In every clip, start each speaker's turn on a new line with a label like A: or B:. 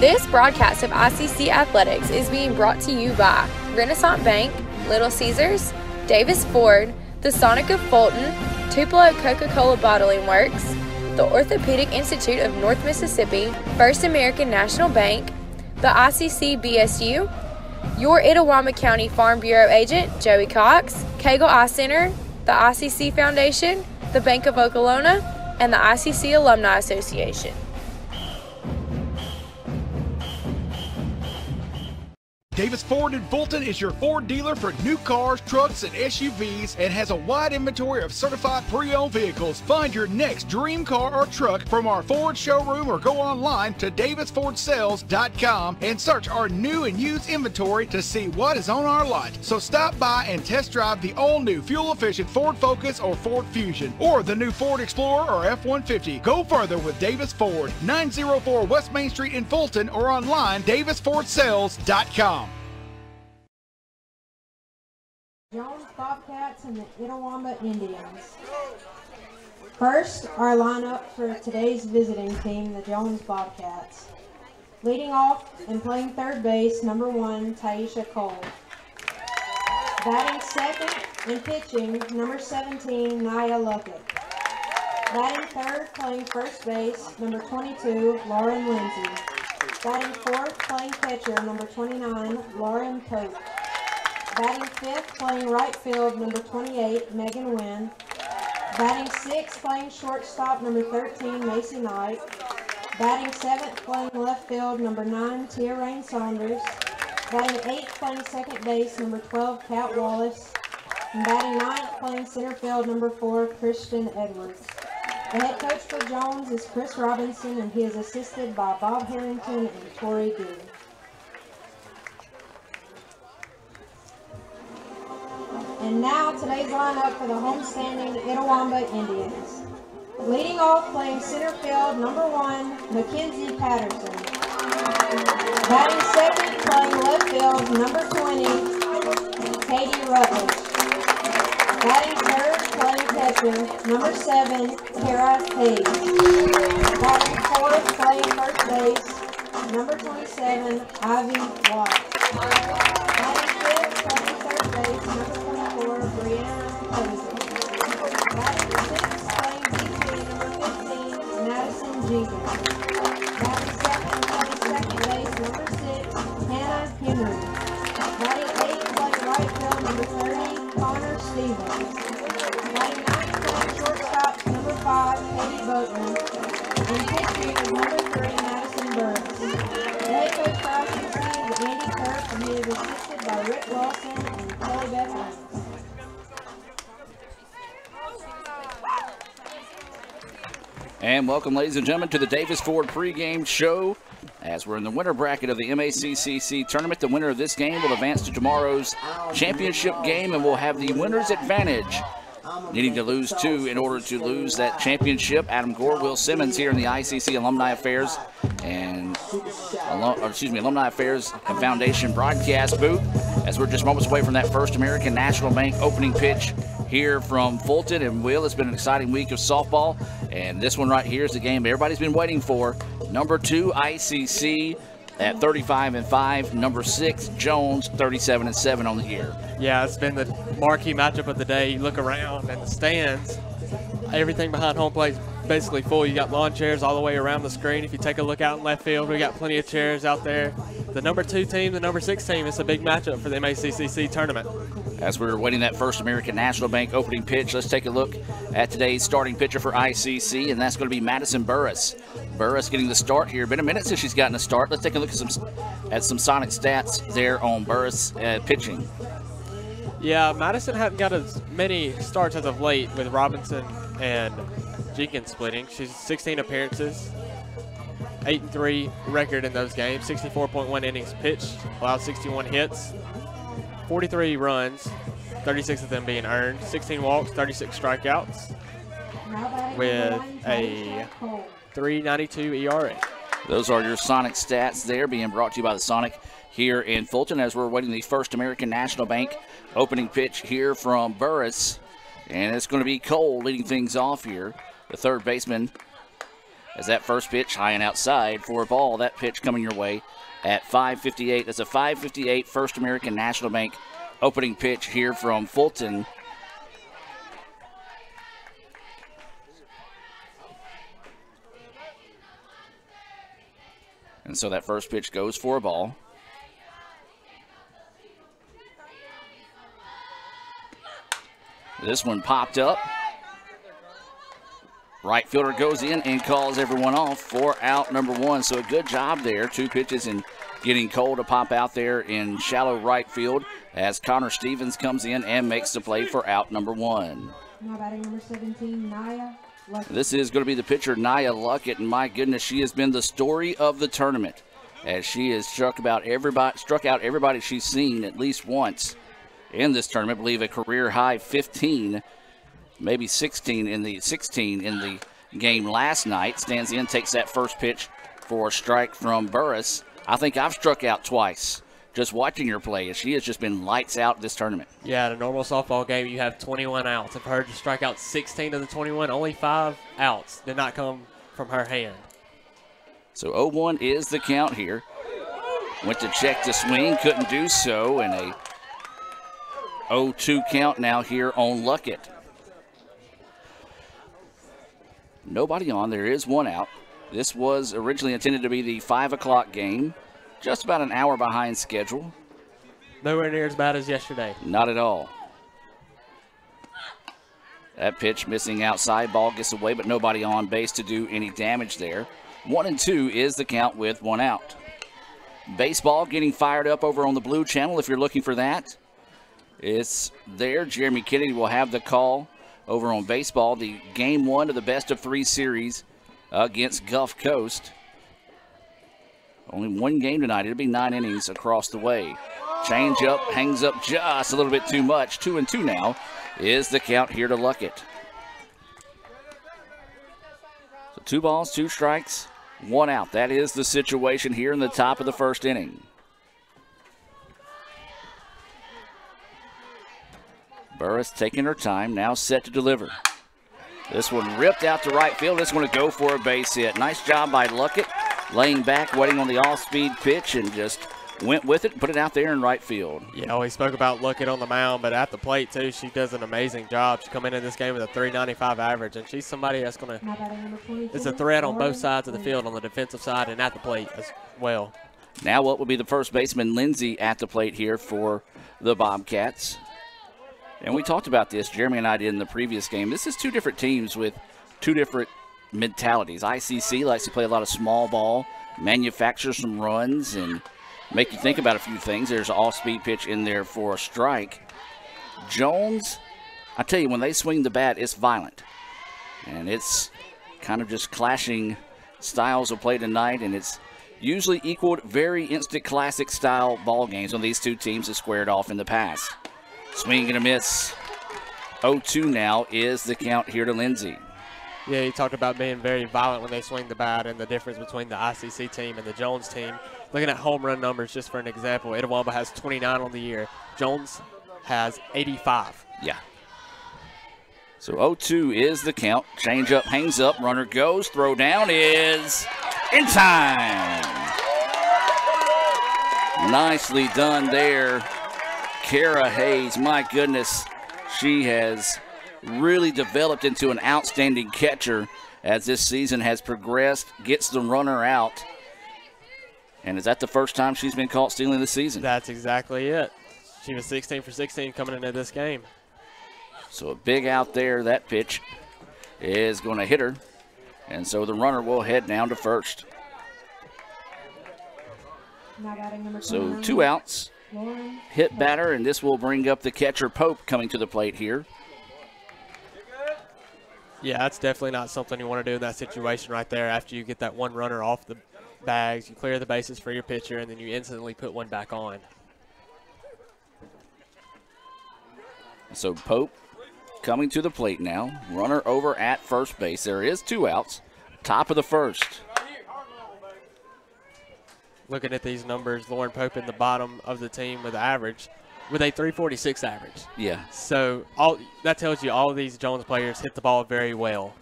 A: This broadcast of ICC Athletics is being brought to you by Renaissance Bank, Little Caesars, Davis Ford, the Sonic of Fulton, Tupelo Coca-Cola Bottling Works, the Orthopedic Institute of North Mississippi, First American National Bank, the ICC BSU, your Itawamba County Farm Bureau agent, Joey Cox, Cagle Eye Center, the ICC Foundation, the Bank of Okolona, and the ICC Alumni Association.
B: Davis Ford in Fulton is your Ford dealer for new cars, trucks, and SUVs and has a wide inventory of certified pre-owned vehicles. Find your next dream car or truck from our Ford showroom or go online to davisfordsales.com and search our new and used inventory to see what is on our lot. So stop by and test drive the all-new fuel-efficient Ford Focus or Ford Fusion or the new Ford Explorer or F-150. Go further with Davis Ford, 904 West Main Street in Fulton or online davisfordsales.com.
C: Jones Bobcats and the Itawamba Indians. First, our lineup for today's visiting team, the Jones Bobcats. Leading off and playing third base, number 1, Taisha Cole. Batting second and pitching, number 17, Naya Luckett. Batting third, playing first base, number 22, Lauren Lindsay. Batting fourth, playing catcher, number 29, Lauren Cope. Batting fifth, playing right field, number 28, Megan Wynn. Batting sixth, playing shortstop, number 13, Macy Knight. Batting seventh, playing left field, number 9, Tia Rain Saunders. Batting eighth, playing second base, number 12, Kat Wallace. And batting ninth, playing center field, number 4, Christian Edwards. The head coach for Jones is Chris Robinson, and he is assisted by Bob Harrington and Tori Goode. And now today's lineup for the homestanding Itawamba Indians. Leading off, playing center field, number 1, Mckenzie Patterson. Batting second, playing left field, number 20, Katie Rutledge. Batting third, playing catcher, number 7, Tara Hayes. Batting fourth, playing first base, number 27, Ivy Watt. Batting fifth, playing third base, number 24, Brianna Posey. Batting sixth, playing DP, number 15, Madison Jenkins. Batting seventh, playing second base, number 6, Hannah Henry. Batting eighth, playing right field, number 30, Connor Stevens. Batting ninth, playing shortstop, number 5, Katie Boatman. And pitching is number 3, Madison Burris. The head coach for ICC is Andy Kirk, and he is assisted by Rick Lawson and Kelly Beth Reynolds.
D: And welcome, ladies and gentlemen, to the Davis Ford pregame show. As we're in the winner bracket of the MACCC tournament, the winner of this game will advance to tomorrow's championship game, and will have the winner's advantage, needing to lose 2 in order to lose that championship. Adam Gore, Will Simmons here in the ICC Alumni Affairs and Alumni Affairs and Foundation broadcast booth, as we're just moments away from that First American National Bank opening pitch here from Fulton. And Will, it's been an exciting week of softball, and this one right here is the game everybody's been waiting for. Number 2 ICC at 35-5, number 6 Jones 37-7 on the year.
E: Yeah, it's been the marquee matchup of the day. You look around and the stands, everything behind home plate is basically full. You got lawn chairs all the way around the screen. If you take a look out in left field, we got plenty of chairs out there. The number 2 team, the number 6 team, it's a big matchup for the MACCC tournament.
D: As we're waiting that First American National Bank opening pitch, let's take a look at today's starting pitcher for ICC, and that's going to be Madison Burris. Burris getting the start here. Been a minute since she's gotten a start. Let's take a look at some Sonic stats there on Burris pitching.
E: Yeah, Madison hadn't got as many starts as of late with Robinson and Jenkins splitting. She's 16 appearances, 8-3 record in those games, 64.1 innings pitched, allowed 61 hits, 43 runs, 36 of them being earned, 16 walks, 36 strikeouts, with a 3.92 ERA.
D: Those are your Sonic stats there, being brought to you by the Sonic here in Fulton, as we're waiting the First American National Bank opening pitch here from Burris. And it's going to be Cole leading things off here, the third baseman as that first pitch high and outside for a ball. That pitch coming your way at 5:58. That's a 5:58 First American National Bank opening pitch here from Fulton. And so that first pitch goes for a ball. This one popped up. Right fielder goes in and calls everyone off for out number one. So a good job there. 2 pitches and getting Cole to pop out there in shallow right field as Connor Stevens comes in and makes the play for out number one.
C: Now batting number 17, Naya Luckett.
D: This is going to be the pitcher, Naya Luckett, and my goodness, she has been the story of the tournament as she has struck out everybody she's seen at least once in this tournament. I believe a career high 15, maybe 16 in the game last night. Stands in, takes that first pitch for a strike from Burris. I think I've struck out twice just watching her play. She has just been lights out this tournament.
E: Yeah, in a normal softball game, you have 21 outs. I've heard you strike out 16 of the 21. Only 5 outs did not come from her hand.
D: So 0-1 is the count here. Went to check to swing, couldn't do so, and a 0-2 count now here on Luckett. Nobody on. There is 1 out. This was originally intended to be the 5 o'clock game. Just about an hour behind schedule.
E: Nowhere near as bad as yesterday.
D: Not at all. That pitch missing outside. Ball gets away, but nobody on base to do any damage there. 1-2 is the count with 1 out. Baseball getting fired up over on the Blue Channel if you're looking for that. It's there. Jeremy Kennedy will have the call over on baseball. The game 1 of the best-of-3 series against Gulf Coast. Only 1 game tonight. It'll be 9 innings across the way. Change up, hangs up just a little bit too much. 2-2 now is the count here to Luckett. So 2 balls, 2 strikes, 1 out. That is the situation here in the top of the first inning. Burris taking her time, now set to deliver. This one ripped out to right field. This one to go for a base hit. Nice job by Luckett. Laying back, waiting on the off-speed pitch, and just went with it and put it out there in right field.
E: Yeah, we spoke about Luckett on the mound, but at the plate, too, she does an amazing job. She come in this game with a .395 average, and she's somebody that's going to – it's a threat on both sides of the field, on the defensive side and at the plate as well.
D: Now what will be the first baseman, Lindsay, at the plate here for the Bobcats. And we talked about this, Jeremy and I did in the previous game. This is 2 different teams with 2 different mentalities. ICC likes to play a lot of small ball, manufacture some runs, and make you think about a few things. There's an off-speed pitch in there for a strike. Jones, I tell you, when they swing the bat, it's violent. And it's kind of just clashing styles of play tonight, and it's usually equaled very instant classic style ball games when these 2 teams have squared off in the past. Swing and a miss. 0-2 now is the count here to Lindsay.
E: Yeah, he talked about being very violent when they swing the bat and the difference between the ICC team and the Jones team. Looking at home run numbers, just for an example, Itawamba has 29 on the year. Jones has 85.
D: Yeah. So 0-2 is the count. Change up, hangs up, runner goes, throw down is in time. Nicely done there. Kara Hayes, my goodness, she has really developed into an outstanding catcher as this season has progressed, gets the runner out. And is that the first time she's been caught stealing this season?
E: That's exactly it. She was 16 for 16 coming into this game.
D: So a big out there. That pitch is going to hit her. And so the runner will head down to first. So 2 outs. Hit batter, and this will bring up the catcher, Pope, coming to the plate here.
E: Yeah, that's definitely not something you want to do in that situation right there. After you get that 1 runner off the bags, you clear the bases for your pitcher, and then you instantly put 1 back on.
D: So Pope coming to the plate now. Runner over at first base. There is 2 outs. Top of the first.
E: Looking at these numbers, Lauren Pope in the bottom of the team with average, with a 346 average.
D: Yeah.
E: So that tells you all of these Jones players hit the ball very well.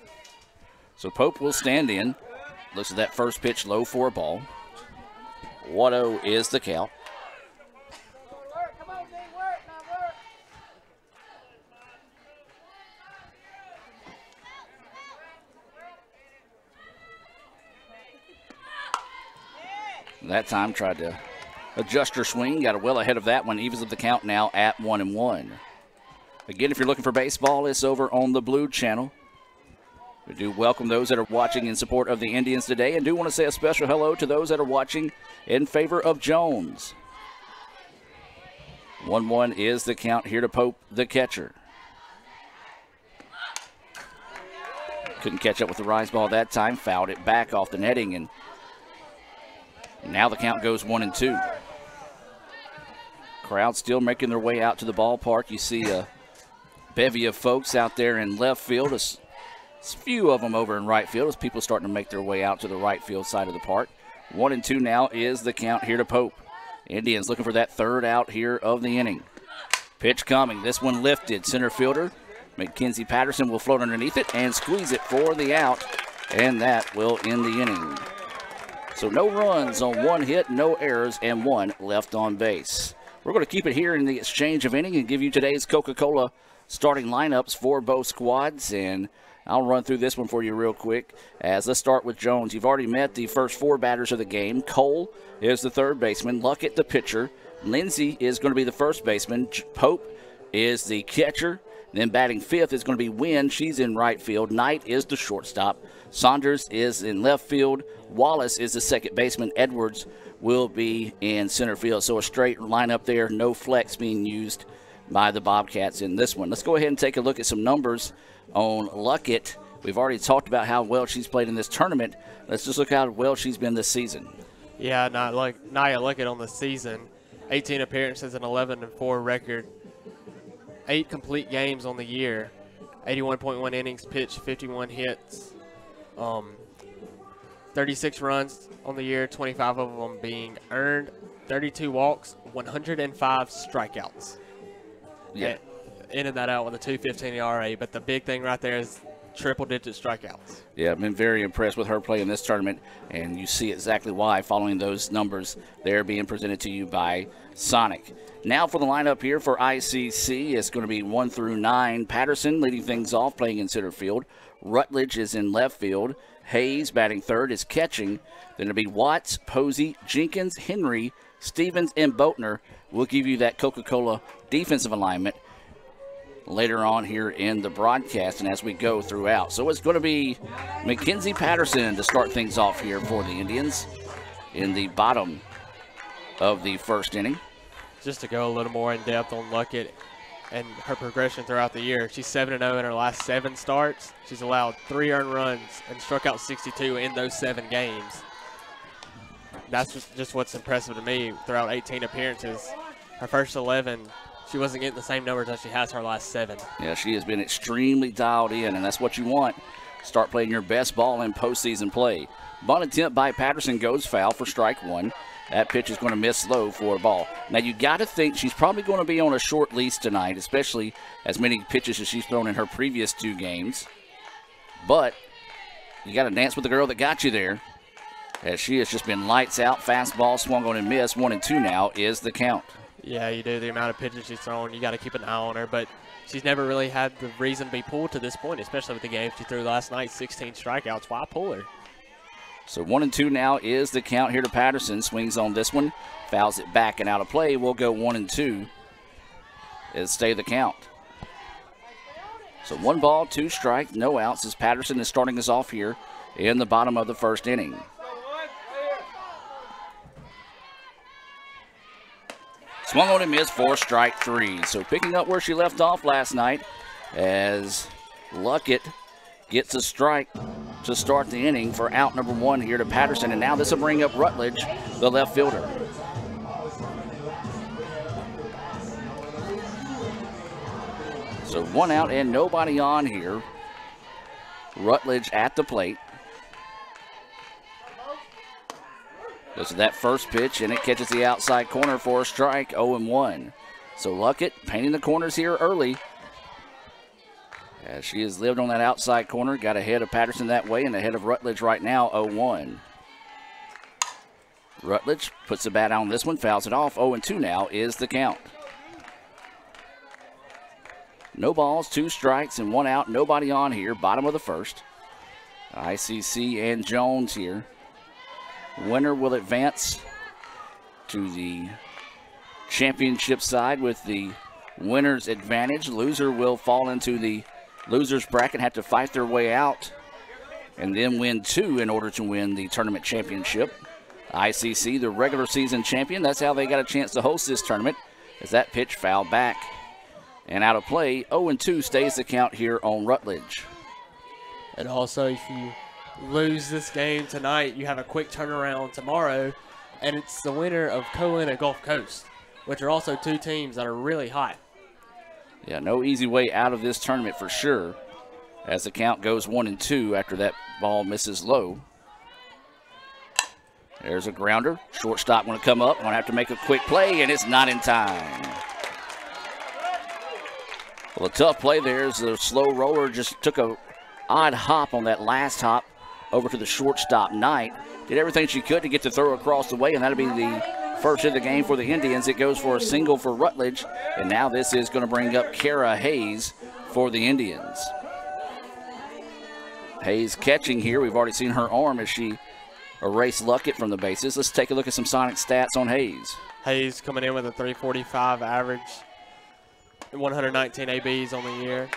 D: So Pope will stand in. Looks at that first pitch, low for a ball. 1-0 is the count. That time tried to adjust her swing, got it well ahead of that one, evens up the count now at 1-1. Again, if you're looking for baseball, it's over on the Blue Channel. We do welcome those that are watching in support of the Indians today, and do want to say a special hello to those that are watching in favor of Jones. 1-1 is the count here to Pope, the catcher. Couldn't catch up with the rise ball that time, fouled it back off the netting, and now the count goes 1-2. Crowd still making their way out to the ballpark. You see a bevy of folks out there in left field. A few of them over in right field as people starting to make their way out to the right field side of the park. 1-2 now is the count here to Pope. Indians looking for that third out here of the inning. Pitch coming. This one lifted. Center fielder Mckenzie Patterson will float underneath it and squeeze it for the out, and that will end the inning. So no runs on one hit, no errors, and one left on base. We're going to keep it here in the exchange of inning and give you today's Coca-Cola starting lineups for both squads. And I'll run through this one for you real quick. Let's start with Jones. You've already met the first four batters of the game. Cole is the third baseman. Luckett the pitcher. Lindsey is going to be the first baseman. Pope is the catcher. Then batting fifth is going to be Wynn. She's in right field. Knight is the shortstop. Saunders is in left field. Wallace is the second baseman. Edwards will be in center field. So a straight lineup there. No flex being used by the Bobcats in this one. Let's go ahead and take a look at some numbers on Luckett. We've already talked about how well she's played in this tournament. Let's just look how well she's been this season.
E: Yeah, Nia Luckett on the season. 18 appearances and 11-4 record. 8 complete games on the year. 81.1 innings pitched, 51 hits. 36 runs on the year, 25 of them being earned, 32 walks, 105 strikeouts.
D: Yeah.
E: And ended that out with a 2.15 ERA, but the big thing right there is triple-digit strikeouts.
D: Yeah, I've been very impressed with her play in this tournament, and you see exactly why following those numbers there being presented to you by Sonic. Now for the lineup here for ICC, it's going to be 1 through 9. Patterson leading things off, playing in center field. Rutledge is in left field. Hayes batting third is catching. Then it'll be Watts, Posey, Jenkins, Henry, Stevens, and Boatner. We'll give you that Coca-Cola defensive alignment later on here in the broadcast and as we go throughout. So it's going to be Mckenzie Patterson to start things off here for the Indians in the bottom of the first inning.
E: Just to go a little more in depth on Luckett and her progression throughout the year. She's 7-0 in her last 7 starts. She's allowed 3 earned runs and struck out 62 in those 7 games. That's just what's impressive to me throughout 18 appearances. Her first 11, she wasn't getting the same numbers as she has her last 7.
D: Yeah, she has been extremely dialed in, and that's what you want. Start playing your best ball in postseason play. Bunt attempt by Patterson goes foul for strike 1. That pitch is going to miss low for a ball. Now, you got to think she's probably going to be on a short leash tonight, especially as many pitches as she's thrown in her previous 2 games. But you got to dance with the girl that got you there, as she has just been lights out. Fastball swung on and missed. 1-2 now is the count.
E: Yeah, you do. The amount of pitches she's thrown, you got to keep an eye on her. But she's never really had the reason to be pulled to this point, especially with the game she threw last night, 16 strikeouts. Why pull her?
D: So 1-2 now is the count here to Patterson. Swings on this one, fouls it back and out of play. We'll go 1-2. It'll stay the count. So 1 ball, 2 strikes, no outs as Patterson is starting us off here in the bottom of the first inning. Swung on and missed for strike 3. So picking up where she left off last night as Luckett gets a strike to start the inning for out number 1 here to Patterson. And now this will bring up Rutledge, the left fielder. So 1 out and nobody on here. Rutledge at the plate. Goes to that first pitch, and it catches the outside corner for a strike, 0-1. So Luckett painting the corners here early. as she has lived on that outside corner, got ahead of Patterson that way and ahead of Rutledge right now, 0-1. Rutledge puts the bat on this one, fouls it off. 0-2 now is the count. No balls, 2 strikes, and 1 out. Nobody on here, bottom of the first. ICC and Jones here. Winner will advance to the championship side with the winner's advantage. Loser will fall into the loser's bracket, have to fight their way out, and then win 2 in order to win the tournament championship. ICC, the regular season champion, that's how they got a chance to host this tournament, as that pitch fouled back and out of play. 0-2 stays the count here on Rutledge.
E: And also, if you lose this game tonight, you have a quick turnaround tomorrow, and it's the winner of Colin and Gulf Coast, which are also 2 teams that are really hot.
D: Yeah, no easy way out of this tournament for sure, as the count goes 1-2 after that ball misses low. There's a grounder. Shortstop going to come up. Going to have to make a quick play, and it's not in time. Well, a tough play there as the slow roller just took a odd hop on that last hop over to the shortstop, Knight. Did everything she could to get the throw across the way, and that'll be the first hit of the game for the Indians. It goes for a single for Rutledge, and now this is going to bring up Kara Hayes for the Indians. Hayes catching here. We've already seen her arm as she erased Luckett from the bases. Let's take a look at some Sonic stats on Hayes.
E: Hayes coming in with a 345 average, 119 ABs on the year,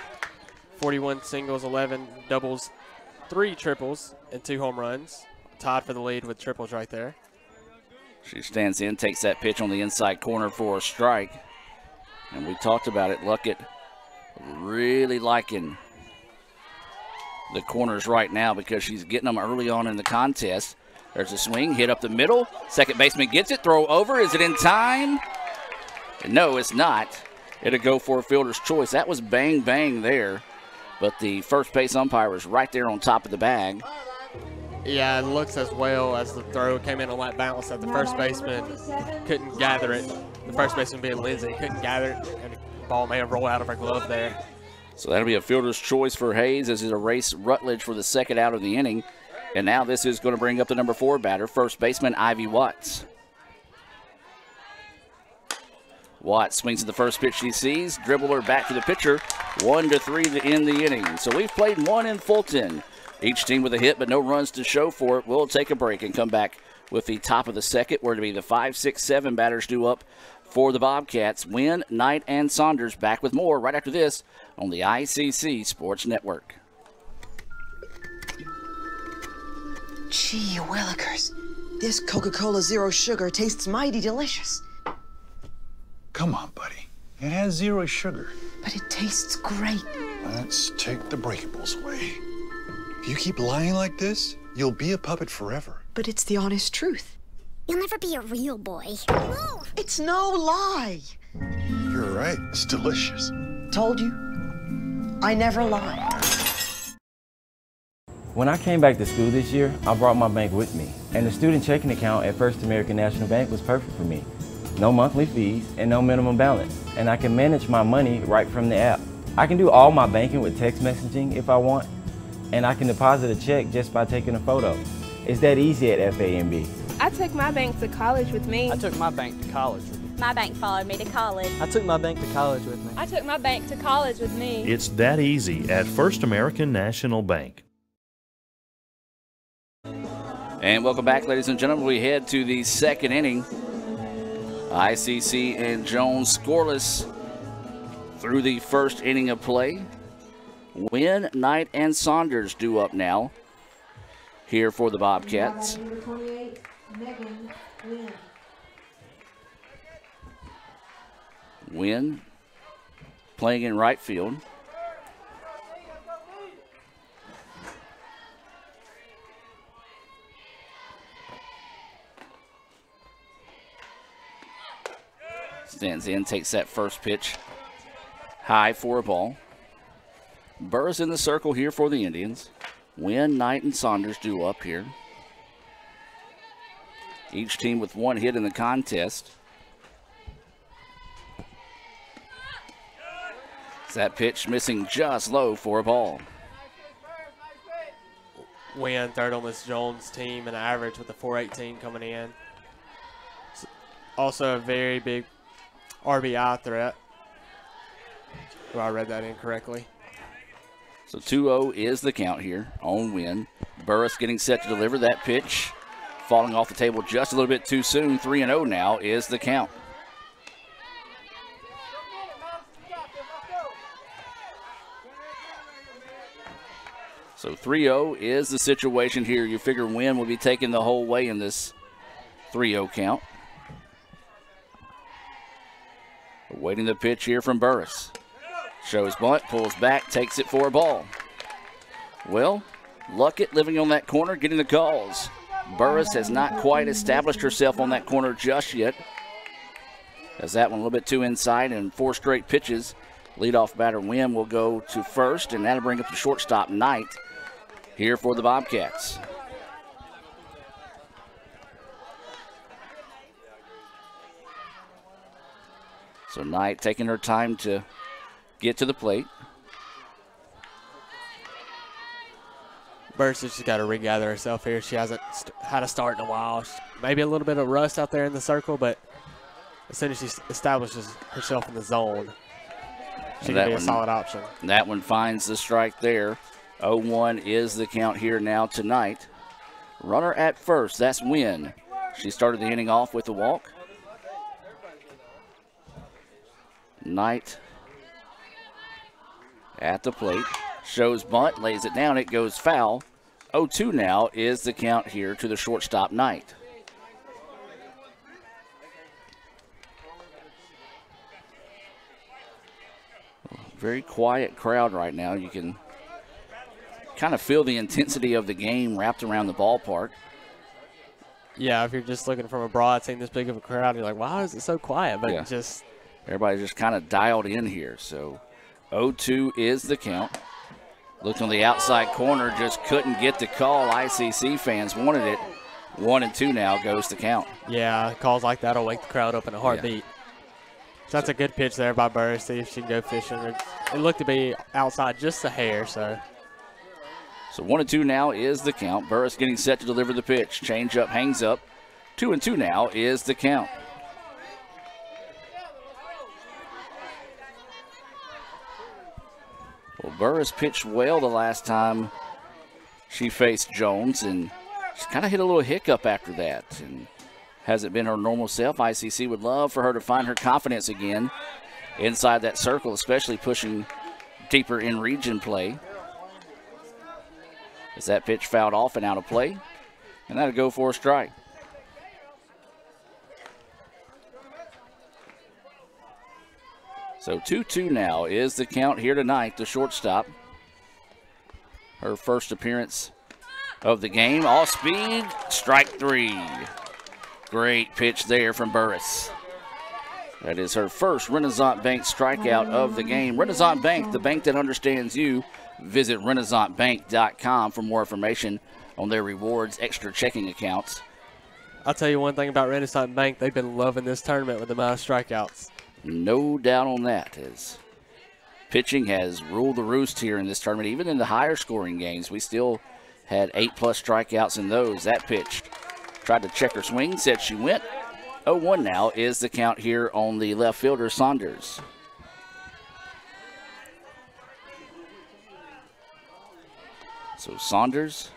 E: 41 singles, 11 doubles, 3 triples, and 2 home runs. Tied for the lead with triples right there.
D: She stands in, takes that pitch on the inside corner for a strike. And we talked about it. Luckett really liking the corners right now because she's getting them early on in the contest. There's a swing, hit up the middle. Second baseman gets it, throw over. Is it in time? No, it's not. It'll go for a fielder's choice. That was bang, bang there. But the first base umpire was right there on top of the bag.
E: Yeah, it looks as well as the throw came in on that bounce that the first baseman couldn't gather it. The first baseman being Lindsay couldn't gather it, and the ball may have rolled out of her glove there.
D: So that'll be a fielder's choice for Hayes as it erased Rutledge for the second out of the inning. And now this is going to bring up the number 4 batter, first baseman Ivy Watts. Watts swings at the first pitch she sees, dribble her back to the pitcher, 1-3 to end the inning. So we've played 1 in Fulton. Each team with a hit, but no runs to show for it. We'll take a break and come back with the top of the second, where to be the 5, 6, 7 batters due up for the Bobcats. Wynn, Knight, and Saunders back with more right after this on the ICC Sports Network.
F: Gee willikers, this Coca-Cola Zero Sugar tastes mighty delicious.
B: Come on, buddy. It has 0 sugar.
F: But it tastes great.
B: Let's take the breakables away. If you keep lying like this, you'll be a puppet forever.
F: But it's the honest truth.
G: You'll never be a real boy.
F: It's no lie.
B: You're right. It's delicious.
F: Told you. I never lie.
H: When I came back to school this year, I brought my bank with me. And the student checking account at First American National Bank was perfect for me. No monthly fees and no minimum balance. And I can manage my money right from the app. I can do all my banking with text messaging if I want. And I can deposit a check just by taking a photo. It's that easy at FAMB.
I: I took my bank to college with me.
J: I took my bank to college with me.
G: My bank followed me to college.
J: I took my bank to college with me.
I: I took my bank to college with me.
K: It's that easy at First American National Bank.
D: And welcome back, ladies and gentlemen. We head to the second inning. ICC and Jones scoreless through the first inning of play. Wynn, Knight, and Saunders due up now here for the Bobcats.
C: Number 28, Megan Wynn.
D: Wynn playing in right field. Stands in, takes that first pitch high for a ball. Burr's in the circle here for the Indians. Wynn, Knight, and Saunders due up here. Each team with 1 hit in the contest. That pitch missing just low for a ball.
E: Win third on this Jones team and average with the 418 coming in. Also a very big RBI threat. Well, I read that incorrectly.
D: So 2-0 is the count here on Win. Burris getting set to deliver that pitch. Falling off the table just a little bit too soon. 3-0 now is the count. So 3-0 is the situation here. You figure Win will be taking the whole way in this 3-0 count. Awaiting the pitch here from Burris. Shows bunt, pulls back, takes it for a ball. Well, Luckett living on that corner, getting the calls. Burris has not quite established herself on that corner just yet. As that one a little bit too inside and 4 straight pitches. Leadoff batter Win will go to first, and that'll bring up the shortstop Knight here for the Bobcats. So Knight taking her time to get to the plate.
E: Burris has just got to regather herself here. She hasn't had a start in a while. Maybe a little bit of rust out there in the circle, but as soon as she establishes herself in the zone, she can be a solid option.
D: That one finds the strike there. 0-1 is the count here now tonight. Runner at first, that's Win. She started the inning off with a walk. Knight at the plate. Shows bunt, lays it down, it goes foul. 0-2 now is the count here to the shortstop Knight. Very quiet crowd right now. You can kind of feel the intensity of the game wrapped around the ballpark.
E: Yeah, if you're just looking from abroad, seeing this big of a crowd, you're like, wow, is it so quiet? But
D: Yeah.
E: just
D: Everybody's just kind of dialed in here. So 0-2 is the count. Looked on the outside corner, just couldn't get the call. ICC fans wanted it. 1-2 now goes the count.
E: yeah, calls like that will wake the crowd up in a heartbeat. So that's a good pitch there by Burris. See if she can go fishing. It looked to be outside just a hair, so.
D: So 1-2 now is the count. Burris getting set to deliver the pitch. Change up, hangs up. 2-2 now is the count. Well, Burris pitched well the last time she faced Jones, and she's kind of hit a little hiccup after that. And hasn't been her normal self. ICC would love for her to find her confidence again inside that circle, especially pushing deeper in region play. As that pitch fouled off and out of play, and that'll go for a strike. So 2-2 now is the count here tonight, the shortstop. Her first appearance of the game. Off speed, strike 3. Great pitch there from Burris. That is her first Renaissance Bank strikeout of the game. Renaissance Bank, the bank that understands you. Visit RenaissanceBank.com for more information on their rewards, extra checking accounts.
E: I'll tell you one thing about Renaissance Bank. They've been loving this tournament with the amount of strikeouts.
D: No doubt on that, as pitching has ruled the roost here in this tournament. Even in the higher scoring games, we still had 8+ strikeouts in those. That pitch tried to check her swing, said she went. 0-1 now is the count here on the left fielder, Saunders. So Saunders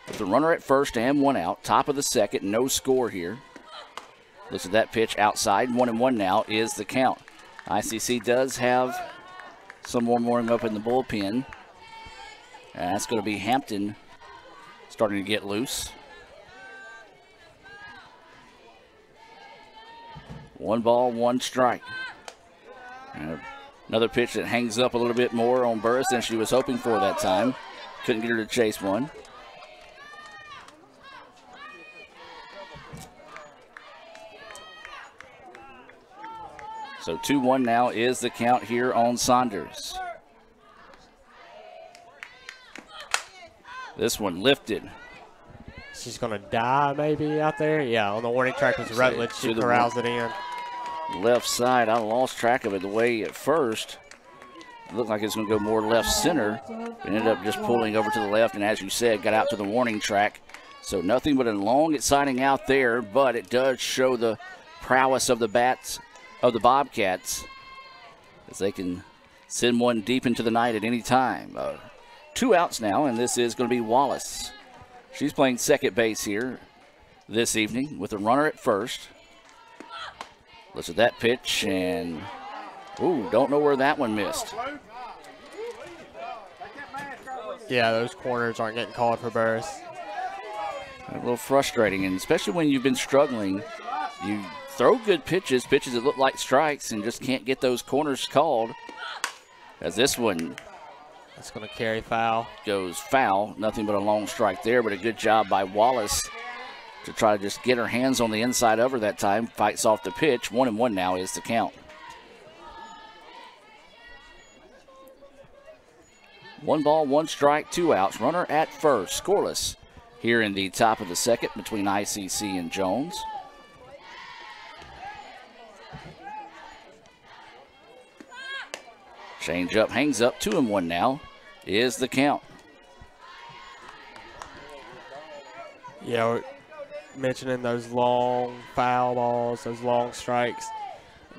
D: with the runner at first and 1 out. Top of the second, no score here. Looks at that pitch outside. 1-1 now is the count. ICC does have someone warming up in the bullpen. And that's going to be Hampton starting to get loose. 1 ball, 1 strike. And another pitch that hangs up a little bit more on Burris than she was hoping for that time. Couldn't get her to chase one. So 2-1 now is the count here on Saunders. This one lifted.
E: She's going to die maybe out there. Yeah, on the warning track was Rutledge. She corrals it in.
D: Left side, I lost track of it the way at first looked like it was going to go more left center. It ended up just pulling over to the left, and as you said, got out to the warning track. So nothing but a long exciting out there, but it does show the prowess of the Bobcats, as they can send one deep into the night at any time. 2 outs now, and this is going to be Wallace. She's playing second base here this evening with a runner at first. Looks at that pitch, and don't know where that one missed.
E: Yeah, those corners aren't getting called for Burris.
D: A little frustrating, and especially when you've been struggling, you throw good pitches that look like strikes, and just can't get those corners called. As this one,
E: that's going to carry foul.
D: Goes foul. Nothing but a long strike there, but a good job by Wallace to try to just get her hands on the inside of her that time. Fights off the pitch. 1-1 now is the count. 1 ball, 1 strike, 2 outs. Runner at first. Scoreless here in the top of the second between ICC and Jones. Change up, hangs up, 2-1 now is the count.
E: Yeah, we're mentioning those long foul balls, those long strikes.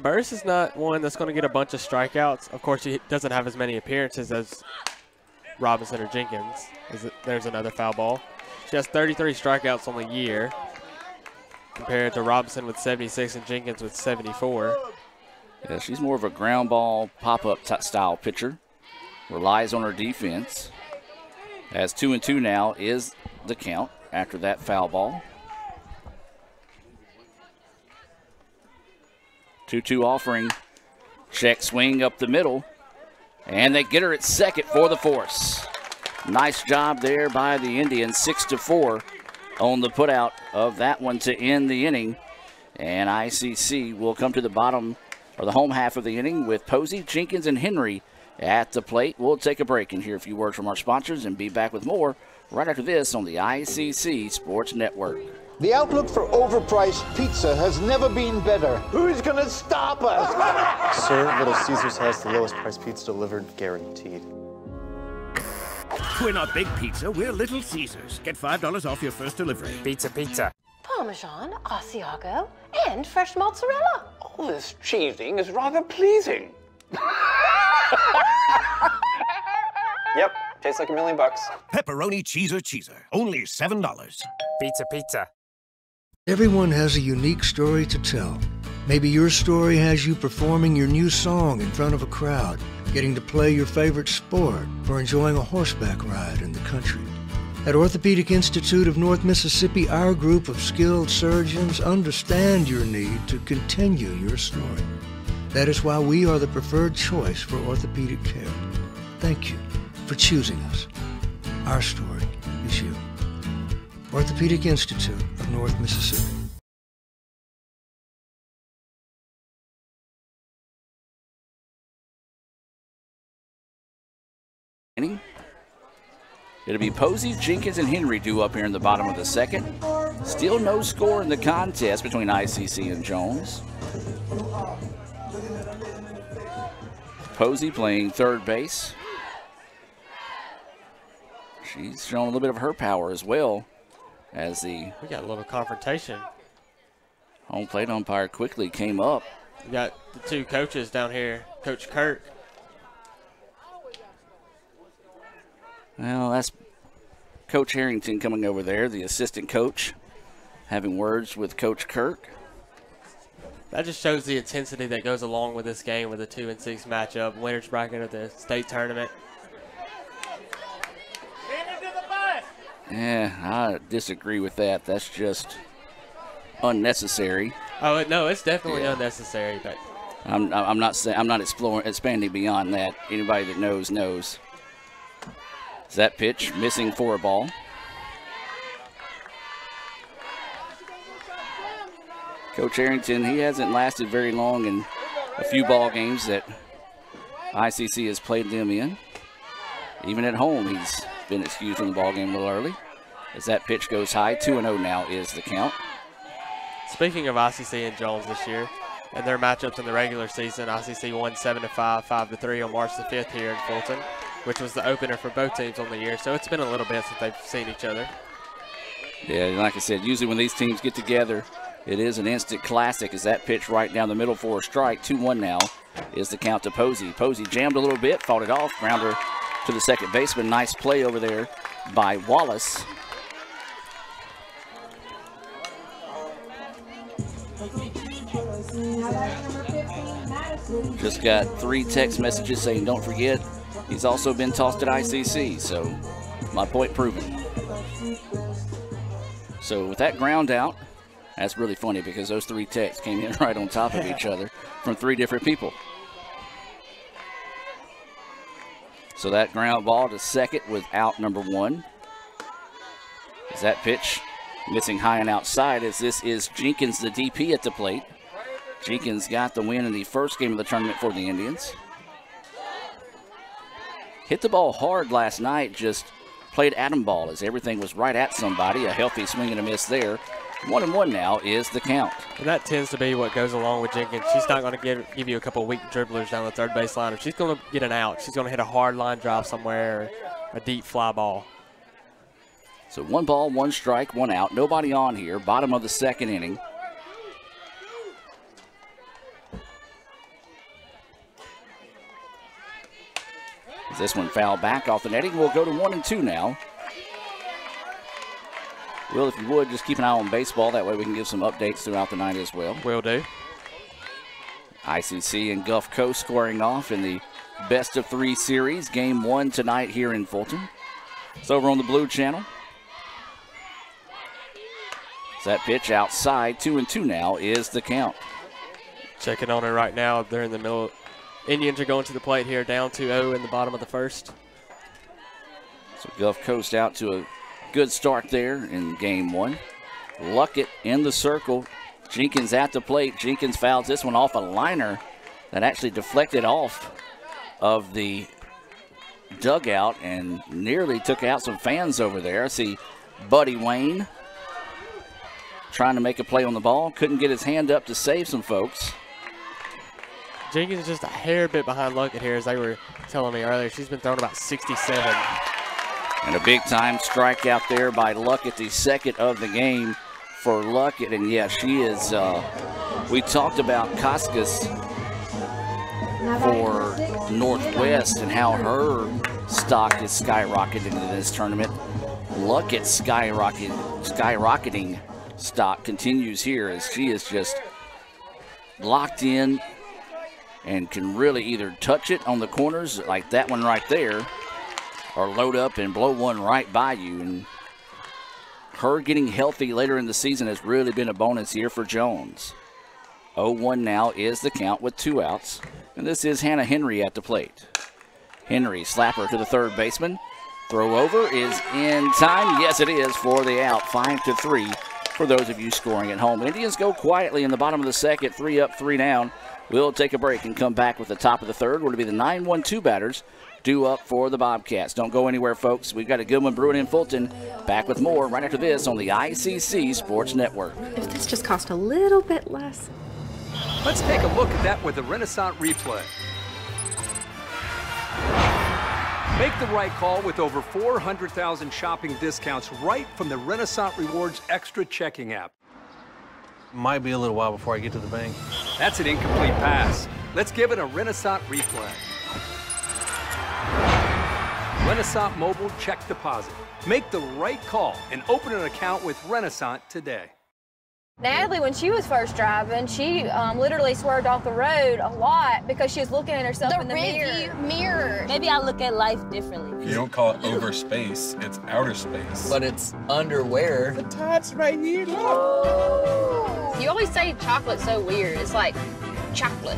E: Burris is not one that's going to get a bunch of strikeouts. Of course, he doesn't have as many appearances as Robinson or Jenkins. There's another foul ball. She has 33 strikeouts on the year compared to Robinson with 76 and Jenkins with 74.
D: Yeah, she's more of a ground ball, pop-up style pitcher. Relies on her defense. As 2-2 now is the count after that foul ball. 2-2 offering. Check swing up the middle. And they get her at second for the force. Nice job there by the Indians. 6-4 on the putout of that one to end the inning. And ICC will come to the bottom or the home half of the inning with Posey, Jenkins, and Henry at the plate. We'll take a break and hear a few words from our sponsors and be back with more right after this on the ICC Sports Network.
L: The outlook for overpriced pizza has never been better. Who's gonna stop us?
M: Sir, Little Caesars has the lowest price pizza delivered, guaranteed.
N: We're not Big Pizza, we're Little Caesars. Get $5 off your first delivery.
O: Pizza, pizza.
P: Parmesan, Asiago, and fresh mozzarella.
Q: All this cheesing is rather pleasing.
M: Yep, tastes like $1 million.
N: Pepperoni cheeser. Only $7.
O: Pizza, pizza.
R: Everyone has a unique story to tell. Maybe your story has you performing your new song in front of a crowd, getting to play your favorite sport, or enjoying a horseback ride in the country. At Orthopedic Institute of North Mississippi, our group of skilled surgeons understand your need to continue your story. That is why we are the preferred choice for orthopedic care. Thank you for choosing us. Our story is you. Orthopedic Institute of North Mississippi.
D: It'll be Posey, Jenkins, and Henry due up here in the bottom of the second. Still no score in the contest between ICC and Jones. Posey playing third base. She's shown a little bit of her power as well as
E: we got a little confrontation.
D: Home plate umpire quickly came up.
E: We got the two coaches down here, Coach Kirk.
D: Well, that's Coach Harrington coming over there, the assistant coach, having words with Coach Kirk.
E: That just shows the intensity that goes along with this game with a 2-6 matchup, winners bracket of the state tournament.
D: Yeah, I disagree with that. That's just unnecessary.
E: Oh no, it's definitely unnecessary. But
D: I'm not expanding beyond that. Anybody that knows knows. That pitch missing for a ball. Coach Harrington, he hasn't lasted very long in a few ball games that ICC has played them in. Even at home, he's been excused from the ball game a little early. As that pitch goes high, 2-0 now is the count.
E: Speaking of ICC and Jones this year, And their matchups in the regular season, ICC won 7-5, 5-3 on March the 5th here in Fulton, which was the opener for both teams on the year. So it's been a little bit since they've seen each other.
D: Yeah, like I said, usually when these teams get together, it is an instant classic as that pitch right down the middle for a strike. 2-1 now is the count to Posey. Posey jammed a little bit, fought it off, grounder to the second baseman. Nice play over there by Wallace. Just got 3 text messages saying don't forget he's also been tossed at ICC, so my point proven. So with that ground out, that's really funny because those 3 texts came in right on top of each other from 3 different people. So that ground ball to second with out number 1. Is that pitch missing high and outside as this is Jenkins, the DP at the plate. Jenkins got the win in the first game of the tournament for the Indians. Hit the ball hard last night, just played atom ball as everything was right at somebody. A healthy swing and a miss there. 1-1 now is the count.
E: And that tends to be what goes along with Jenkins. She's not going to give you a couple weak dribblers down the third base line. If she's going to get an out, she's going to hit a hard line drive somewhere, or a deep fly ball.
D: So 1 ball, 1 strike, 1 out. Nobody on here. Bottom of the second inning. As this one fouled back off the netting, we'll go to 1-2 now. Will, if you would, just keep an eye on baseball. That way we can give some updates throughout the night as well.
E: Will do.
D: ICC and Gulf Coast squaring off in the best of 3 series. Game 1 tonight here in Fulton. It's over on the Blue Channel. So that pitch outside, 2-2 now is the count.
E: Checking on it right now. They're in the middle. Indians are going to the plate here, down 2-0 in the bottom of the first.
D: So Gulf Coast out to a good start there in game 1. Luckett in the circle. Jenkins at the plate. Jenkins fouls this one off a liner that actually deflected off of the dugout and nearly took out some fans over there. I see Buddy Wayne trying to make a play on the ball. Couldn't get his hand up to save some folks.
E: Jenkins is just a hair bit behind Luckett here, as they were telling me earlier. She's been throwing about 67.
D: And a big-time strikeout there by Luckett, the second of the game for Luckett. And, yeah, she is we talked about Koskas for Northwest and how her stock is skyrocketing into this tournament. Luckett's skyrocketing stock continues here as she is just locked in and can really either touch it on the corners like that one right there or load up and blow one right by you. And her getting healthy later in the season has really been a bonus here for Jones. 0-1 now is the count with 2 outs. And this is Hannah Henry at the plate. Henry, slapper to the third baseman. Throw over is in time. Yes, it is for the out. 5-3 for those of you scoring at home. Indians go quietly in the bottom of the second. 3 up, 3 down. We'll take a break and come back with the top of the third. Will be the 9-1-2 batters due up for the Bobcats. Don't go anywhere, folks. We've got a good one brewing in Fulton. Back with more right after this on the ICC Sports Network.
O: If this just cost a little bit less.
S: Let's take a look at that with the Renaissance replay. Make the right call with over 400,000 shopping discounts right from the Renaissance Rewards Extra checking app.
J: Might be a little while before I get to the bank.
S: That's an incomplete pass. Let's give it a Renaissance replay. Renaissance Mobile Check Deposit. Make the right call and open an account with Renaissance today.
I: Natalie, when she was first driving, she literally swerved off the road a lot because she was looking at herself in the mirror.
G: Maybe I look at life differently.
T: You don't call it over space, it's outer space.
U: But it's underwear.
V: The tats right here, look.
A: You always say chocolate's so weird. It's like chocolate.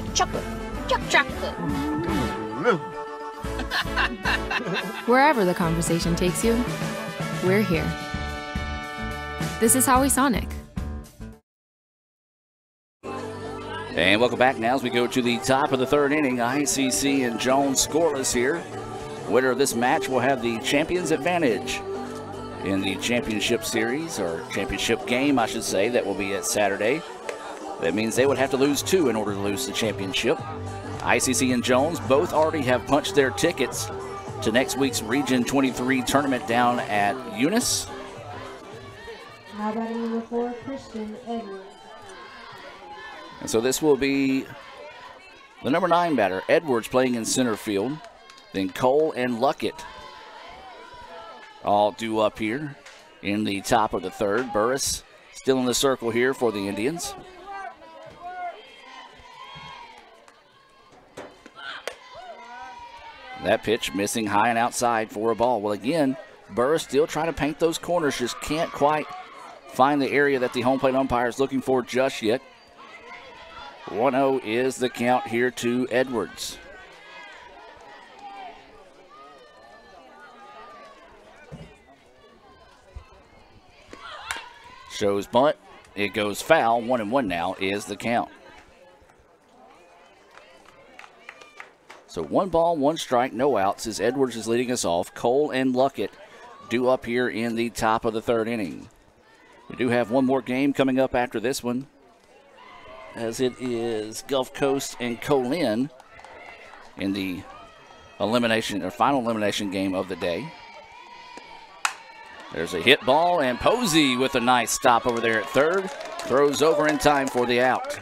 W: Wherever the conversation takes you, we're here. This is Howie Sonic.
D: And welcome back now as we go to the top of the third inning. ICC and Jones scoreless here. Winner of this match will have the champion's advantage in the championship series, or championship game, I should say, that will be at Saturday. That means they would have to lose 2 in order to lose the championship. ICC and Jones both already have punched their tickets to next week's Region 23 tournament down at Eunice.
C: Now batting number 4, Christian Edwards.
D: And so this will be the number 9 batter, Edwards, playing in center field. Then Cole and Luckett all due up here in the top of the 3rd. Burris still in the circle here for the Indians. That pitch missing high and outside for a ball. Well, again, Burris still trying to paint those corners, just can't quite find the area that the home plate umpire is looking for just yet. 1-0 is the count here to Edwards. Shows bunt. It goes foul. 1-1 now is the count. So 1 ball, 1 strike, no outs as Edwards is leading us off. Cole and Luckett due up here in the top of the 3rd inning. We do have one more game coming up after this one, as it is Gulf Coast and Colin in the elimination or final elimination game of the day. There's a hit ball, and Posey with a nice stop over there at 3rd. Throws over in time for the out.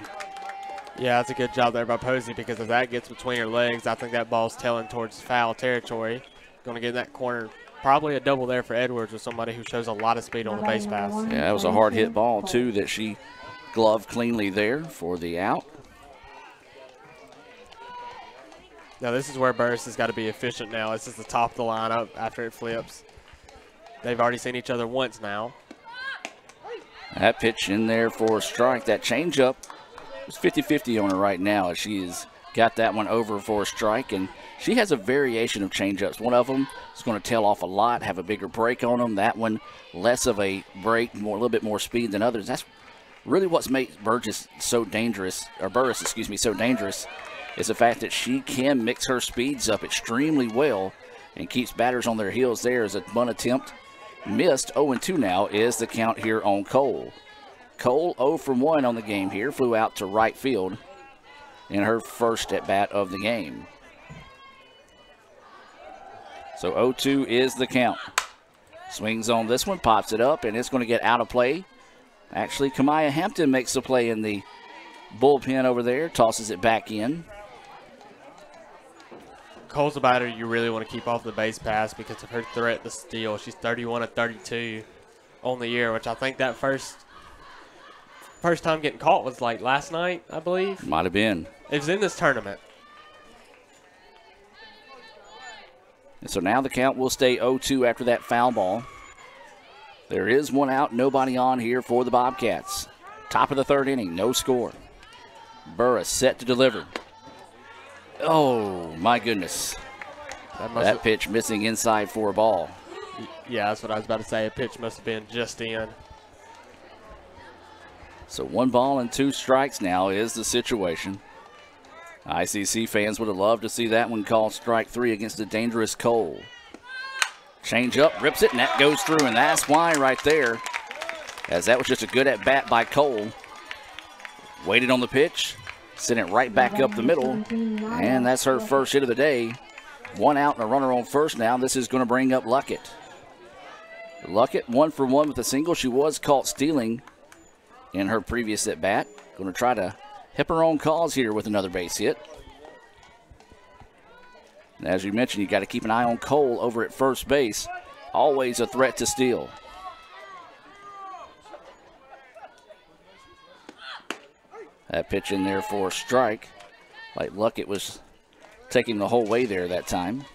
E: Yeah, that's a good job there by Posey, because if that gets between her legs, I think that ball's tailing towards foul territory. Going to get in that corner. Probably a double there for Edwards with somebody who shows a lot of speed on the base pass.
D: Yeah, that was a hard hit ball, too, that she gloved cleanly there for the out.
E: Now, this is where Burris has got to be efficient now. This is the top of the lineup after it flips. They've already seen each other once now.
D: That pitch in there for a strike. That changeup is 50-50 on her right now, as she's got that one over for a strike. And she has a variation of changeups. One of them is going to tail off a lot, have a bigger break on them. That one, less of a break, a little bit more speed than others. That's really what's made Burris so dangerous, is the fact that she can mix her speeds up extremely well and keeps batters on their heels there. As a bunt attempt missed. 0-2 now is the count here on Cole. Cole 0 for 1 on the game here, flew out to right field in her first at bat of the game. So 0-2 is the count. Swings on this one, pops it up, and it's going to get out of play. Actually, Kamaya Hampton makes the play in the bullpen over there, tosses it back in.
E: Cole's a batter you really want to keep off the base pass because of her threat to steal. She's 31 of 32 on the year, which I think that first time getting caught was like last night, I believe.
D: Might have been.
E: It was in this tournament.
D: And so now the count will stay 0-2 after that foul ball. There is one out, nobody on here for the Bobcats. Top of the 3rd inning, no score. Burris set to deliver. Oh, my goodness. That pitch missing inside for a ball.
E: Yeah, that's what I was about to say. A pitch must have been just in.
D: So 1 ball and 2 strikes now is the situation. ICC fans would have loved to see that one called strike 3 against the dangerous Cole. Change up, rips it, and that goes through, and that's why right there, as that was just a good at-bat by Cole. Waited on the pitch, sent it right back up the middle, and that's her first hit of the day. 1 out and a runner on first now. This is going to bring up Luckett. Luckett 1 for 1 with a single. She was caught stealing in her previous at-bat. Going to try to hip her own cause here with another base hit. And as you mentioned, you got to keep an eye on Cole over at first base. Always a threat to steal. That pitch in there for a strike. Like Luckett was taking the whole way there that time.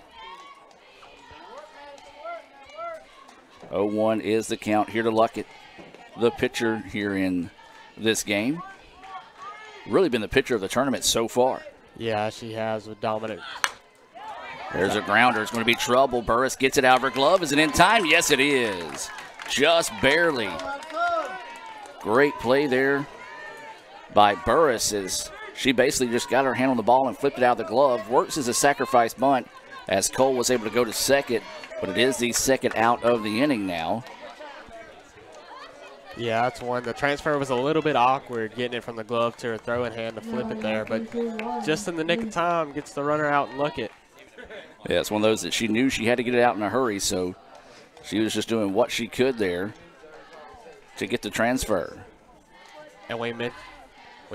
D: 0-1 is the count here to Luckett, the pitcher here in this game. Really been the pitcher of the tournament so far.
E: Yeah, she has with dominant.
D: There's a grounder. It's going to be trouble. Burris gets it out of her glove. Is it in time? Yes, it is. Just barely. Great play there by Burris as she basically just got her hand on the ball and flipped it out of the glove. Works as a sacrifice bunt as Cole was able to go to second, but it is the second out of the inning now.
E: Yeah, that's one. The transfer was a little bit awkward, getting it from the glove to her throwing hand to flip it there, but just in the nick of time, gets the runner out and look it.
D: Yeah, it's one of those that she knew she had to get it out in a hurry, so she was just doing what she could there to get the transfer.
E: And we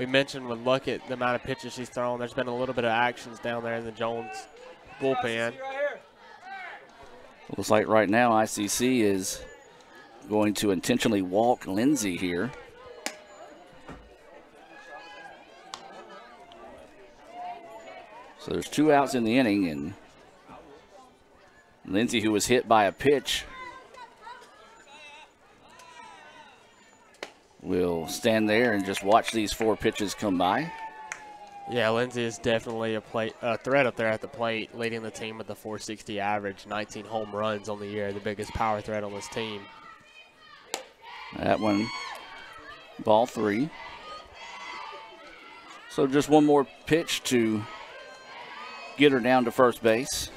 E: mentioned with Luckett the amount of pitches she's thrown. There's been a little bit of actions down there in the Jones bullpen.
D: Looks like right now ICC is going to intentionally walk Lindsay here. So there's 2 outs in the inning, and Lindsay, who was hit by a pitch, will stand there and just watch these 4 pitches come by.
E: Yeah, Lindsay is definitely a threat up there at the plate, leading the team with the .460 average, 19 home runs on the year, the biggest power threat on this team.
D: That one, ball 3. So just one more pitch to get her down to first base.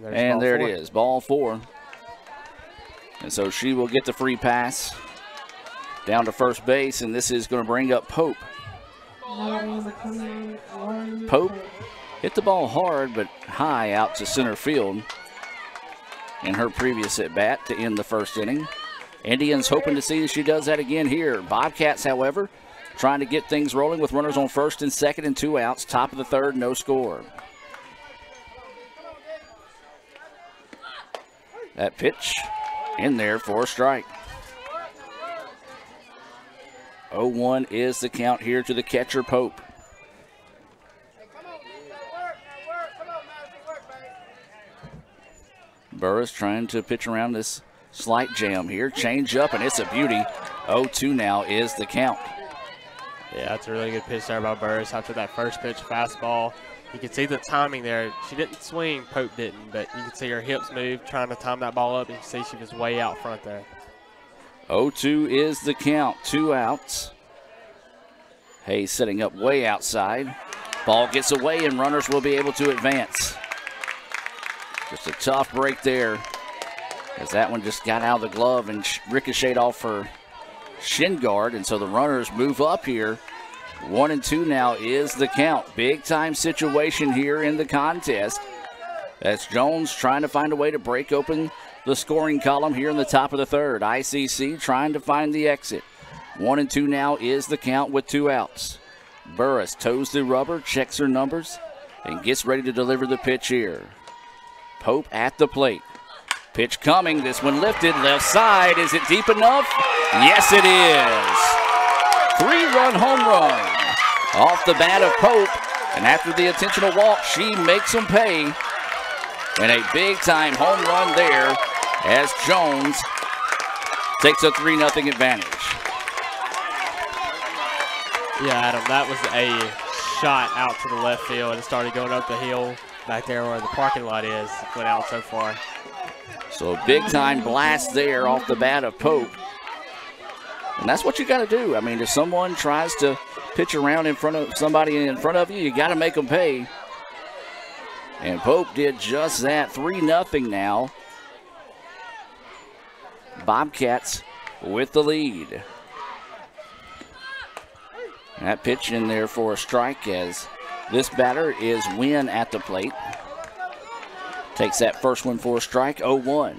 D: And there it is, ball 4. And so she will get the free pass down to first base, and this is going to bring up Pope. Pope hit the ball hard but high out to center field in her previous at-bat to end the first inning. Indians hoping to see if she does that again here. Bobcats, however, trying to get things rolling with runners on first and second and 2 outs. Top of the third, no score. That pitch in there for a strike. 0-1 is the count here to the catcher, Pope. Burris trying to pitch around this slight jam here. Change up, and it's a beauty. 0-2 now is the count.
E: Yeah, that's a really good pitch there by Burris after that first pitch fastball. You can see the timing there. She didn't swing, Pope didn't, but you can see her hips move, trying to time that ball up, and you can see she was way out front there.
D: 0-2 is the count, 2 outs. Hayes setting up way outside. Ball gets away, and runners will be able to advance. Just a tough break there, as that one just got out of the glove and ricocheted off her shin guard, and so the runners move up here. 1-2 now is the count. Big time situation here in the contest. That's Jones trying to find a way to break open the scoring column here in the top of the third. ICC trying to find the exit. 1-2 now is the count with 2 outs. Burris toes the rubber, checks her numbers, and gets ready to deliver the pitch here. Pope at the plate. Pitch coming, this one lifted, left side. Is it deep enough? Yes, it is. 3-run home run off the bat of Pope, and after the intentional walk, she makes them pay. And a big-time home run there as Jones takes a 3-0 advantage.
E: Yeah, Adam, that was a shot out to the left field, and it started going up the hill back there where the parking lot is. It went out so far.
D: So a big-time blast there off the bat of Pope. And that's what you got to do. I mean, if someone tries to pitch around in front of somebody in front of you, you got to make them pay. And Pope did just that. 3-0 now. Bobcats with the lead. That pitch in there for a strike, as this batter is Wynn at the plate. Takes that first one for a strike, 0-1.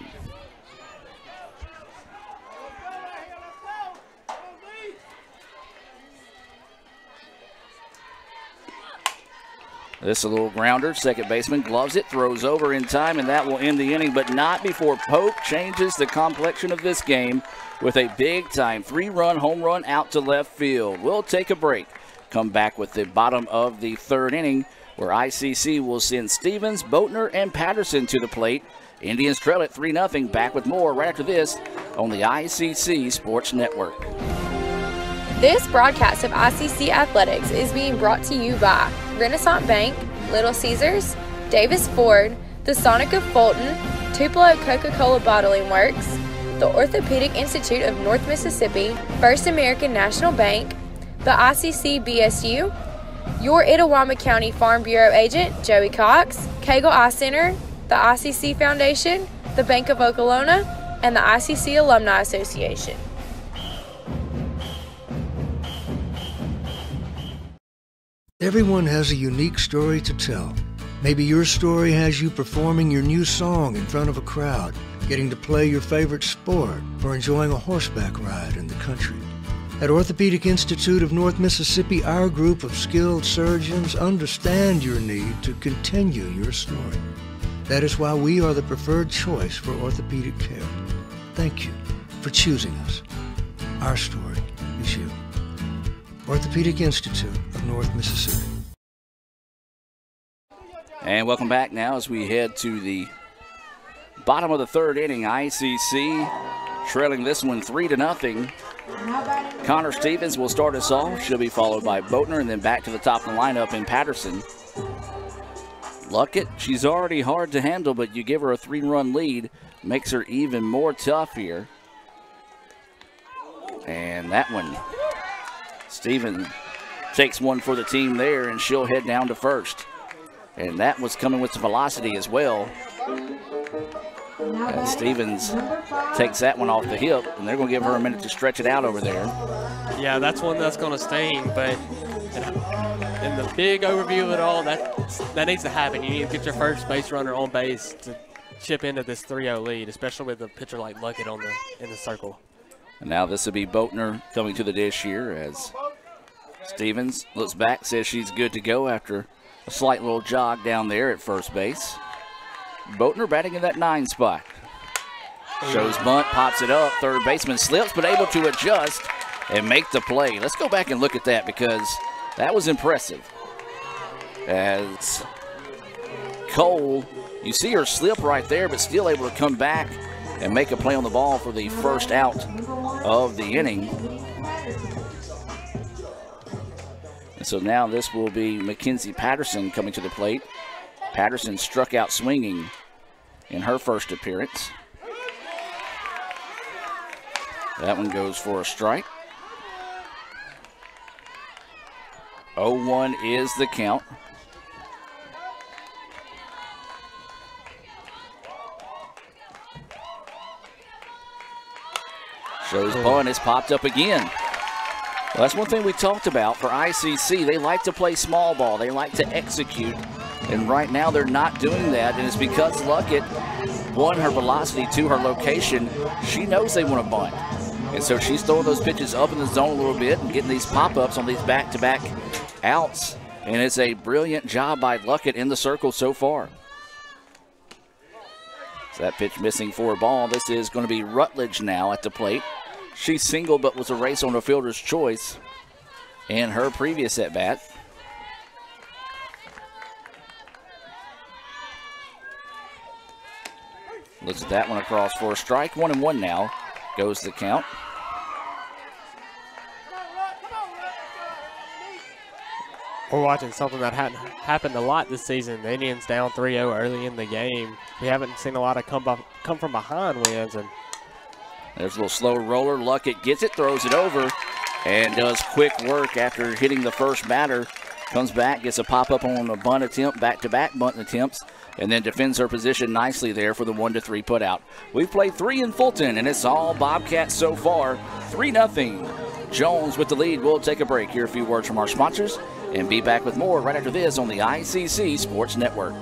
D: This a little grounder. Second baseman gloves it, throws over in time, and that will end the inning, but not before Pope changes the complexion of this game with a big-time 3-run home run out to left field. We'll take a break. Come back with the bottom of the third inning, where ICC will send Stevens, Boatner, and Patterson to the plate. Indians trail at 3-0. Back with more right after this on the ICC Sports Network.
A: This broadcast of ICC Athletics is being brought to you by Renaissance Bank, Little Caesars, Davis Ford, the Sonic of Fulton, Tupelo Coca-Cola Bottling Works, the Orthopedic Institute of North Mississippi, First American National Bank, the ICC BSU, your Itawamba County Farm Bureau agent, Joey Cox, Cagle Eye Center, the ICC Foundation, the Bank of Okolona, and the ICC Alumni Association.
R: Everyone has a unique story to tell. Maybe your story has you performing your new song in front of a crowd, getting to play your favorite sport, or enjoying a horseback ride in the country. At Orthopedic Institute of North Mississippi, our group of skilled surgeons understand your need to continue your story. That is why we are the preferred choice for orthopedic care. Thank you for choosing us. Our story is you. Orthopedic Institute of North Mississippi.
D: And welcome back now as we head to the bottom of the third inning. ICC trailing this one 3-0. Connor Stevens will start us off. She'll be followed by Boatner, and then back to the top of the lineup in Patterson. Luckett, she's already hard to handle, but you give her a 3-run lead, makes her even more tough here. And that one, Stevens takes one for the team there, and she'll head down to first. And that was coming with some velocity as well. And Stevens takes that one off the hip, and they're going to give her a minute to stretch it out over there.
E: Yeah, that's one that's going to sting, but in the big overview of it all, that needs to happen. You need to get your first base runner on base to chip into this 3-0 lead, especially with a pitcher like Luckett in the circle.
D: And now this will be Boatner coming to the dish here as Stevens looks back, says she's good to go after a slight little jog down there at first base. Boatner batting in that 9 spot. Shows bunt, pops it up. Third baseman slips, but able to adjust and make the play. Let's go back and look at that because that was impressive. As Cole, you see her slip right there, but still able to come back and make a play on the ball for the first out of the inning. And so now this will be Mckenzie Patterson coming to the plate. Patterson struck out swinging in her first appearance. That one goes for a strike. 0-1 is the count. Shows bunt is popped up again. Well, that's one thing we talked about for ICC. They like to play small ball. They like to execute. And right now they're not doing that, and it's because Luckett won her velocity to her location. She knows they want to bunt. And so she's throwing those pitches up in the zone a little bit and getting these pop-ups on these back-to-back outs. And it's a brilliant job by Luckett in the circle so far. So that pitch missing for a ball. This is going to be Rutledge now at the plate. She singled but was a race on a fielder's choice in her previous at-bat. Looks at that one across for a strike. 1-1 now goes the count.
E: We're watching something that hadn't happened a lot this season. The Indians down 3-0 early in the game. We haven't seen a lot of come from behind wins. And
D: there's a little slow roller. Luckett gets it, throws it over, and does quick work after hitting the first batter. Comes back, gets a pop-up on a bunt attempt, back-to-back bunt attempts, and then defends her position nicely there for the 1-3 putout. We've played 3 in Fulton, and it's all Bobcats so far. 3-0. Jones with the lead. We'll take a break, hear a few words from our sponsors, and be back with more right after this on the ICC Sports Network.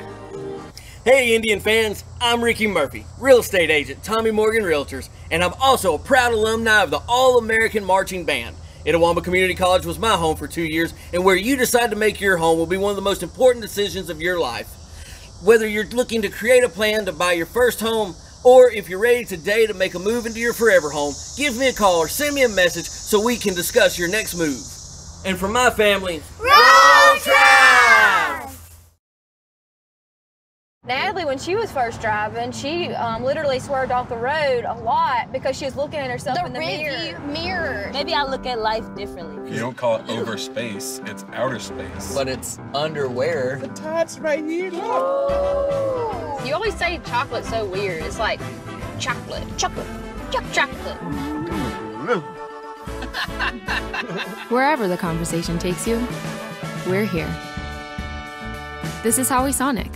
B: Hey Indian fans, I'm Ricky Murphy, real estate agent, Tommy Morgan Realtors, and I'm also a proud alumni of the All-American Marching Band. Itawamba Community College was my home for 2 years, and where you decide to make your home will be one of the most important decisions of your life. Whether you're looking to create a plan to buy your first home, or if you're ready today to make a move into your forever home, give me a call or send me a message so we can discuss your next move. And for my family, roll Tribe!
I: Natalie, when she was first driving, she literally swerved off the road a lot because she was looking at herself in the mirror.
G: Maybe I look at life differently.
T: You don't call it over space, it's outer space.
F: But it's underwear.
V: The tats right here, look.
A: You always say chocolate's so weird. It's like chocolate.
W: Wherever the conversation takes you, we're here. This is Howie Sonic.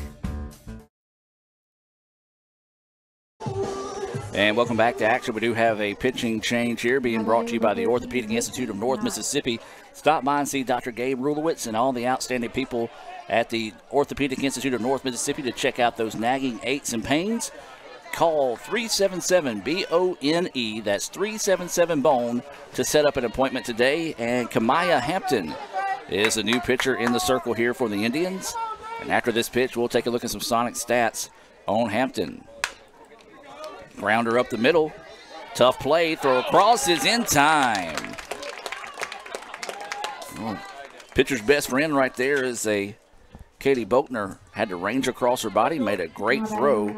D: And welcome back to action. We do have a pitching change here being brought to you by the Orthopedic Institute of North Mississippi. Stop by and see Dr. Gabe Rulowitz and all the outstanding people at the Orthopedic Institute of North Mississippi to check out those nagging aches and pains. Call 377-BONE, that's 377-BONE, to set up an appointment today. And Kamaya Hampton is a new pitcher in the circle here for the Indians. And after this pitch, we'll take a look at some Sonic stats on Hampton. Grounder up the middle. Tough play. Throw across is in time. Oh, pitcher's best friend right there is Katie Boatner. Had to range across her body, made a great throw,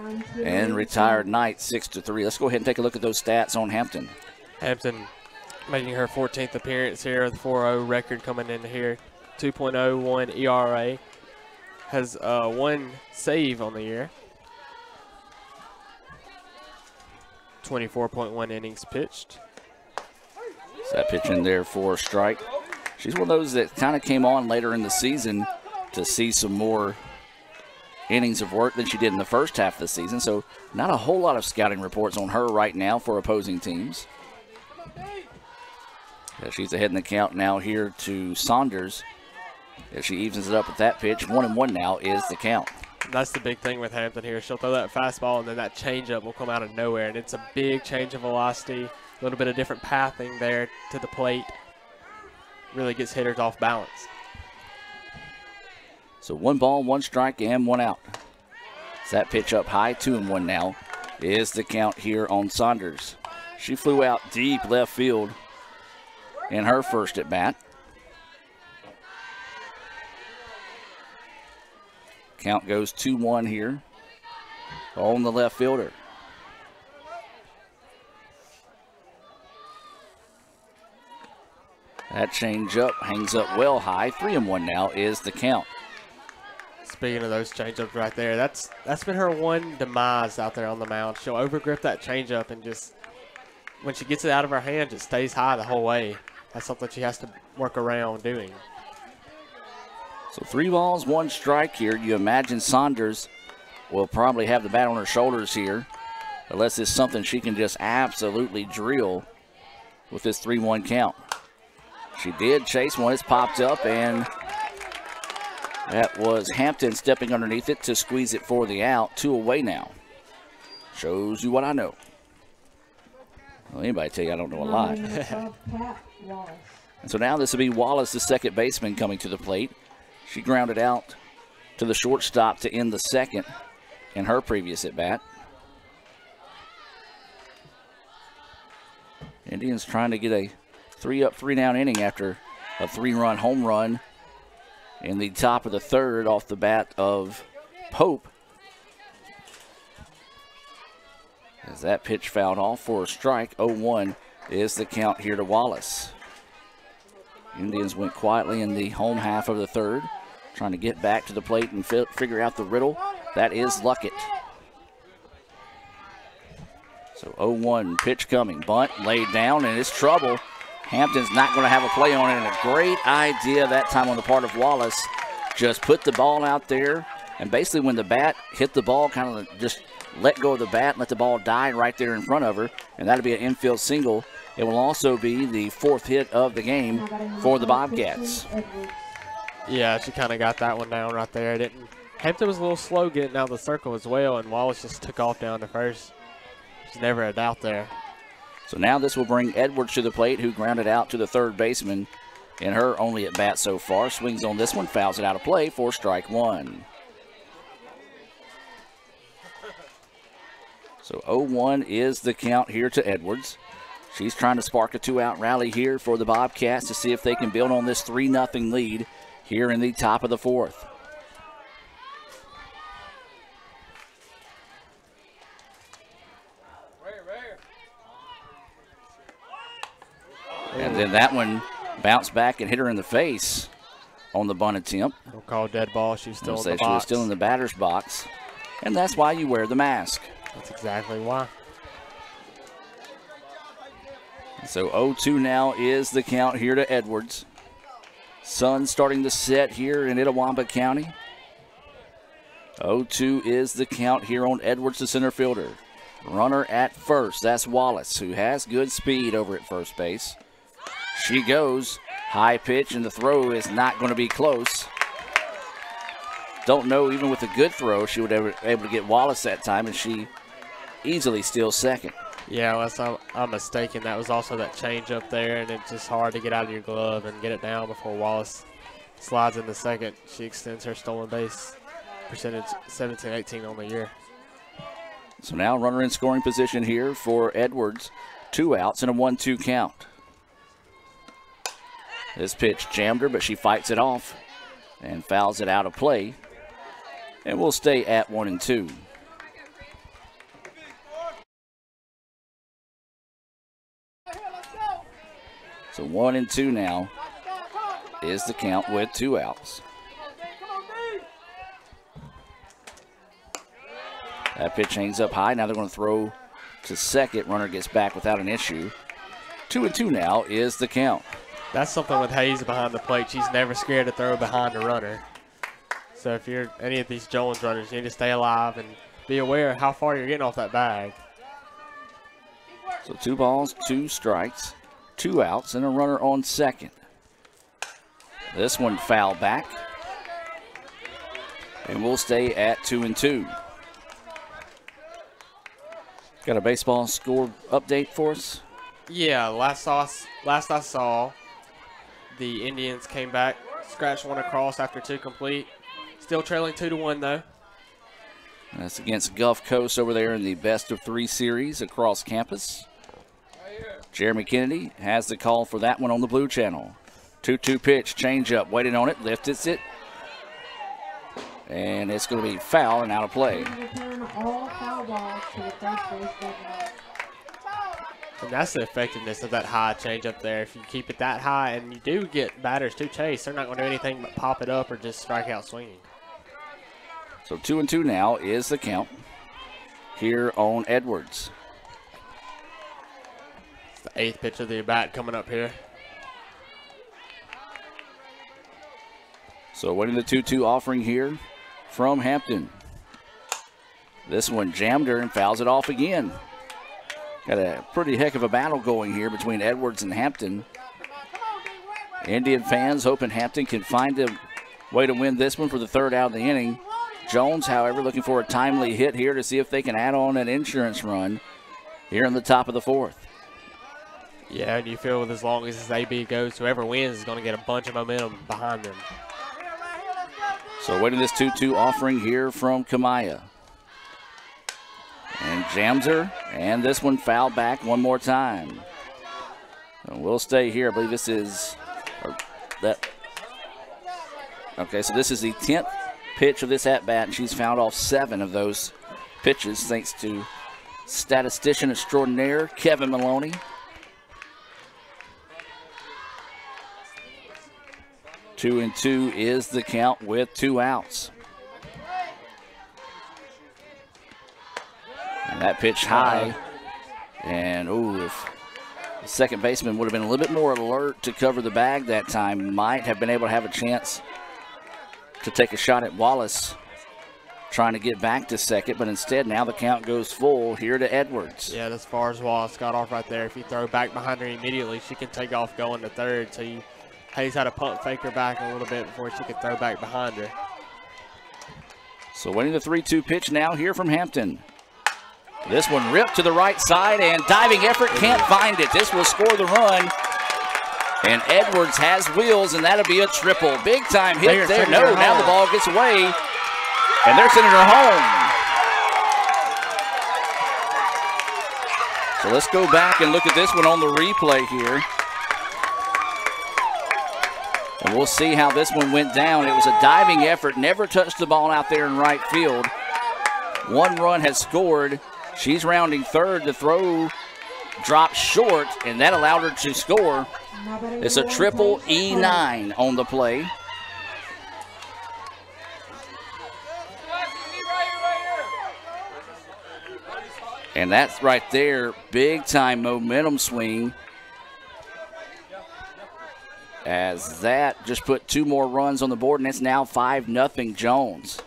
D: and retired Knight 6-3. Let's go ahead and take a look at those stats on Hampton.
E: Hampton making her 14th appearance here, the 4-0 record coming in here. 2.01 ERA. Has one save on the year. 24.1 innings pitched.
D: So that pitch in there for a strike. She's one of those that kind of came on later in the season to see some more innings of work than she did in the first half of the season. So not a whole lot of scouting reports on her right now for opposing teams. Yeah, she's ahead in the count now here to Saunders. As she evens it up with that pitch, 1-1 now is the count.
E: That's the big thing with Hampton here. She'll throw that fastball, and then that changeup will come out of nowhere, and it's a big change of velocity, a little bit of different pathing there to the plate. Really gets hitters off balance.
D: So 1 ball, 1 strike, and 1 out. So that pitch up high, 2-1 now is the count here on Saunders. She flew out deep left field in her first at bat. Count goes 2-1 here on the left fielder. That change up hangs up well high. 3-1 now is the count.
E: Speaking of those changeups right there, that's been her one demise out there on the mound. She'll overgrip that changeup and just, when she gets it out of her hand, it stays high the whole way. That's something she has to work around doing.
D: So 3 balls, 1 strike here. You imagine Saunders will probably have the bat on her shoulders here, unless it's something she can just absolutely drill with this 3-1 count. She did chase one. It's popped up, and that was Hampton stepping underneath it to squeeze it for the out. 2 away now. Shows you what I know. Well, anybody tell you I don't know a lot. And so now this will be Wallace, the second baseman, coming to the plate. She grounded out to the shortstop to end the second in her previous at-bat. Indians trying to get a 3-up, 3-down inning after a 3-run home run in the top of the third off the bat of Pope. As that pitch fouled off for a strike, 0-1 is the count here to Wallace. Indians went quietly in the home half of the third, trying to get back to the plate and figure out the riddle. That is Luckett. So 0-1 pitch coming. Bunt laid down, and it's trouble. Hampton's not going to have a play on it, and a great idea that time on the part of Wallace. Just put the ball out there, and basically when the bat hit the ball, kind of just let go of the bat and let the ball die right there in front of her, and that'll be an infield single. It will also be the 4th hit of the game for the Bobcats.
E: Yeah, she kind of got that one down right there. Hampton was a little slow getting out of the circle as well, and Wallace just took off down to first. There's never a doubt there.
D: So now this will bring Edwards to the plate, who grounded out to the third baseman in her only at bat so far. Swings on this one, fouls it out of play for strike 1. So 0-1 is the count here to Edwards. She's trying to spark a 2-out rally here for the Bobcats to see if they can build on this 3-0 lead here in the top of the 4th. And then that one bounced back and hit her in the face on the bunt attempt.
E: Don't call dead ball. She's still in the box.
D: She was still in the batter's box. And that's why you wear the mask.
E: That's exactly why.
D: So 0-2 now is the count here to Edwards. Sun starting to set here in Itawamba County. 0-2 is the count here on Edwards, the center fielder. Runner at first. That's Wallace, who has good speed over at first base. She goes. High pitch, and the throw is not going to be close. Don't know, even with a good throw, she would be able to get Wallace that time, and she easily steals second.
E: Yeah, unless I'm mistaken, that was also that change up there, and it's just hard to get out of your glove and get it down before Wallace slides into second. She extends her stolen base percentage 17-18 on the year.
D: So now runner in scoring position here for Edwards. 2 outs and a 1-2 count. This pitch jammed her, but she fights it off and fouls it out of play. And we'll stay at 1-2. So 1-2 now is the count with 2 outs. That pitch hangs up high. Now they're going to throw to second. Runner gets back without an issue. 2-2 now is the count.
E: That's something with Hayes behind the plate. She's never scared to throw behind a runner. So if you're any of these Jones runners, you need to stay alive and be aware of how far you're getting off that bag.
D: So 2 balls, 2 strikes, 2 outs, and a runner on second. This one foul back. And we'll stay at 2-2. Got a baseball score update for us?
E: Yeah, last I saw, the Indians came back, scratched one across after 2 complete. Still trailing 2-1 though.
D: That's against Gulf Coast over there in the best-of-3 series across campus. Jeremy Kennedy has the call for that one on the Blue Channel. 2-2 pitch, changeup, waiting on it, lifts it. And it's going to be foul and out of play.
E: And that's the effectiveness of that high change up there. If you keep it that high and you do get batters to chase, they're not going to do anything but pop it up or just strike out swinging.
D: So 2-2 now is the count here on Edwards.
E: It's the 8th pitch of the at-bat coming up here.
D: So winning the 2-2 offering here from Hampton. This one jammed her and fouls it off again. Got a pretty heck of a battle going here between Edwards and Hampton. Indian fans hoping Hampton can find a way to win this one for the 3rd out of the inning. Jones, however, looking for a timely hit here to see if they can add on an insurance run here in the top of the 4th.
E: Yeah, and you feel with as long as this AB goes, whoever wins is going to get a bunch of momentum behind them.
D: So waiting this 2-2 offering here from Kamaya. And jams her, and this one fouled back one more time. And we'll stay here. I believe this is Okay, so this is the 10th pitch of this at-bat, and she's fouled off 7 of those pitches thanks to statistician extraordinaire Kevin Maloney. 2-2 is the count with 2 outs. And that pitch high. And, if the second baseman would have been a little bit more alert to cover the bag that time, might have been able to have a chance to take a shot at Wallace trying to get back to second, but instead now the count goes full here to Edwards.
E: Yeah, as far as Wallace got off right there, if you throw back behind her immediately, she can take off going to 3rd. So Hayes had to pump fake her back a little bit before she could throw back behind her.
D: So winning the 3-2 pitch now here from Hampton. This one ripped to the right side, and diving effort can't find it. This will score the run. And Edwards has wheels, and that'll be a triple. Big time hit there. No, now the ball gets away, and they're sending her home. So let's go back and look at this one on the replay here. And we'll see how this one went down. It was a diving effort, never touched the ball out there in right field. 1 run has scored. She's rounding 3rd. The throw dropped short, and that allowed her to score. It's a triple E9 on the play. And that's right there, big time momentum swing, as that just put 2 more runs on the board, and it's now 5-0 Jones.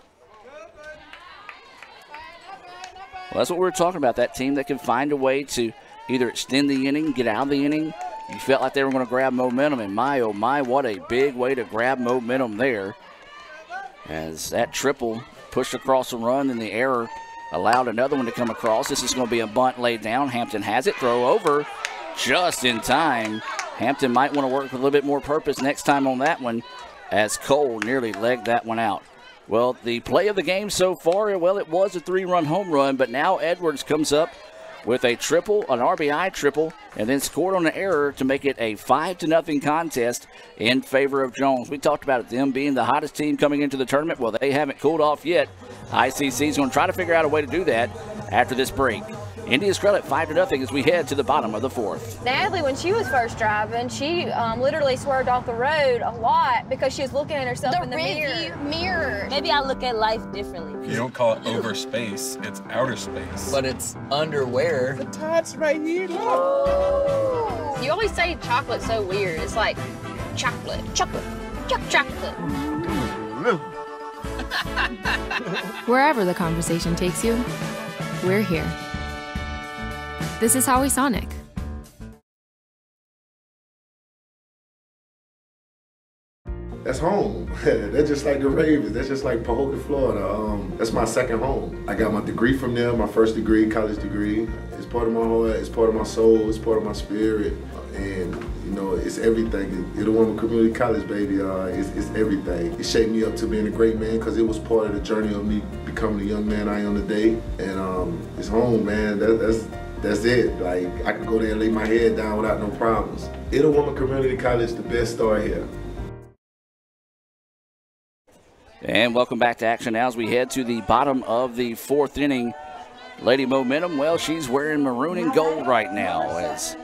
D: Well, that's what we were talking about, that team that can find a way to either extend the inning, get out of the inning. You felt like they were going to grab momentum, and my, oh my, what a big way to grab momentum there. As that triple pushed across the run, and the error allowed another one to come across. This is going to be a bunt laid down. Hampton has it, throw over just in time. Hampton might want to work with a little bit more purpose next time on that one, as Cole nearly legged that one out. Well, the play of the game so far, well, it was a 3-run home run, but now Edwards comes up with a triple, an RBI triple, and then scored on an error to make it a 5-0 contest in favor of Jones. We talked about them being the hottest team coming into the tournament. Well, they haven't cooled off yet. ICC is going to try to figure out a way to do that after this break. Indians trail at 5-0 as we head to the bottom of the fourth.
I: Natalie, when she was first driving, she literally swerved off the road a lot because she was looking at herself in the mirror.
G: Maybe I look at life differently.
T: You don't call it over space, it's outer space.
F: But it's underwear.
V: The top's right here. Look.
A: You always say chocolate's so weird. It's like chocolate.
W: Wherever the conversation takes you, we're here. This is Howie Sonic.
H: That's home. That's just like the Ravens. That's just like Pahokee, Florida. That's my second home. I got my degree from there, my first degree, college degree. It's part of my heart, it's part of my soul, it's part of my spirit. And, you know, it's everything. Itawamba Community College, baby, it's everything. It shaped me up to being a great man because it was part of the journey of me becoming the young man I am today. And it's home, man. That's it. Like, I could go there and lay my head down without no problems. Itawamba Community College, the best star here.
D: And welcome back to action now as we head to the bottom of the fourth inning. Lady Momentum, well, she's wearing maroon and gold right now. As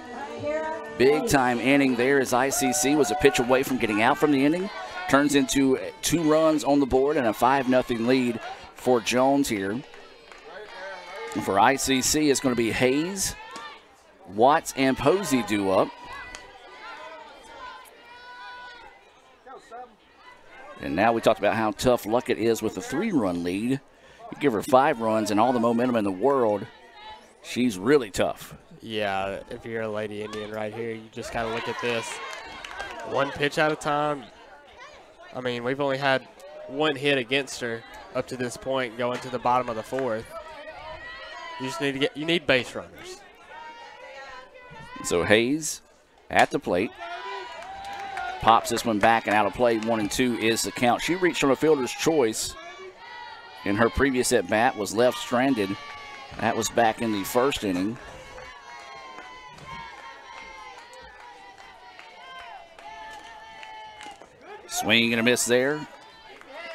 D: big time inning there as ICC was a pitch away from getting out from the inning. Turns into 2 runs on the board and a 5-0 lead for Jones here. And for ICC, it's going to be Hayes, Watts, and Posey due up. And now we talked about how tough Luckett is with a 3-run lead. You give her 5 runs and all the momentum in the world, she's really tough.
E: Yeah, if you're a Lady Indian right here, you just got to look at this. 1 pitch at a time. I mean, we've only had 1 hit against her up to this point going to the bottom of the fourth. You just need to you need base runners.
D: So Hayes at the plate. Pops this one back and out of play. 1-2 is the count. She reached on a fielder's choice in her previous at-bat, was left stranded. That was back in the first inning. Swing and a miss there.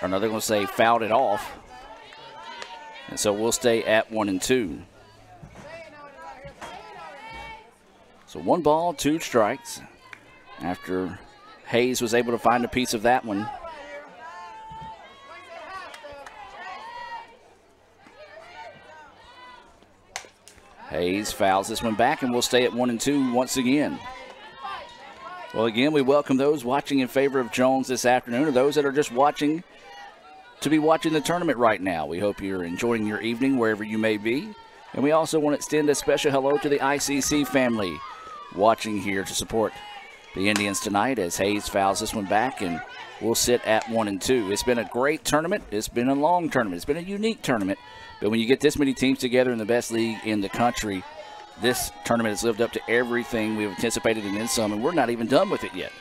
D: Or no, they're going to say fouled it off. And so we'll stay at 1-2. So 1 ball, 2 strikes after Hayes was able to find a piece of that one. Hayes fouls this one back, and we'll stay at 1-2 once again. Well, again, we welcome those watching in favor of Jones this afternoon, or those that are just watching to be watching the tournament right now. We hope you're enjoying your evening wherever you may be. And we also want to extend a special hello to the ICC family watching here to support the Indians tonight as Hayes fouls this one back, and we'll sit at 1-2. It's been a great tournament. It's been a long tournament. It's been a unique tournament. But when you get this many teams together in the best league in the country, this tournament has lived up to everything we've anticipated and then some, and we're not even done with it yet.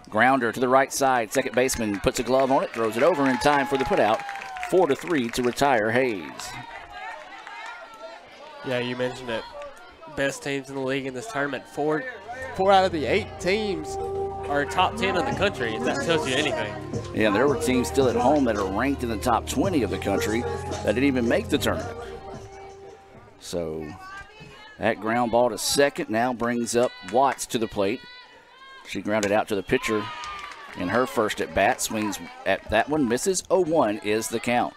D: Grounder to the right side. Second baseman puts a glove on it, throws it over in time for the putout. 4-3 to retire Hayes.
E: Yeah, you mentioned it. Best teams in the league in this tournament. Four out of the 8 teams are top 10 in the country, if that tells you anything.
D: Yeah, there were teams still at home that are ranked in the top 20 of the country that didn't even make the tournament. So that ground ball to second now brings up Watts to the plate. She grounded out to the pitcher in her first at bat. Swings at that one, misses. 0-1 is the count.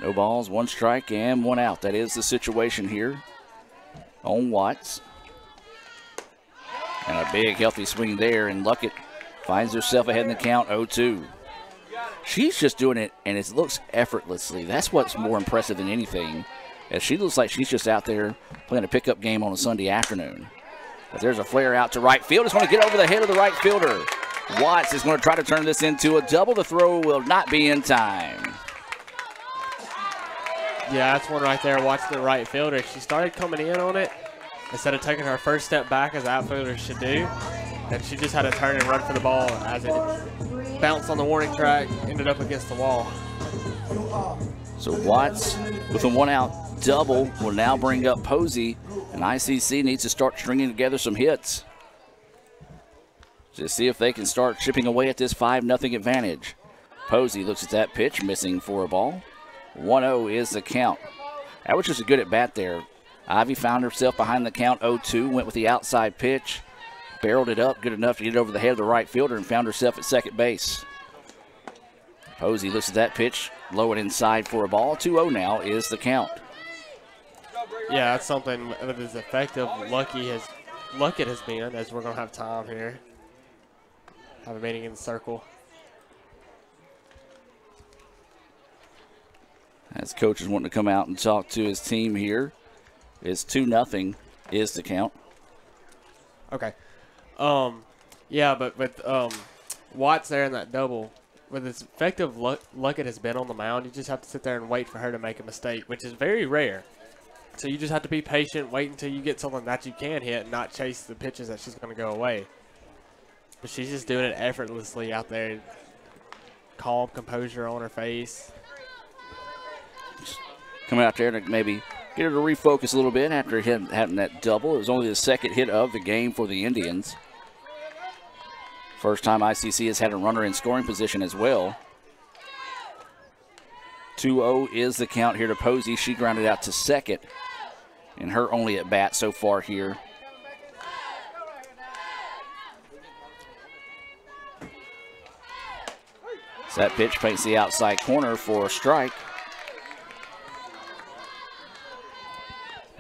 D: No balls, 1 strike, and 1 out. That is the situation here on Watts. And a big, healthy swing there, and Luckett finds herself ahead in the count, 0-2. She's just doing it, and it looks effortlessly. That's what's more impressive than anything, as she looks like she's just out there playing a pickup game on a Sunday afternoon. But there's a flare out to right field. It's going to get over the head of the right fielder. Watts is going to try to turn this into a double. The throw will not be in time.
E: Yeah, that's one right there watching the right fielder. She started coming in on it instead of taking her first step back as outfielders should do. And she just had to turn and run for the ball as it bounced on the warning track, ended up against the wall.
D: So Watts with a 1-out double will now bring up Posey, and ICC needs to start stringing together some hits to see if they can start chipping away at this 5-0 advantage. Posey looks at that pitch, missing for a ball. 1-0 is the count. That was just a good at bat there. Ivy found herself behind the count 0-2, went with the outside pitch, barreled it up good enough to get it over the head of the right fielder and found herself at second base. Posey looks at that pitch, low and inside for a ball. 2-0 now is the count.
E: Yeah, that's something that is effective. Luckett has been, as we're going to have time here. Have a meeting in the circle.
D: As coach is wanting to come out and talk to his team here. It's 2-0 is the count.
E: Okay. Yeah, but with Watts there in that double, with as effective Luckett has been on the mound, you just have to sit there and wait for her to make a mistake, which is very rare. So you just have to be patient, wait until you get something that you can hit and not chase the pitches that she's going to go away. But she's just doing it effortlessly out there. Calm composure on her face.
D: Just come out there to maybe get her to refocus a little bit after having that double. It was only the second hit of the game for the Indians. First time ICC has had a runner in scoring position as well. 2-0 is the count here to Posey. She grounded out to second in her only at bat so far here. So that pitch paints the outside corner for a strike.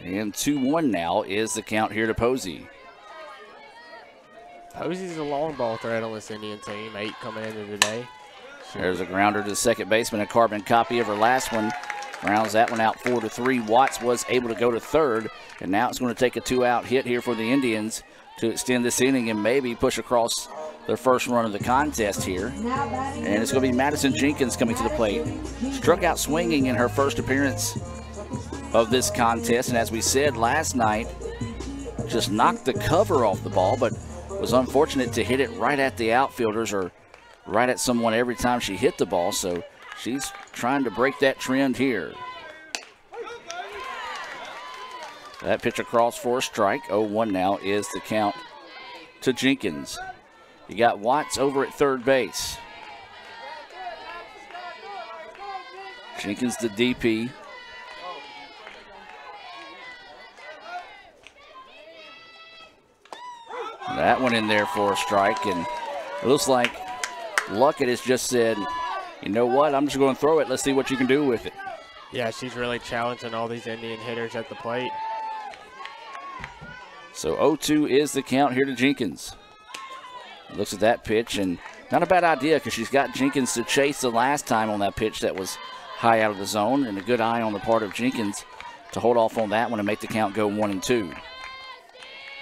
D: And 2-1 now is the count here to Posey.
E: Posey's a long ball threat on this Indian team. 8 coming into today.
D: There's a grounder to the second baseman, a carbon copy of her last one. Rounds that one out 4-3. Watts was able to go to third, and now it's going to take a 2-out hit here for the Indians to extend this inning and maybe push across their first run of the contest here. And it's going to be Madison Jenkins coming to the plate. Struck out swinging in her first appearance of this contest, and as we said last night, just knocked the cover off the ball, but was unfortunate to hit it right at the outfielders or right at someone every time she hit the ball, so she's trying to break that trend here. That pitch across for a strike. 0-1 now is the count to Jenkins. You got Watts over at third base. Jenkins the DP. That one in there for a strike, and it looks like Luckett has just said, you know what, I'm just going to throw it. Let's see what you can do with it.
E: Yeah, she's really challenging all these Indian hitters at the plate.
D: So 0-2 is the count here to Jenkins. Looks at that pitch, and not a bad idea because she's got Jenkins to chase the last time on that pitch that was high out of the zone, and a good eye on the part of Jenkins to hold off on that one and make the count go 1-2.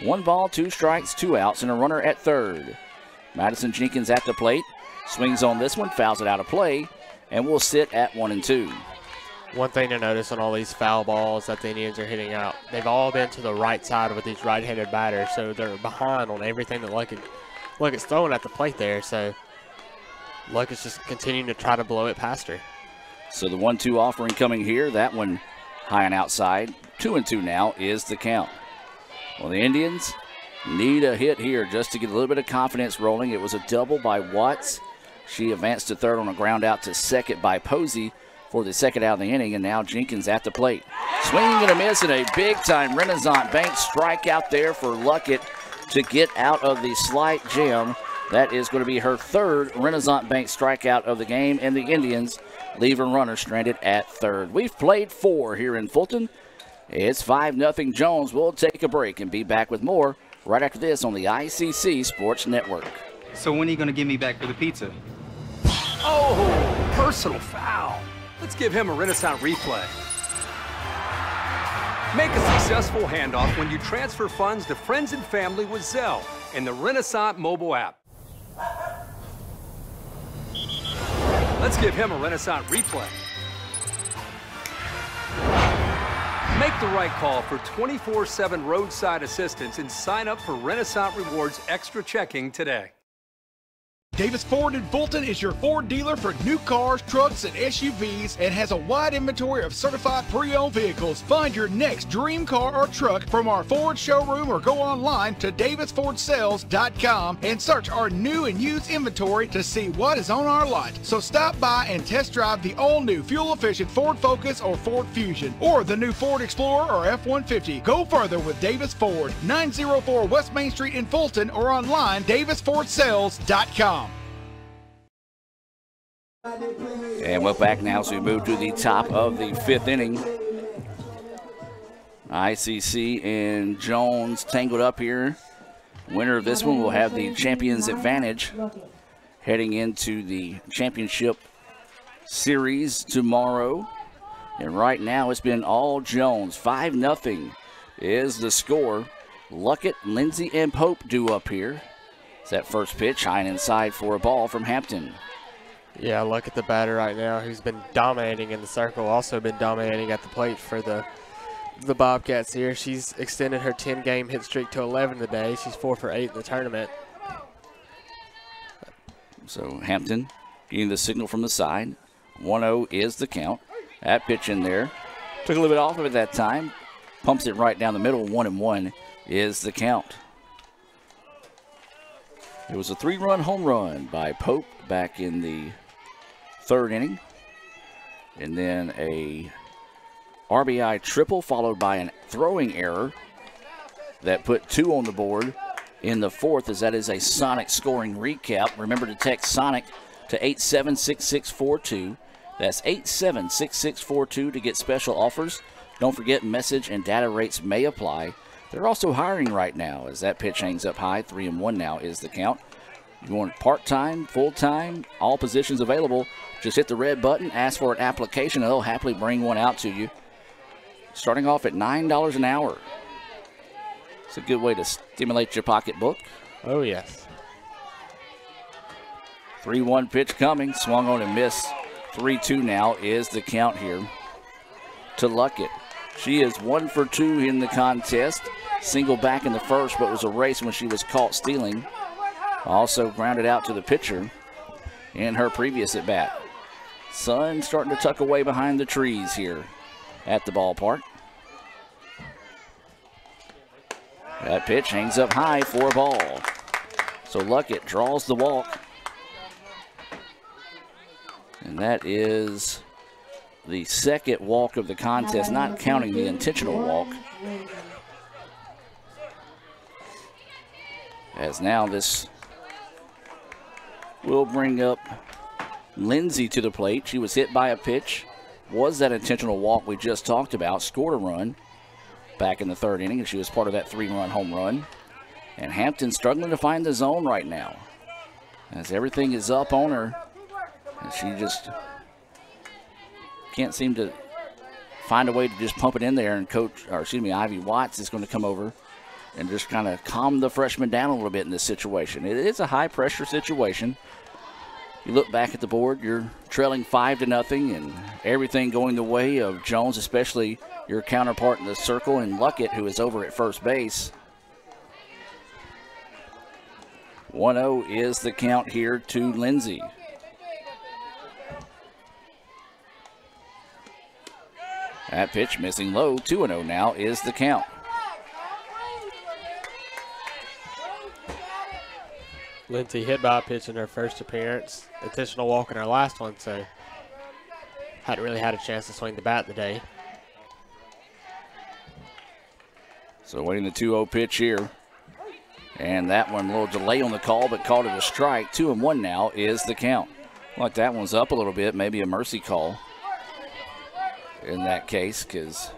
D: 1 ball, 2 strikes, 2 outs, and a runner at third. Madison Jenkins at the plate. Swings on this one, fouls it out of play, and will sit at 1-2.
E: One thing to notice on all these foul balls that the Indians are hitting out, they've all been to the right side with these right-handed batters, so they're behind on everything that Luckett's throwing at the plate there, so Luckett's just continuing to try to blow it past her.
D: So the 1-2 offering coming here, that one high and outside. 2-2 now is the count. Well, the Indians need a hit here just to get a little bit of confidence rolling. It was a double by Watts. She advanced to third on a ground out to second by Posey for the second out of the inning, and now Jenkins at the plate. Swinging and a miss, and a big-time Renaissance Bank strikeout there for Luckett to get out of the slight jam. That is going to be her third Renaissance Bank strikeout of the game, and the Indians leave a runner stranded at third. We've played 4 here in Fulton. It's 5-0 Jones. We'll take a break and be back with more right after this on the ICC Sports Network.
K: So when are you going to give me back for the pizza?
D: Oh!
S: personal foul. Let's give him a Renaissance replay. Make a successful handoff when you transfer funds to friends and family with Zelle and the Renaissance mobile app. Let's give him a Renaissance replay. Make the right call for 24/7 roadside assistance and sign up for Renaissance Rewards Extra Checking today.
K: Davis Ford in Fulton is your Ford dealer for new cars, trucks, and SUVs and has a wide inventory of certified pre-owned vehicles. Find your next dream car or truck from our Ford showroom or go online to davisfordsales.com and search our new and used inventory to see what is on our lot. So stop by and test drive the all-new fuel-efficient Ford Focus or Ford Fusion or the new Ford Explorer or F-150. Go further with Davis Ford, 904 West Main Street in Fulton or online davisfordsales.com.
D: And we're back now as we move to the top of the 5th inning. ICC and Jones tangled up here. Winner of this one will have the champion's advantage heading into the championship series tomorrow. And right now it's been all Jones. 5-0 is the score. Luckett, Lindsay, and Pope due up here. It's that first pitch, high and inside for a ball from Hampton.
E: Yeah, look at the batter right now who's been dominating in the circle, also been dominating at the plate for the Bobcats here. She's extended her 10-game hit streak to 11 today. She's 4 for 8 in the tournament.
D: So Hampton getting the signal from the side. 1-0 is the count. That pitch in there. Took a little bit off of it that time. Pumps it right down the middle. 1-1 is the count. It was a 3-run home run by Pope back in the 3rd inning. And then a RBI triple followed by a throwing error that put 2 on the board in the 4th, as that is a Sonic scoring recap. Remember to text Sonic to 876642. That's 876642 to get special offers. Don't forget, message and data rates may apply. They're also hiring right now, as that pitch hangs up high. 3-1 now is the count. You want part-time, full-time, all positions available. Just hit the red button, ask for an application, and they'll happily bring one out to you. Starting off at $9 an hour. It's a good way to stimulate your pocketbook.
E: Oh, yes.
D: 3-1 pitch coming. Swung on and missed. 3-2 now is the count here to Luckett. She is 1 for 2 in the contest. Single back in the first, but was erased when she was caught stealing. Also grounded out to the pitcher in her previous at bat. Sun starting to tuck away behind the trees here at the ballpark. That pitch hangs up high for a ball. So Luckett draws the walk. And that is the 2nd walk of the contest, not counting the intentional walk. As now this will bring up Lindsay to the plate. She was hit by a pitch. Was that intentional walk we just talked about. Scored a run back in the 3rd inning, and she was part of that 3-run home run. And Hampton struggling to find the zone right now, as everything is up on her. And she just can't seem to find a way to just pump it in there. And Ivy Watts is going to come over and just kind of calm the freshman down a little bit in this situation. It is a high-pressure situation. You look back at the board, you're trailing 5-0, and everything going the way of Jones, especially your counterpart in the circle, and Luckett, who is over at first base. 1-0 is the count here to Lindsay. That pitch missing low. 2-0 now is the count.
E: Lindsay hit by a pitch in her first appearance. Intentional walk in her last one, so hadn't really had a chance to swing the bat today.
D: So waiting the 2-0 pitch here. And that one, a little delay on the call, but called it a strike. 2-1 now is the count. Like that one's up a little bit, maybe a mercy call in that case, because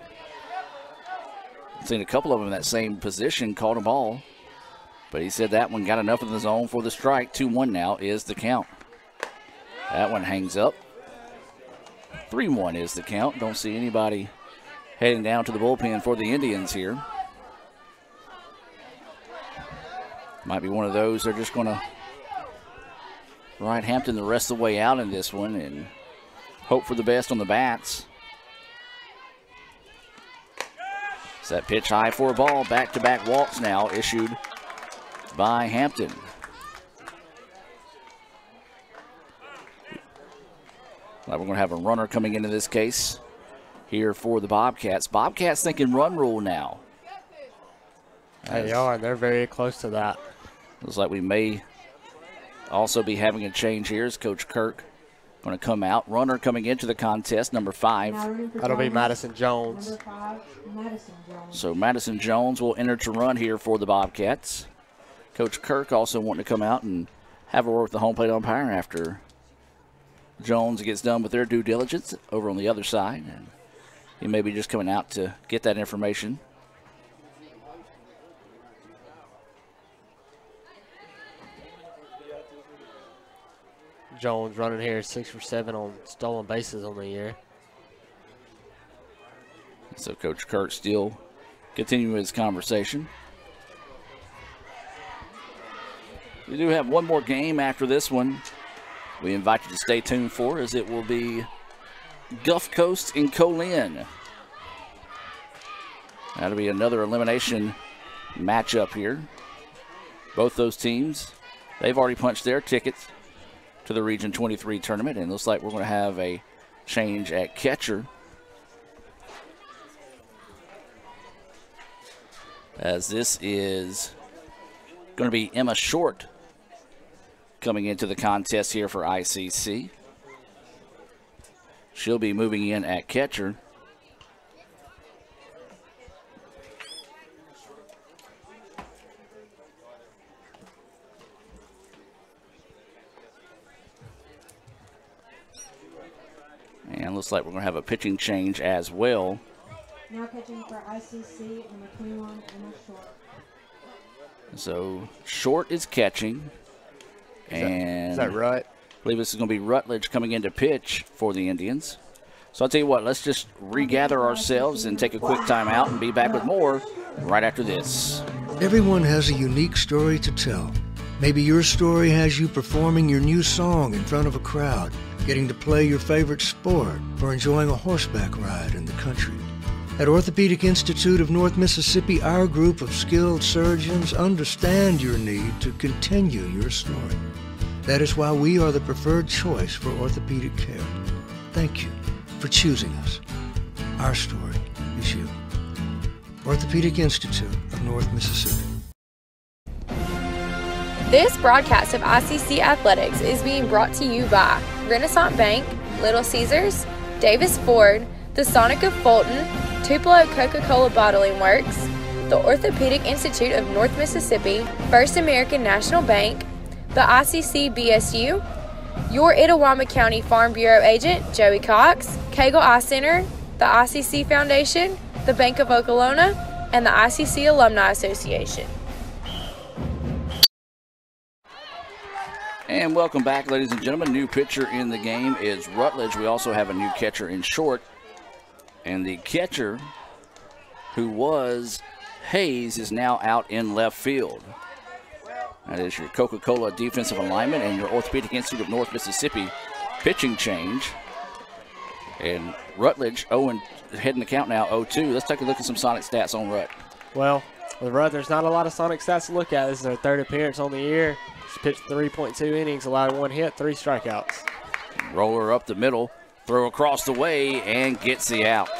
D: I've seen a couple of them in that same position called a ball. But he said that one got enough of the zone for the strike. 2-1 now is the count. That one hangs up 3-1 is the count. Don't see anybody heading down to the bullpen for the Indians here. Might be one of those they're just going to ride Hampton the rest of the way out in this one and hope for the best on the bats. It's that pitch high for a ball. Back-to-back walks now issued by Hampton. Now we're going to have a runner coming into this case here for the Bobcats. Bobcats thinking run rule now.
E: They are. They're very close to that.
D: Looks like we may also be having a change here as Coach Kirk going to come out. Runner coming into the contest, number 5.
E: That'll be Madison Jones.
C: Number 5, Madison Jones.
D: So Madison Jones will enter to run here for the Bobcats. Coach Kirk also wanting to come out and have a word with the home plate umpire after Jones gets done with their due diligence over on the other side. And he may be just coming out to get that information.
E: Jones running here 6 for 7 on stolen bases on the year.
D: So Coach Kirk still continuing his conversation. We do have one more game after this one. We invite you to stay tuned for, as it will be Gulf Coast and Colin. That'll be another elimination matchup here. Both those teams, they've already punched their tickets to the Region 23 tournament, and it looks like we're going to have a change at catcher. As this is going to be Emma Short coming into the contest here for ICC. She'll be moving in at catcher. And looks like we're going to have a pitching change as well.
C: Now catching for ICC, number 21, Emma Short.
D: So Short is catching.
E: Is that right?
D: I believe this is going to be Rutledge coming in to pitch for the Indians. So I'll tell you what, let's just regather ourselves and take a quick timeout and be back with more right after this.
R: Everyone has a unique story to tell. Maybe your story has you performing your new song in front of a crowd, getting to play your favorite sport, or enjoying a horseback ride in the country. At Orthopedic Institute of North Mississippi, our group of skilled surgeons understand your need to continue your story. That is why we are the preferred choice for orthopedic care. Thank you for choosing us. Our story is you. Orthopedic Institute of North Mississippi.
A: This broadcast of ICC Athletics is being brought to you by Renaissance Bank, Little Caesars, Davis Ford, the Sonic of Fulton, Tupelo Coca-Cola Bottling Works, the Orthopedic Institute of North Mississippi, First American National Bank, the ICC BSU, your Itawamba County Farm Bureau agent, Joey Cox, Cagle Eye Center, the ICC Foundation, the Bank of Okolona, and the ICC Alumni Association.
D: And welcome back, ladies and gentlemen. New pitcher in the game is Rutledge. We also have a new catcher in Short. And the catcher, who was Hayes, is now out in left field. That is your Coca-Cola defensive alignment and your Orthopedic Institute of North Mississippi pitching change. And Rutledge, heading the count now, 0-2. Let's take a look at some Sonic stats on Rut.
E: Well, with Rut, there's not a lot of Sonic stats to look at. This is their 3rd appearance on the year. She pitched 3.2 innings, allowed 1 hit, 3 strikeouts.
D: Roller up the middle. Throw across the way and gets the out.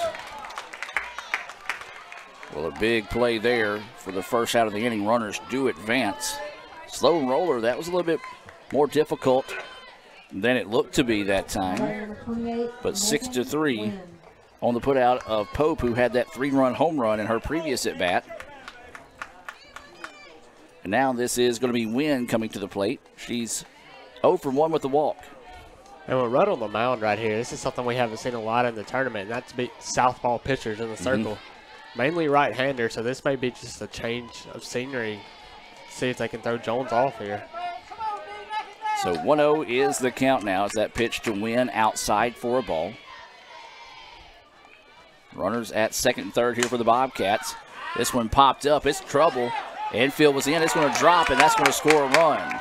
D: Well, a big play there for the first out of the inning. Runners do advance. Slow roller, that was a little bit more difficult than it looked to be that time. But 6-3 on the putout of Pope, who had that 3-run home run in her previous at-bat. And now this is going to be Wynn coming to the plate. She's 0 for 1 with the walk.
E: And with Rudd on the mound right here, this is something we haven't seen a lot in the tournament, and that's beat southpaw pitchers in the circle. Mainly right-hander, so this may be just a change of scenery. See if they can throw Jones off here.
D: So 1-0 is the count now as that pitch to Wynn outside for a ball. Runners at second and third here for the Bobcats. This one popped up. It's trouble. Infield was in. It's going to drop, and that's going to score a run.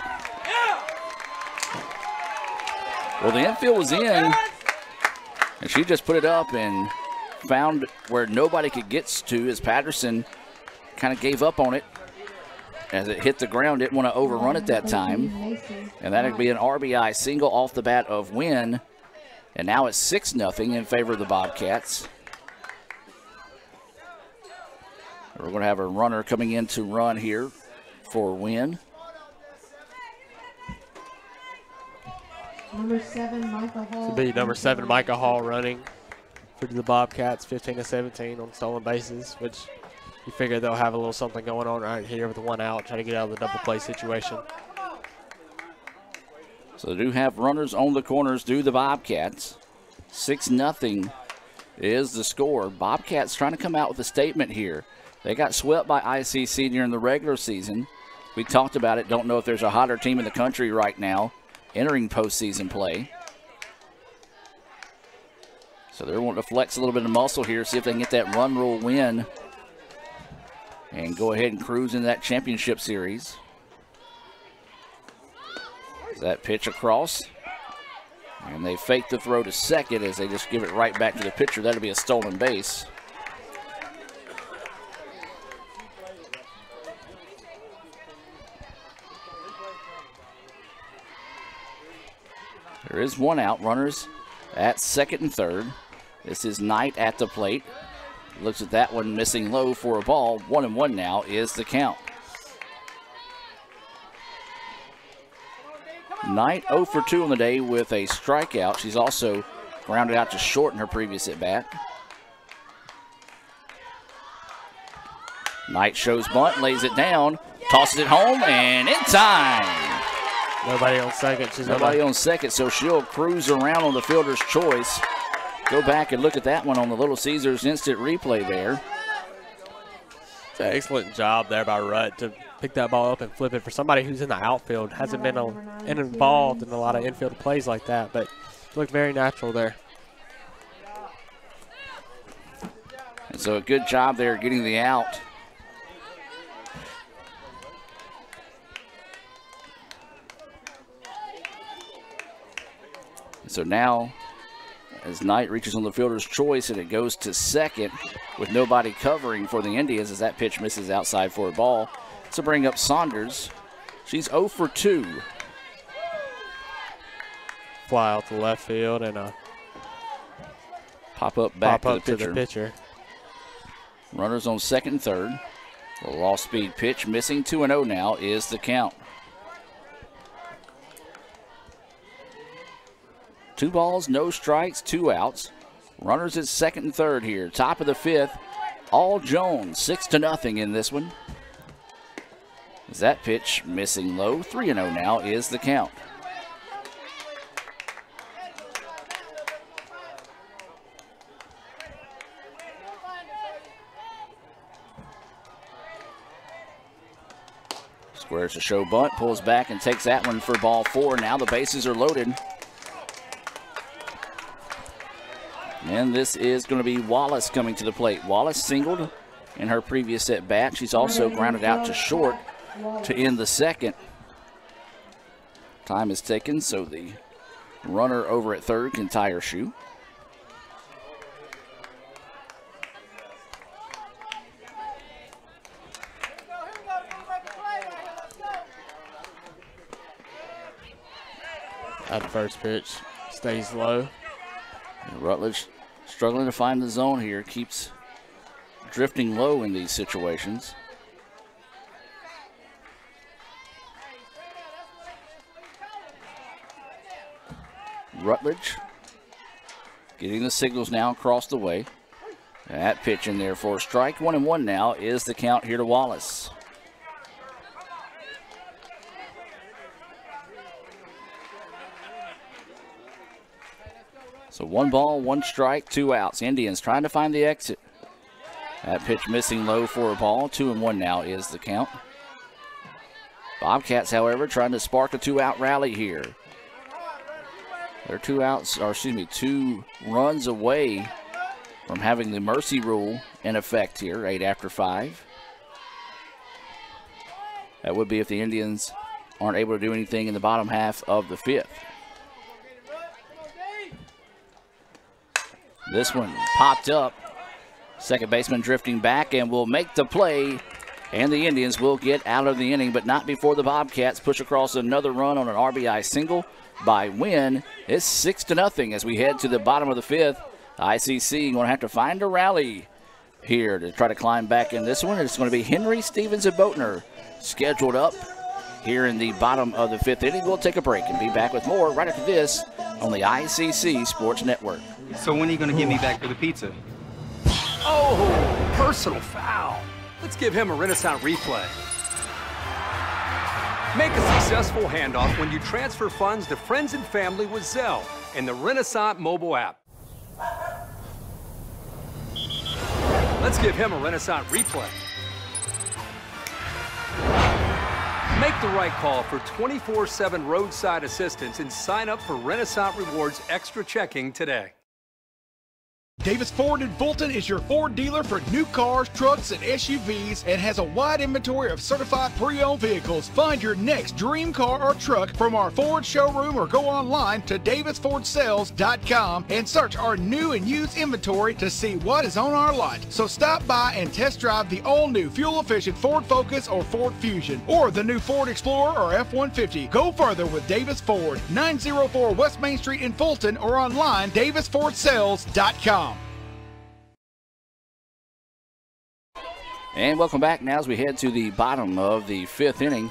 D: Well, the infield was in, and she just put it up and found where nobody could get to as Patterson kind of gave up on it. As it hit the ground, didn't want to overrun it that time. And that'll be an RBI single off the bat of Wynn. And now it's 6-0 in favor of the Bobcats. We're going to have a runner coming in to run here for Wynn.
C: Number 7, Micah Hall.
E: To be number 7, Micah Hall running for the Bobcats, 15-17 on stolen bases, which you figure they'll have a little something going on right here with the 1 out, try to get out of the double play situation.
D: So they do have runners on the corners, do the Bobcats. 6-0 is the score. Bobcats trying to come out with a statement here. They got swept by ICC during the regular season. We talked about it. Don't know if there's a hotter team in the country right now entering postseason play. So they're wanting to flex a little bit of muscle here, see if they can get that run rule win and go ahead and cruise into that championship series. That pitch across. And they fake the throw to second as they just give it right back to the pitcher. That'll be a stolen base. There is 1 out. Runners at second and third. This is Knight at the plate. Looks at that one, missing low for a ball. 1-1 now is the count. Knight 0 for 2 on the day with a strikeout. She's also grounded out to short in her previous at bat. Knight shows bunt, lays it down, tosses it home, and in time.
E: Nobody on second.
D: Nobody on second, so she'll cruise around on the fielder's choice. Go back and look at that one on the Little Caesars instant replay there.
E: It's an excellent job there by Rutt to pick that ball up and flip it for somebody who's in the outfield. Hasn't been involved in a lot of infield plays like that, but looked very natural there.
D: And so a good job there getting the out. So now, as Knight reaches on the fielder's choice, and it goes to second with nobody covering for the Indians as that pitch misses outside for a ball. To bring up Saunders. She's 0 for 2.
E: Fly out to left field and a
D: pop up back
E: to
D: the pitcher. Runners on second and third. The low speed pitch missing. 2-0 now is the count. 2 balls, no strikes, 2 outs. Runners at second and third here. Top of the 5th. All Jones, 6-0 in this one. As that pitch missing low. 3-0 now is the count. Squares to show bunt, pulls back and takes that one for ball 4. Now the bases are loaded. And this is going to be Wallace coming to the plate. Wallace singled in her previous at bat. She's also grounded out to short to end the second. Time is taken, so the runner over at third can tie her shoe.
E: That first pitch stays low.
D: And Rutledge struggling to find the zone here, keeps drifting low in these situations. Rutledge getting the signals now across the way. And that pitch in there for a strike. 1-1 now is the count here to Wallace. So 1 ball, 1 strike, 2 outs. Indians trying to find the exit. That pitch missing low for a ball. 2-1 now is the count. Bobcats, however, trying to spark a 2-out rally here. They're 2 outs, or excuse me, 2 runs away from having the mercy rule in effect here, 8 after 5. That would be if the Indians aren't able to do anything in the bottom half of the 5th. This one popped up. Second baseman drifting back and will make the play. And the Indians will get out of the inning, but not before the Bobcats push across another run on an RBI single by Wynn. It's 6-0 as we head to the bottom of the 5th. ICC going to have to find a rally here to try to climb back in this one. It's going to be Henry, Stevens, and Boatner scheduled up here in the bottom of the 5th inning. We'll take a break and be back with more right after this on the ICC Sports Network.
S: So when are you going to get me back for the pizza? Oh, personal foul. Let's give him a Renaissance replay. Make a successful handoff when you transfer funds to friends and family with Zelle and the Renaissance mobile app. Let's give him a Renaissance replay. Make the right call for 24/7 roadside assistance and sign up for Renaissance Rewards Extra Checking today.
K: Davis Ford in Fulton is your Ford dealer for new cars, trucks, and SUVs and has a wide inventory of certified pre-owned vehicles. Find your next dream car or truck from our Ford showroom or go online to davisfordsales.com and search our new and used inventory to see what is on our lot. So stop by and test drive the all-new fuel-efficient Ford Focus or Ford Fusion or the new Ford Explorer or F-150. Go further with Davis Ford, 904 West Main Street in Fulton or online davisfordsales.com.
D: And welcome back now as we head to the bottom of the 5th inning.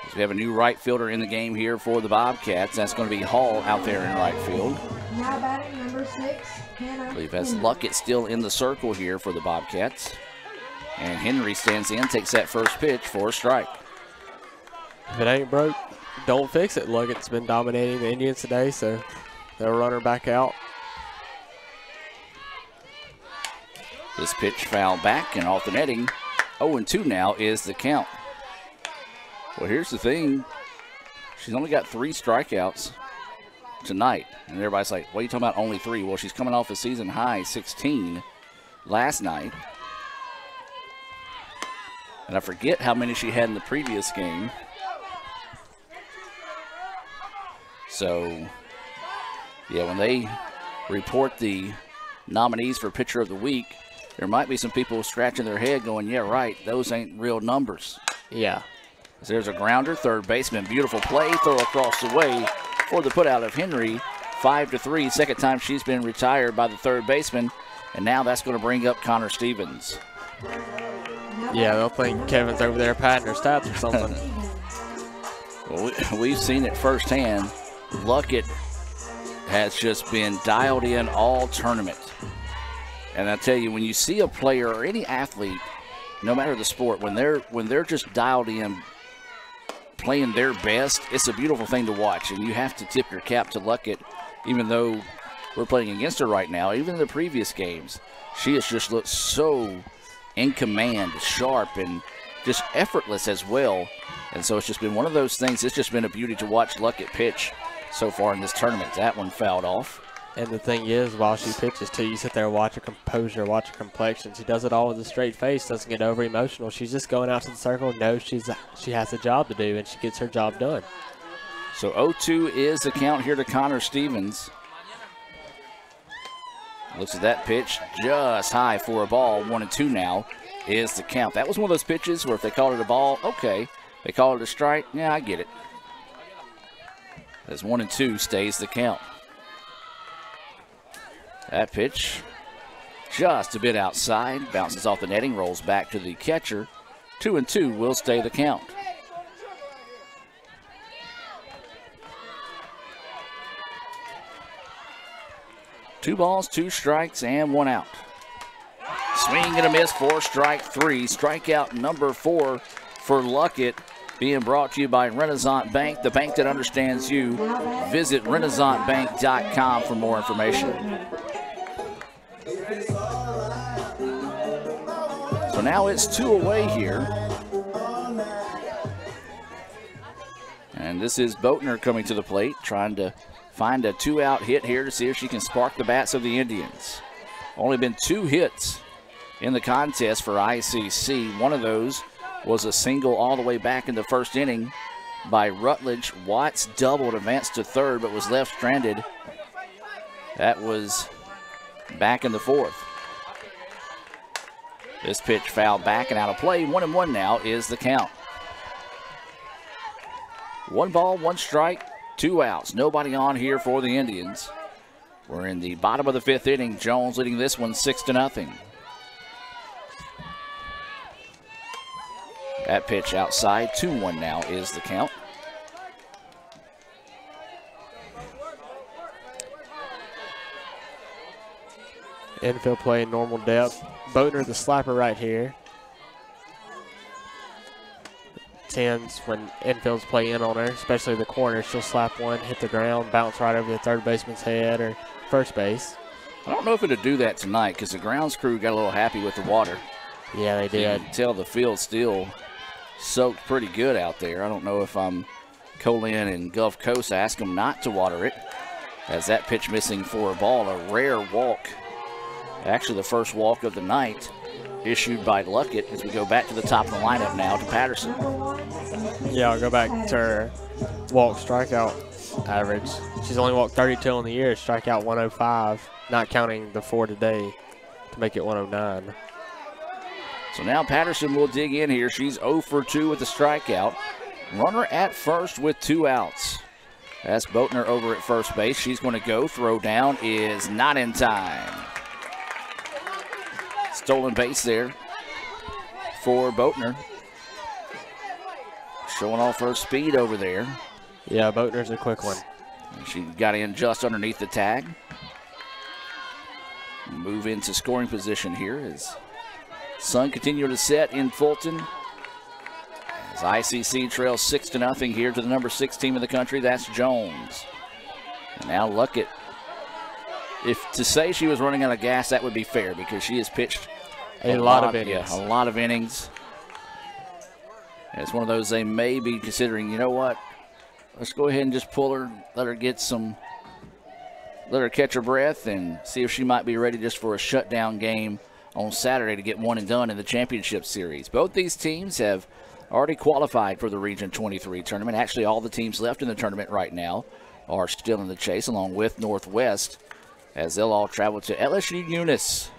D: As we have a new right fielder in the game here for the Bobcats. That's going to be Hall out there in right field.
C: Now batting number 6, Hannah.
D: I believe that's Luckett still in the circle here for the Bobcats. And Henry stands in, takes that first pitch for a strike.
E: If it ain't broke, don't fix it. Luckett's been dominating the Indians today, so they'll run her back out.
D: This pitch fouled back and off the netting. 0-2 now is the count. Well, here's the thing. She's only got 3 strikeouts tonight. And everybody's like, what are you talking about, only 3? Well, she's coming off a season high 16 last night. And I forget how many she had in the previous game. So, yeah, when they report the nominees for Pitcher of the Week, there might be some people scratching their head going, yeah, right, those ain't real numbers.
E: Yeah.
D: So there's a grounder, third baseman, beautiful play, throw across the way for the putout of Henry. 5-3, second time she's been retired by the third baseman, and now that's going to bring up Connor Stevens.
E: Yeah, they'll think Kevin's over there patting her stats or something.
D: Well, we've seen it firsthand. Luckett has just been dialed in all tournament. And I tell you, when you see a player or any athlete, no matter the sport, when they're just dialed in, playing their best, it's a beautiful thing to watch. And you have to tip your cap to Luckett, even though we're playing against her right now. Even in the previous games, she has just looked so in command, sharp, and just effortless as well. And so it's just been one of those things. It's just been a beauty to watch Luckett pitch so far in this tournament. That one fouled off.
E: And the thing is, while she pitches too, you sit there and watch her composure, watch her complexion. She does it all with a straight face, doesn't get over emotional. She's just going out to the circle, knows she has a job to do, and she gets her job done.
D: So 0-2 is the count here to Connor Stevens. Looks at that pitch, just high for a ball. 1-2 now is the count. That was one of those pitches where if they called it a ball, okay. They call it a strike, yeah, I get it. As 1-2 stays the count. That pitch just a bit outside, bounces off the netting, rolls back to the catcher. 2-2 will stay the count. Two balls, 2 strikes, and 1 out. Swing and a miss for strike 3. Strikeout number 4 for Luckett. Being brought to you by Renaissance Bank, the bank that understands you. Visit renaissancebank.com for more information. So now it's 2 away here. And this is Boatner coming to the plate, trying to find a 2-out hit here to see if she can spark the bats of the Indians. Only been 2 hits in the contest for ICC. One of those was a single all the way back in the first inning by Rutledge. Watts doubled, advanced to third, but was left stranded. That was back in the 4th. This pitch fouled back and out of play. 1-1 now is the count. 1 ball, 1 strike, 2 outs. Nobody on here for the Indians. We're in the bottom of the 5th inning. Jones leading this one 6-0. That pitch outside. 2-1 now is the count.
E: Infield play, normal depth. Boatner, the slapper right here. Tends when infield's play in on her, especially the corner. She'll slap one, hit the ground, bounce right over the third baseman's head or first base.
D: I don't know if it'll do that tonight because the grounds crew got a little happy with the water.
E: Yeah, they did.
D: You can tell the field's still soaked pretty good out there. I don't know if Colin and Gulf Coast ask them not to water it, as that pitch missing for a ball, a rare walk. Actually, the first walk of the night issued by Luckett as we go back to the top of the lineup now to Patterson.
E: Yeah, I'll go back to her walk strikeout average. She's only walked 32 in the year, strikeout 105, not counting the 4 today to make it 109.
D: So now Patterson will dig in here. She's 0 for 2 with the strikeout. Runner at first with 2 outs. That's Boatner over at first base. She's going to go. Throw down is not in time. Stolen base there for Boatner. Showing off her speed over there.
E: Yeah, Boatner's a quick one.
D: She got in just underneath the tag. Move into scoring position here as sun continue to set in Fulton. As ICC trails 6-0 here to the number 6 team in the country. That's Jones. And now Luckett. If to say she was running out of gas, that would be fair because she has pitched
E: a lot of innings.
D: Yeah, a lot of innings. And it's one of those they may be considering, you know what, let's go ahead and just pull her, let her catch her breath and see if she might be ready just for a shutdown game on Saturday to get one and done in the championship series. Both these teams have already qualified for the Region 23 tournament. Actually, all the teams left in the tournament right now are still in the chase, along with Northwest, as they'll all travel to LSU Eunice.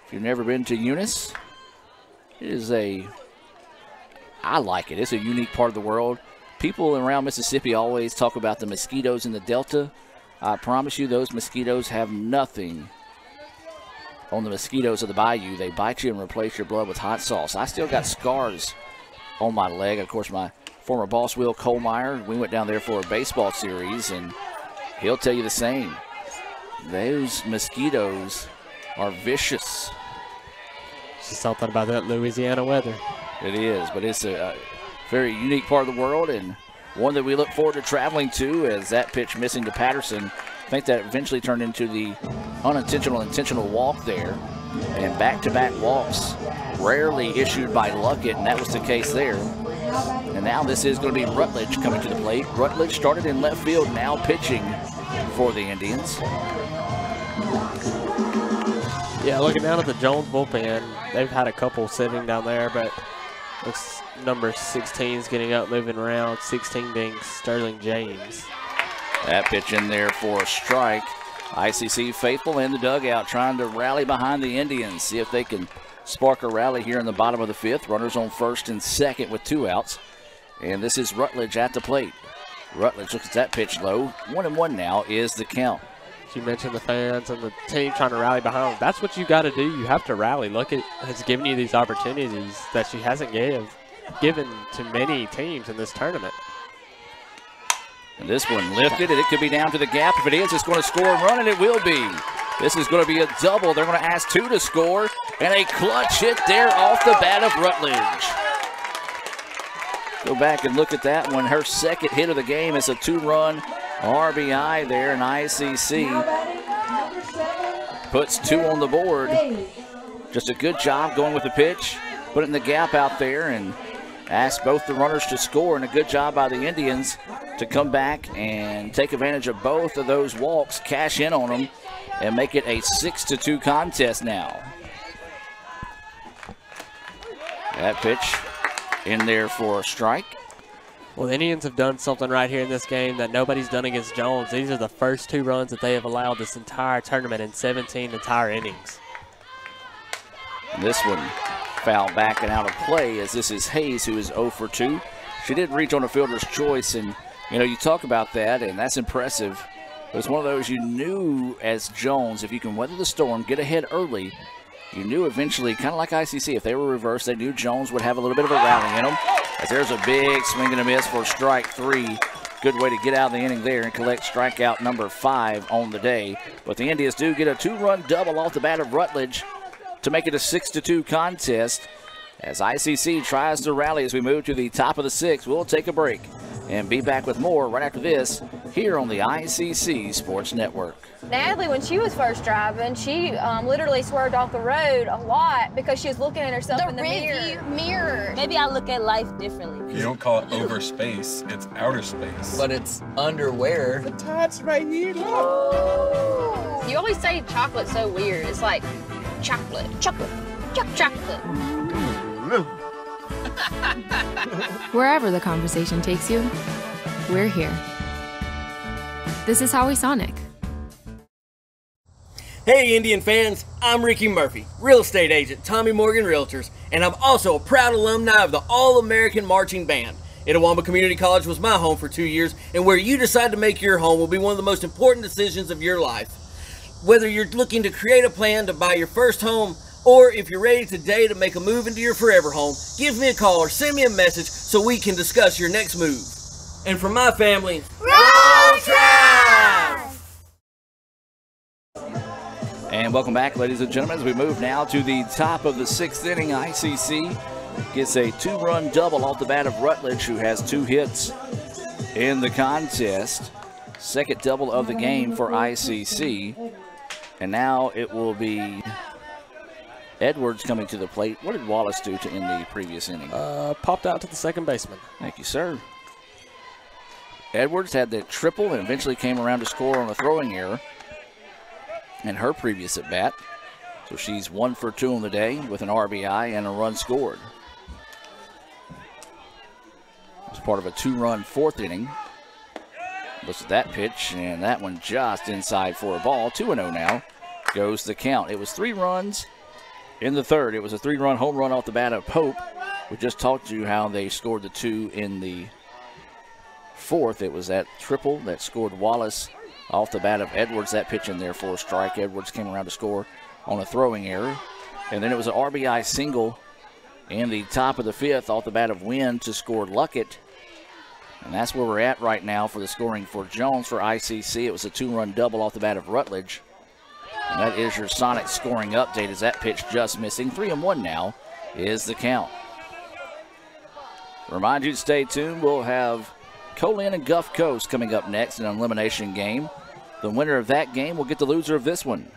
D: If you've never been to Eunice, I like it. It's a unique part of the world. People around Mississippi always talk about the mosquitoes in the Delta. I promise you those mosquitoes have nothing on the mosquitoes of the bayou. They bite you and replace your blood with hot sauce. I still got scars on my leg. Of course, my former boss, Will Kohlmeyer, we went down there for a baseball series, and he'll tell you the same. Those mosquitoes are vicious.
E: Just something about that Louisiana weather.
D: It is, but it's a very unique part of the world and one that we look forward to traveling to, as that pitch missing to Patterson. I think that eventually turned into the intentional walk there, and back-to-back walks rarely issued by Luckett, and that was the case there. And now this is going to be Rutledge coming to the plate. Rutledge started in left field, now pitching for the Indians.
E: Yeah, looking down at the Jones bullpen, they've had a couple sitting down there, but looks number 16 is getting up, moving around, 16 being Sterling James.
D: That pitch in there for a strike. ICC faithful in the dugout trying to rally behind the Indians, see if they can spark a rally here in the bottom of the 5th. Runners on first and second with 2 outs. And this is Rutledge at the plate. Rutledge looks at that pitch low. 1-1 now is the count.
E: You mentioned the fans and the team trying to rally behind them. That's what you got to do. You have to rally. Luckett has given you these opportunities that she hasn't given to many teams in this tournament.
D: And this one lifted, and it could be down to the gap. If it is, it's going to score and run, and it will be. This is going to be a double. They're going to ask 2 to score, and a clutch hit there off the bat of Rutledge. Go back and look at that one. Her second hit of the game is a 2-run RBI there, and ICC puts 2 on the board. Just a good job going with the pitch, put it in the gap out there, and asked both the runners to score, and a good job by the Indians to come back and take advantage of both of those walks, cash in on them, and make it a 6-2 contest now. That pitch in there for a strike.
E: Well, the Indians have done something right here in this game that nobody's done against Jones. These are the first 2 runs that they have allowed this entire tournament in 17 entire innings.
D: And this one foul back and out of play, as this is Hayes, who is 0 for 2. She did reach on a fielder's choice, and you know, you talk about that, and that's impressive. It was one of those you knew as Jones, if you can weather the storm, get ahead early, you knew eventually, kind of like ICC, if they were reversed, they knew Jones would have a little bit of a rally in them. As there's a big swing and a miss for strike 3. Good way to get out of the inning there and collect strikeout number 5 on the day. But the Indians do get a 2-run double off the bat of Rutledge to make it a 6-2 contest. As ICC tries to rally as we move to the top of the 6th, we'll take a break and be back with more right after this here on the ICC Sports Network.
I: Natalie, when she was first driving, she literally swerved off the road a lot because she was looking at herself in the mirror.
G: Maybe I look at life differently.
T: You don't call it over space, it's outer space.
F: But it's underwear.
V: The top's right here. Look.
A: You always say chocolate's so weird. It's like chocolate.
W: Wherever the conversation takes you, we're here. This is Howie Sonic.
B: Hey Indian fans, I'm Ricky Murphy, real estate agent, Tommy Morgan Realtors, and I'm also a proud alumni of the All-American Marching Band. Itawamba Community College was my home for 2 years, and where you decide to make your home will be one of the most important decisions of your life. Whether you're looking to create a plan to buy your first home, or if you're ready today to make a move into your forever home, give me a call or send me a message so we can discuss your next move. And from my family, roll Tribe!
D: And welcome back, ladies and gentlemen, as we move now to the top of the 6th inning. ICC gets a 2-run double off the bat of Rutledge, who has 2 hits in the contest. Second double of the game for ICC. And now it will be Edwards coming to the plate. What did Wallace do to end the previous inning?
E: Popped out to the second baseman.
D: Thank you, sir. Edwards had that triple and eventually came around to score on a throwing error in her previous at bat. So she's 1 for 2 on the day with an RBI and a run scored. It's part of a 2-run 4th inning. Looks at that pitch, and that one just inside for a ball. 2-0 now goes the count. It was 3 runs in the 3rd. It was a 3-run home run off the bat of Pope. We just talked to you how they scored the 2 in the 4th. It was that triple that scored Wallace off the bat of Edwards. That pitch in there for a strike. Edwards came around to score on a throwing error. And then it was an RBI single in the top of the 5th off the bat of Wynn to score Luckett. And that's where we're at right now for the scoring for Jones for ICC. It was a 2-run double off the bat of Rutledge. And that is your Sonic scoring update as that pitch just missing. 3-1 now is the count. Remind you to stay tuned. We'll have Colin and Gulf Coast coming up next in an elimination game. The winner of that game will get the loser of this one.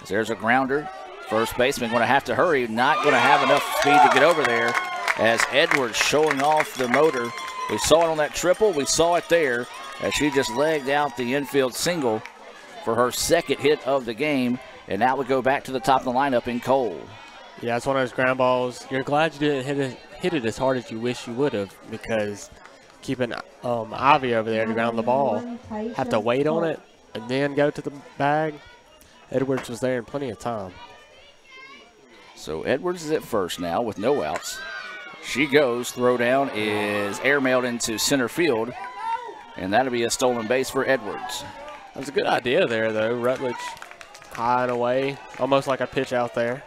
D: As there's a grounder. First baseman going to have to hurry. Not going to have enough speed to get over there as Edwards showing off the motor. We saw it on that triple. We saw it there as she just legged out the infield single for her 2nd hit of the game. And now we go back to the top of the lineup in Cole.
E: Yeah, it's one of those ground balls. You're glad you didn't hit it as hard as you wish you would have, because keeping Ivy over there to ground the ball, have to wait on it and then go to the bag. Edwards was there in plenty of time.
D: So Edwards is at first now with no outs. She goes. Throw down is airmailed into center field, and that'll be a stolen base for Edwards.
E: That was a good idea there, though. Rutledge high and away, almost like a pitch out there.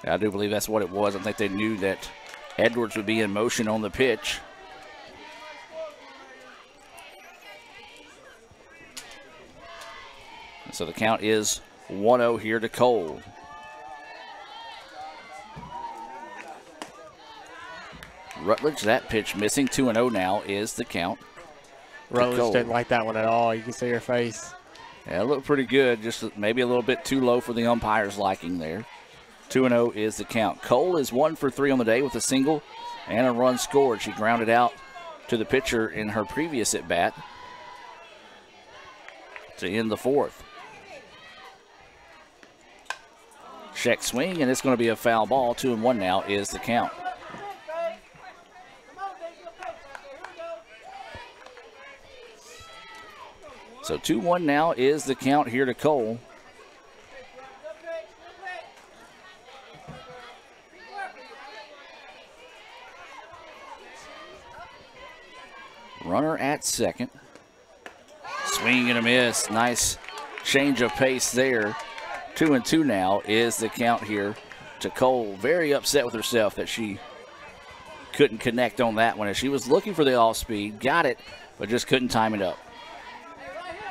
D: I do believe that's what it was. I think they knew that Edwards would be in motion on the pitch. And so the count is 1-0 here to Cole. Rutledge, that pitch missing. 2-0 now is the count.
E: Rutledge didn't like that one at all. You can see her face.
D: Yeah, it looked pretty good. Just maybe a little bit too low for the umpire's liking there. 2-0 is the count. Cole is 1 for 3 on the day with a single and a run scored. She grounded out to the pitcher in her previous at-bat to end the fourth. Check swing, and it's going to be a foul ball. 2-1 now is the count. So 2-1 now is the count here to Cole. Runner at second. Swing and a miss. Nice change of pace there. 2-2 now is the count here to Cole. Very upset with herself that she couldn't connect on that one. As she was looking for the off speed, got it, but just couldn't time it up.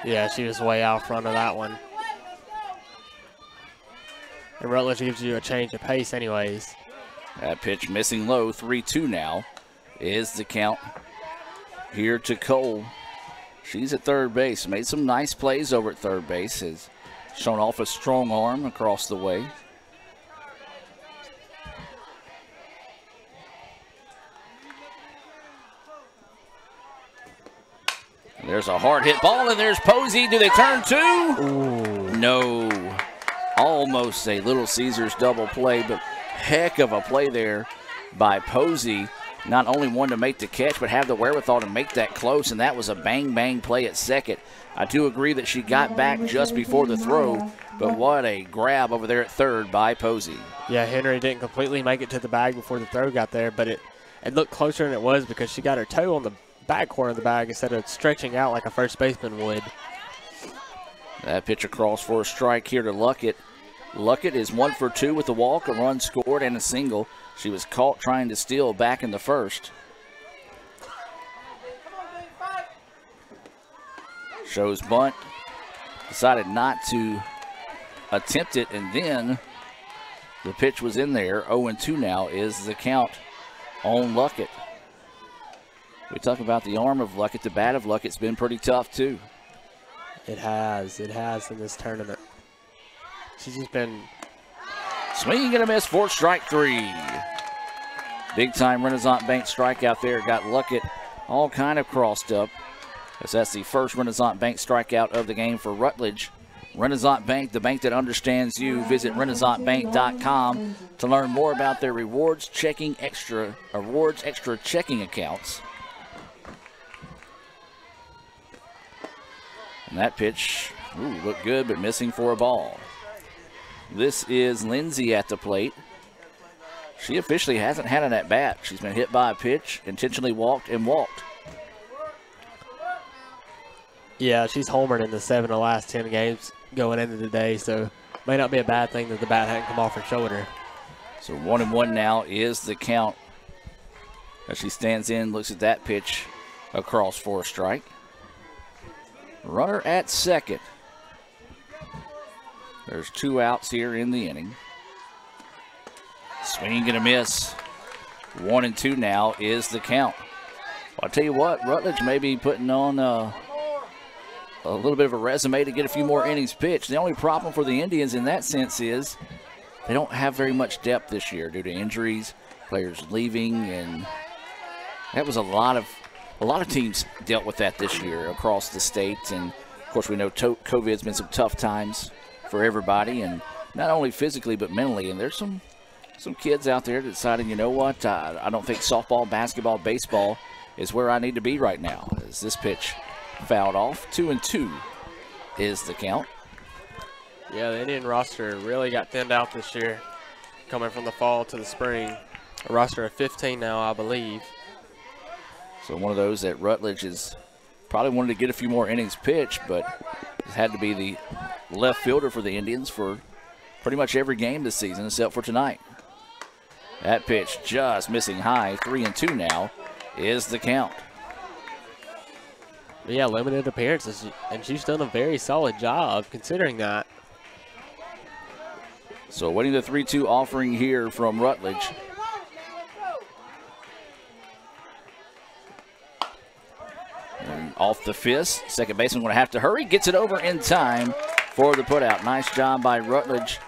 E: Yeah, she was way out front of that one. And Rutledge gives you a change of pace anyways.
D: That pitch missing low. 3-2 now is the count here to Cole. She's at third base. Made some nice plays over at third base. Has shown off a strong arm across the way. There's a hard hit ball, and there's Posey. Do they turn two? Ooh. No. Almost a Little Caesars double play, but heck of a play there by Posey. Not only one to make the catch, but have the wherewithal to make that close, and that was a bang-bang play at second. I do agree that she got back just before the throw, but what a grab over there at third by Posey.
E: Yeah, Henry didn't completely make it to the bag before the throw got there, but it looked closer than it was because she got her toe on the back corner of the bag instead of stretching out like a first baseman would.
D: That pitch across for a strike here to Luckett. Luckett is 1 for 2 with a walk, a run scored, and a single. She was caught trying to steal back in the first. Shows bunt. Decided not to attempt it, and then the pitch was in there. 0-2 now is the count on Luckett. We talk about the arm of Luckett. The bat of Luckett's been pretty tough, too.
E: It has in this tournament. She's just been
D: swinging and a miss for strike three. Big time Renaissance Bank strikeout there. Got Luckett all kind of crossed up, as that's the first Renaissance Bank strikeout of the game for Rutledge. Renaissance Bank, the bank that understands you. Visit RenaissanceBank.com to learn more about their rewards extra checking accounts. And that pitch, looked good, but missing for a ball. This is Lindsay at the plate. She officially hasn't had an at-bat. She's been hit by a pitch, intentionally walked, and walked.
E: Yeah, she's homered in the 7 of the last 10 games going into the day, so may not be a bad thing that the bat hadn't come off her shoulder.
D: So 1-1 now is the count. As she stands in, looks at that pitch across for a strike. Runner at second. There's 2 outs here in the inning. Swing and a miss. 1-2 now is the count. Well, I'll tell you what, Rutledge may be putting on a little bit of a resume to get a few more innings pitched. The only problem for the Indians in that sense is they don't have very much depth this year due to injuries, players leaving, and that was a lot of teams dealt with that this year across the state. And of course, we know COVID's been some tough times for everybody, and not only physically but mentally. And there's some kids out there deciding, you know what, I don't think softball, basketball, baseball is where I need to be right now. As this pitch fouled off, 2-2 is the count.
E: Yeah, the Indian roster really got thinned out this year, coming from the fall to the spring. A roster of 15 now, I believe.
D: So one of those that Rutledge is probably wanted to get a few more innings pitched, but has had to be the left fielder for the Indians for pretty much every game this season except for tonight. That pitch just missing high. 3-2 now is the count.
E: But yeah, limited appearances, and she's done a very solid job considering that.
D: So waiting the 3-2 offering here from Rutledge. And off the fist, second baseman going to have to hurry. Gets it over in time for the putout. Nice job by Rutledge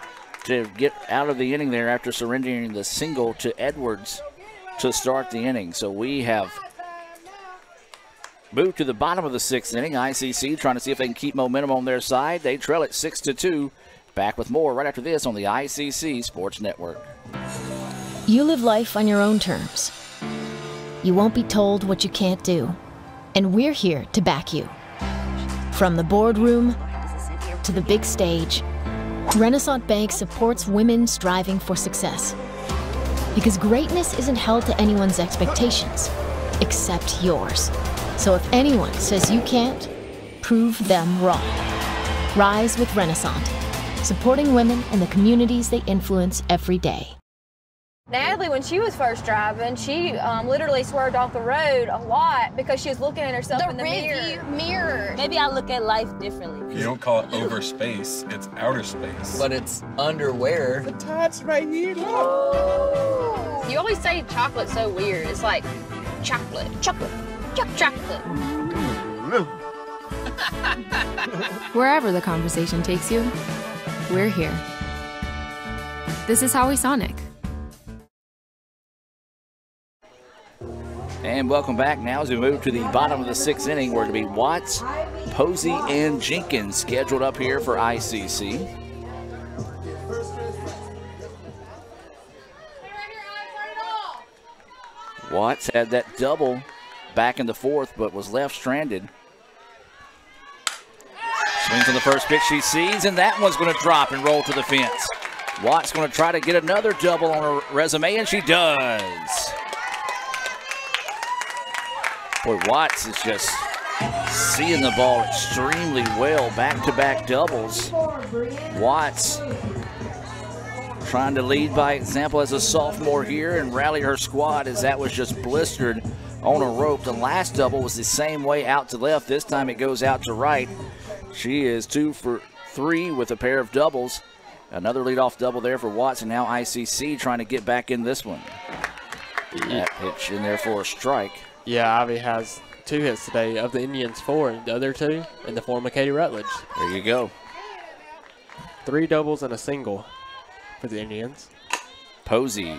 D: to get out of the inning there after surrendering the single to Edwards to start the inning. So we have move to the bottom of the 6th inning. ICC trying to see if they can keep momentum on their side. They trail it 6-2. Back with more right after this on the ICC Sports Network.
L: You live life on your own terms. You won't be told what you can't do. And we're here to back you. From the boardroom to the big stage, Renaissance Bank supports women striving for success. Because greatness isn't held to anyone's expectations, except yours. So if anyone says you can't, prove them wrong. Rise with Renaissance, supporting women and the communities they influence every day.
I: Natalie, when she was first driving, she literally swerved off the road a lot because she was looking at herself in the mirror.
G: Maybe I look at life differently.
T: You don't call it over space, it's outer space.
F: But it's underwear.
V: The tots right here.
A: You always say chocolate's so weird. It's like chocolate.
W: Wherever the conversation takes you, we're here. This is Howie Sonic.
D: And welcome back now as we move to the bottom of the 6th inning, where to be Watts, Posey, and Jenkins scheduled up here for ICC. Watts had that double back in the 4th, but was left stranded. Swings on the first pitch she sees, and that one's going to drop and roll to the fence. Watts going to try to get another double on her resume, and she does. Boy, Watts is just seeing the ball extremely well. Back-to-back doubles. Watts trying to lead by example as a sophomore here and rally her squad, as that was just blistered on a rope. The last double was the same way out to left. This time it goes out to right. She is 2 for 3 with a pair of doubles. Another leadoff double there for Watts, and now ICC trying to get back in this one. That pitch in there for a strike.
E: Yeah, Ivy has 2 hits today. Of the Indians, 4, and the other 2 in the form of Katie Rutledge.
D: There you go.
E: 3 doubles and a single for the Indians.
D: Posey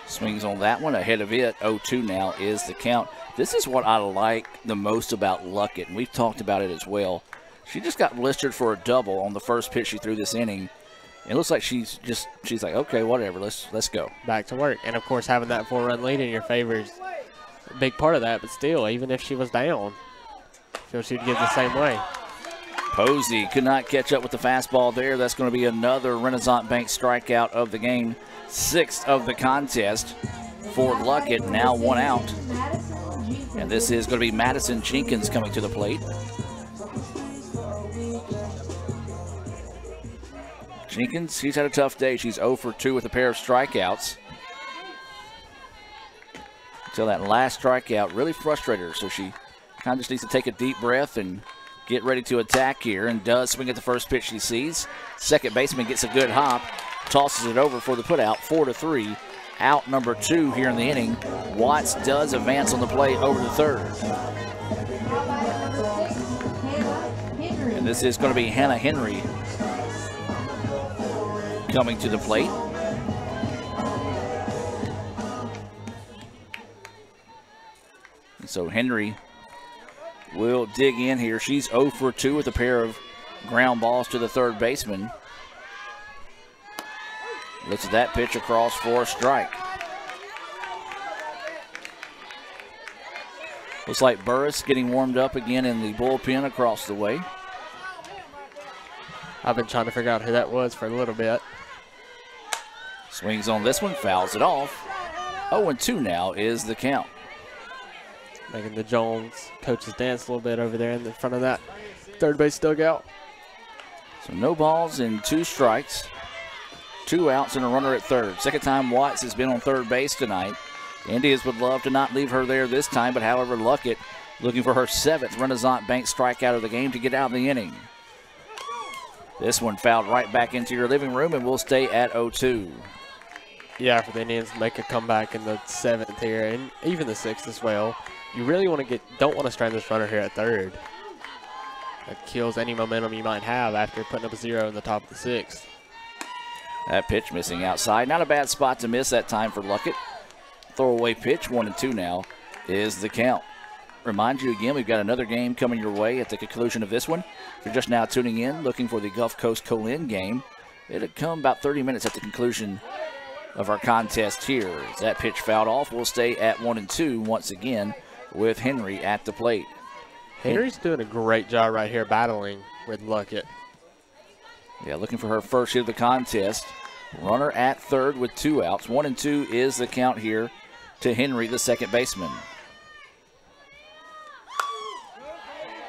D: swings on that one, ahead of it. 0-2 now is the count. This is what I like the most about Luckett, and we've talked about it as well. She just got blistered for a double on the first pitch she threw this inning. It looks like she's like, okay, whatever, let's go.
E: Back to work. And, of course, having that 4-run lead in your favor is a big part of that, but still, even if she was down, I feel she'd give the same way.
D: Posey could not catch up with the fastball there. That's going to be another Renaissance Bank strikeout of the game. 6th of the contest for Luckett, now 1 out. And this is going to be Madison Jenkins coming to the plate. Jenkins, she's had a tough day. She's 0 for 2 with a pair of strikeouts. Until that last strikeout really frustrated her, so she kind of just needs to take a deep breath and get ready to attack here, and does swing at the first pitch she sees. Second baseman gets a good hop, tosses it over for the putout. 4-3, out number 2 here in the inning. Watts does advance on the play over to third. And this is going to be Hannah Henry coming to the plate. So Henry will dig in here. She's 0 for 2 with a pair of ground balls to the third baseman. Looks at that pitch across for a strike. Looks like Burris getting warmed up again in the bullpen across the way.
E: I've been trying to figure out who that was for a little bit.
D: Swings on this one, fouls it off. 0-2 now is the count.
E: Making the Jones coaches dance a little bit over there in the front of that third base dugout.
D: So no balls and 2 strikes. 2 outs and a runner at third. Second time Watts has been on third base tonight. The Indians would love to not leave her there this time, but however, Luckett looking for her 7th Renaissance Bank strikeout of the game to get out of the inning. This one fouled right back into your living room, and we'll stay at 0-2.
E: Yeah, for the Indians to make a comeback in the 7th here, and even the 6th as well. You really don't want to strand this runner here at third. That kills any momentum you might have after putting up a 0 in the top of the 6th.
D: That pitch missing outside. Not a bad spot to miss that time for Luckett. Throwaway pitch, 1-2 now is the count. remind you again, we've got another game coming your way at the conclusion of this one. If you're just now tuning in, looking for the Gulf Coast Colin game, it'll come about 30 minutes at the conclusion of our contest here. As that pitch fouled off, we'll stay at 1-2 once again with Henry at the plate.
E: Henry's doing a great job right here battling with Luckett.
D: Yeah, looking for her first hit of the contest. Runner at third with 2 outs. 1-2 is the count here to Henry, the second baseman.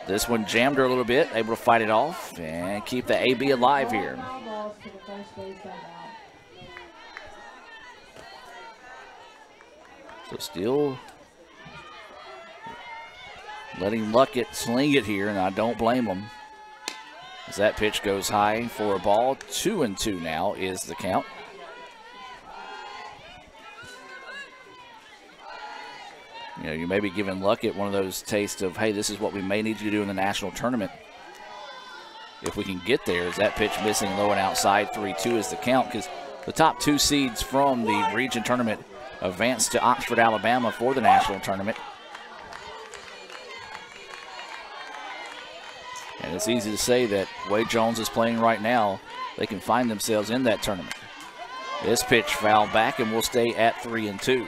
D: This one jammed her a little bit, able to fight it off and keep the AB alive here. So still letting Luckett sling it here, and I don't blame him. As that pitch goes high for a ball. 2-2 now is the count. You know, you may be giving Luckett one of those tastes of, hey, this is what we may need you to do in the national tournament. If we can get there, is that pitch missing low and outside. 3-2 is the count, because the top 2 seeds from the region tournament advanced to Oxford, Alabama for the national tournament. And it's easy to say that Wade Jones is playing right now. They can find themselves in that tournament. This pitch fouled back, and we'll stay at 3-2.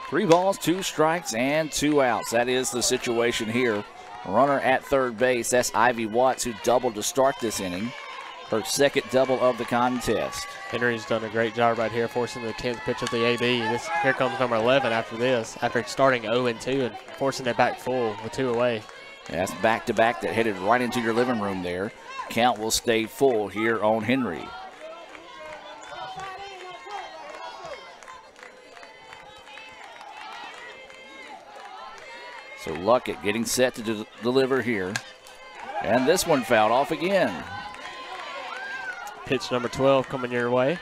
D: 3 balls, 2 strikes, and 2 outs. That is the situation here. Runner at third base. That's Ivy Watts, who doubled to start this inning. Her second double of the contest.
E: Henry's done a great job right here, forcing the 10th pitch of the AB. Here comes number 11 after this, after starting 0-2 and forcing it back full with 2 away.
D: That's back-to-back that headed right into your living room there. Count will stay full here on Henry. So Luckett getting set to deliver here. And this one fouled off again.
E: Pitch number 12 coming your way.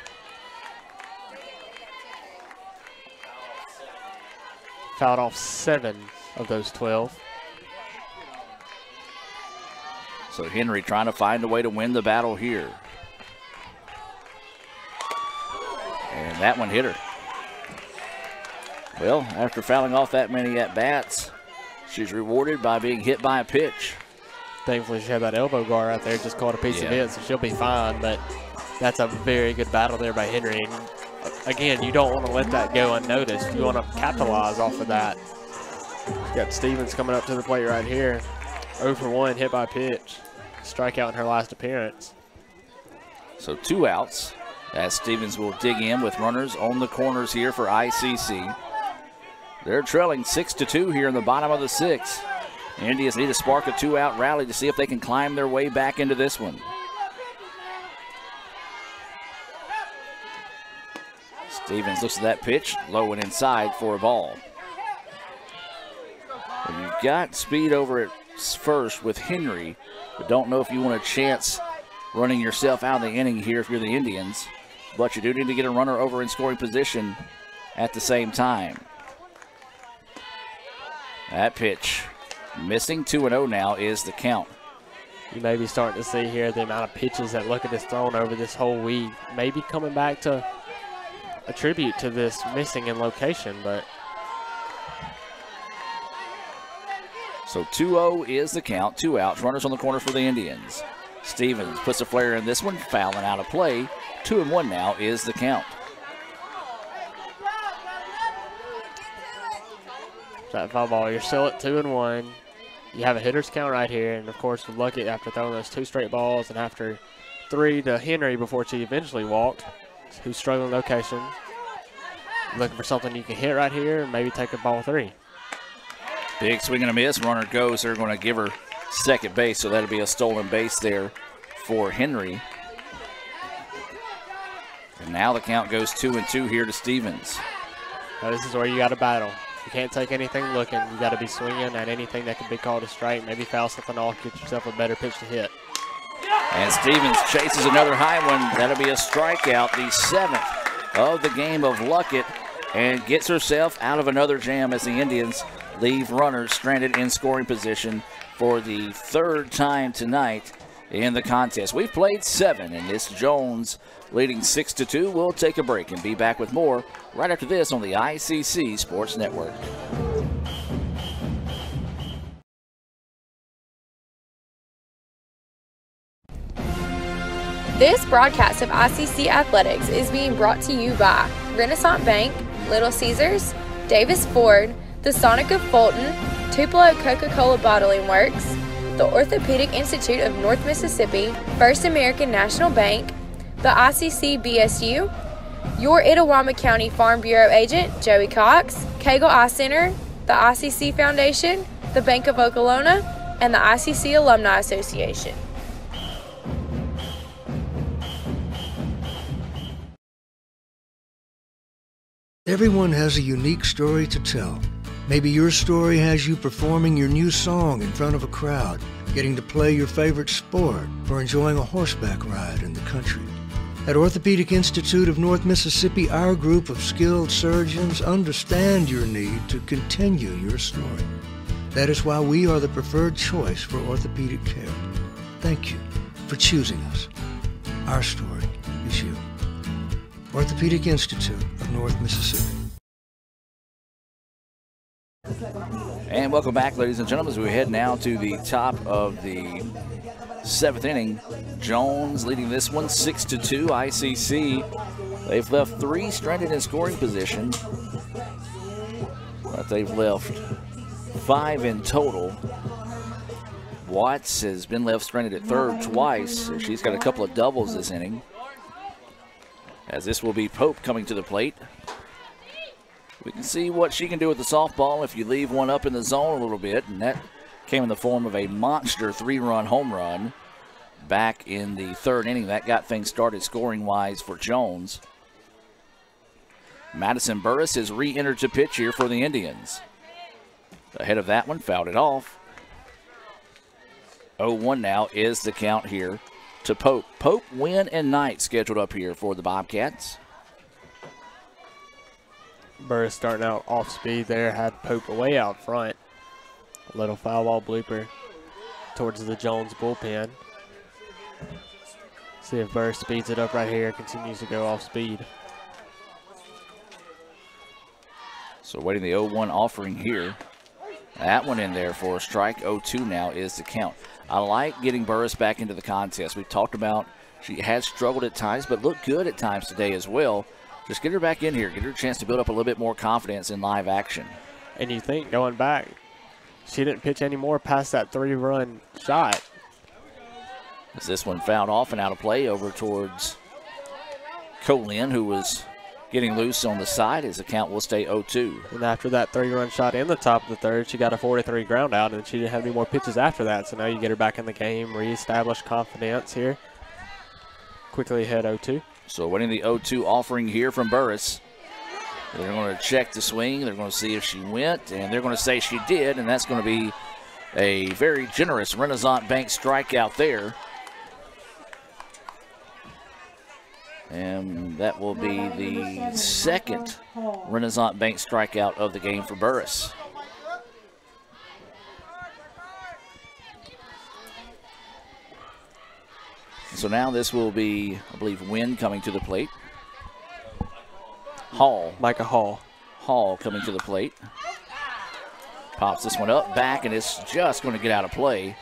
E: Fouled off 7 of those 12.
D: So Henry trying to find a way to win the battle here. And that one hit her. Well, after fouling off that many at-bats, she's rewarded by being hit by a pitch.
E: Thankfully, she had that elbow guard out there, just caught a piece of it, so she'll be fine. But that's a very good battle there by Henry. And again, you don't want to let that go unnoticed. You want to capitalize off of that. She's got Stevens coming up to the plate right here. 0 for 1, hit by pitch. Strikeout in her last appearance.
D: So 2 outs as Stevens will dig in with runners on the corners here for ICC. They're trailing 6-2 here in the bottom of the 6th. Indians need to spark a 2-out rally to see if they can climb their way back into this one. Stevens looks at that pitch, low and inside for a ball. And you've got speed over at first with Henry, but don't know if you want a chance running yourself out of the inning here if you're the Indians. But you do need to get a runner over in scoring position at the same time. That pitch missing. 2-0 now is the count.
E: You may be starting to see here the amount of pitches that Luckett has thrown over this whole week. Maybe coming back to attribute to this missing in location, but.
D: So 2-0 is the count. 2 outs. Runners on the corner for the Indians. Stevens puts a flare in this one, fouling out of play. 2-1 now is the count.
E: That foul ball, you're still at 2-1. You have a hitter's count right here, and of course with Luckett after throwing those 2 straight balls and after 3 to Henry before she eventually walked, who's struggling location. Looking for something you can hit right here and maybe take a ball 3.
D: Big swing and a miss. Runner goes. They're going to give her second base, so that'll be a stolen base there for Henry. And now the count goes 2-2 here to Stevens.
E: Now this is where you got to battle. You can't take anything looking. You got to be swinging at anything that could be called a strike. Maybe foul something off, get yourself a better pitch to hit.
D: And Stevens chases another high one. That'll be a strikeout, the 7th of the game of Luckett, and gets herself out of another jam as the Indians leave runners stranded in scoring position for the 3rd time tonight in the contest. We've played 7, and it's Jones leading 6-2. We'll take a break and be back with more right after this on the ICC Sports Network.
A: This broadcast of ICC Athletics is being brought to you by Renaissance Bank, Little Caesars, Davis Ford, the Sonic of Fulton, Tupelo Coca-Cola Bottling Works, the Orthopedic Institute of North Mississippi, First American National Bank, the ICC BSU, your Itawamba County Farm Bureau agent, Joey Cox, Cagle Eye Center, the ICC Foundation, the Bank of Okolona, and the ICC Alumni Association.
R: Everyone has a unique story to tell. Maybe your story has you performing your new song in front of a crowd, getting to play your favorite sport, or enjoying a horseback ride in the country. At Orthopedic Institute of North Mississippi, our group of skilled surgeons understand your need to continue your story. That is why we are the preferred choice for orthopedic care. Thank you for choosing us. Our story is you. Orthopedic Institute of North Mississippi.
D: And welcome back, ladies and gentlemen, as we head now to the top of the 7th inning. Jones leading this one 6-2 ICC. They've left 3 stranded in scoring position, but they've left 5 in total. Watts has been left stranded at third twice, so she's got a couple of doubles this inning. As this will be Pope coming to the plate. We can see what she can do with the softball if you leave one up in the zone a little bit, and that came in the form of a monster 3-run home run back in the 3rd inning. That got things started scoring-wise for Jones. Madison Burris has re-entered to pitch here for the Indians. Ahead of that one, fouled it off. 0-1 now is the count here to Pope. Pope, Wynn, and Knight scheduled up here for the Bobcats.
E: Burris starting out off speed there, had Pope way out front. A little foul ball blooper towards the Jones bullpen. See if Burris speeds it up right here, continues to go off speed.
D: So waiting the 0-1 offering here. That one in there for a strike. 0-2 now is the count. I like getting Burris back into the contest. We've talked about she has struggled at times, but looked good at times today as well. Just get her back in here. Get her a chance to build up a little bit more confidence in live action.
E: And you think, going back, she didn't pitch any more past that 3-run shot.
D: As this one fouled off and out of play over towards Colin, who was getting loose on the side. His account will stay 0-2.
E: And after that 3-run shot in the top of the 3rd, she got a 4-3 ground out, and she didn't have any more pitches after that. So now you get her back in the game, reestablish confidence here. Quickly ahead 0-2.
D: So winning the 0-2 offering here from Burris. They're going to check the swing. They're going to see if she went, and they're going to say she did, and that's going to be a very generous Renaissance Bank strikeout there. And that will be the 2nd Renaissance Bank strikeout of the game for Burris. So now this will be, I believe, Wynn coming to the plate. Hall.
E: Micah Hall.
D: Hall coming to the plate. Pops this one up, back, and it's just going to get out of play.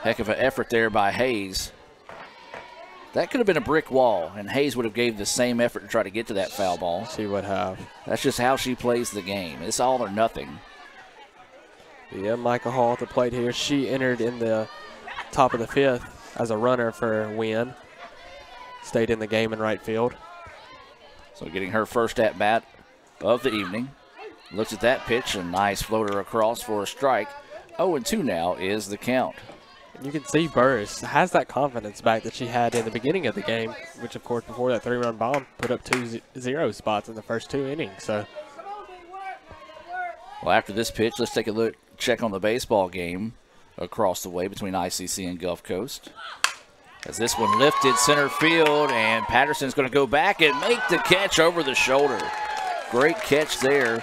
D: Heck of an effort there by Hayes. That could have been a brick wall, and Hayes would have gave the same effort to try to get to that foul ball.
E: She would have.
D: That's just how she plays the game. It's all or nothing.
E: Yeah, Micah Hall at the plate here. She entered in the top of the 5th as a runner for Wynn. Stayed in the game in right field.
D: So getting her first at-bat of the evening. Looks at that pitch, a nice floater across for a strike. 0-2 now is the count.
E: You can see Burris has that confidence back that she had in the beginning of the game, which, of course, before that 3-run bomb, put up 2-0 spots in the first 2 innings. So,
D: well, after this pitch, let's take a look, check on the baseball game across the way between ICC and Gulf Coast. As this one lifted center field, and Patterson's going to go back and make the catch over the shoulder. Great catch there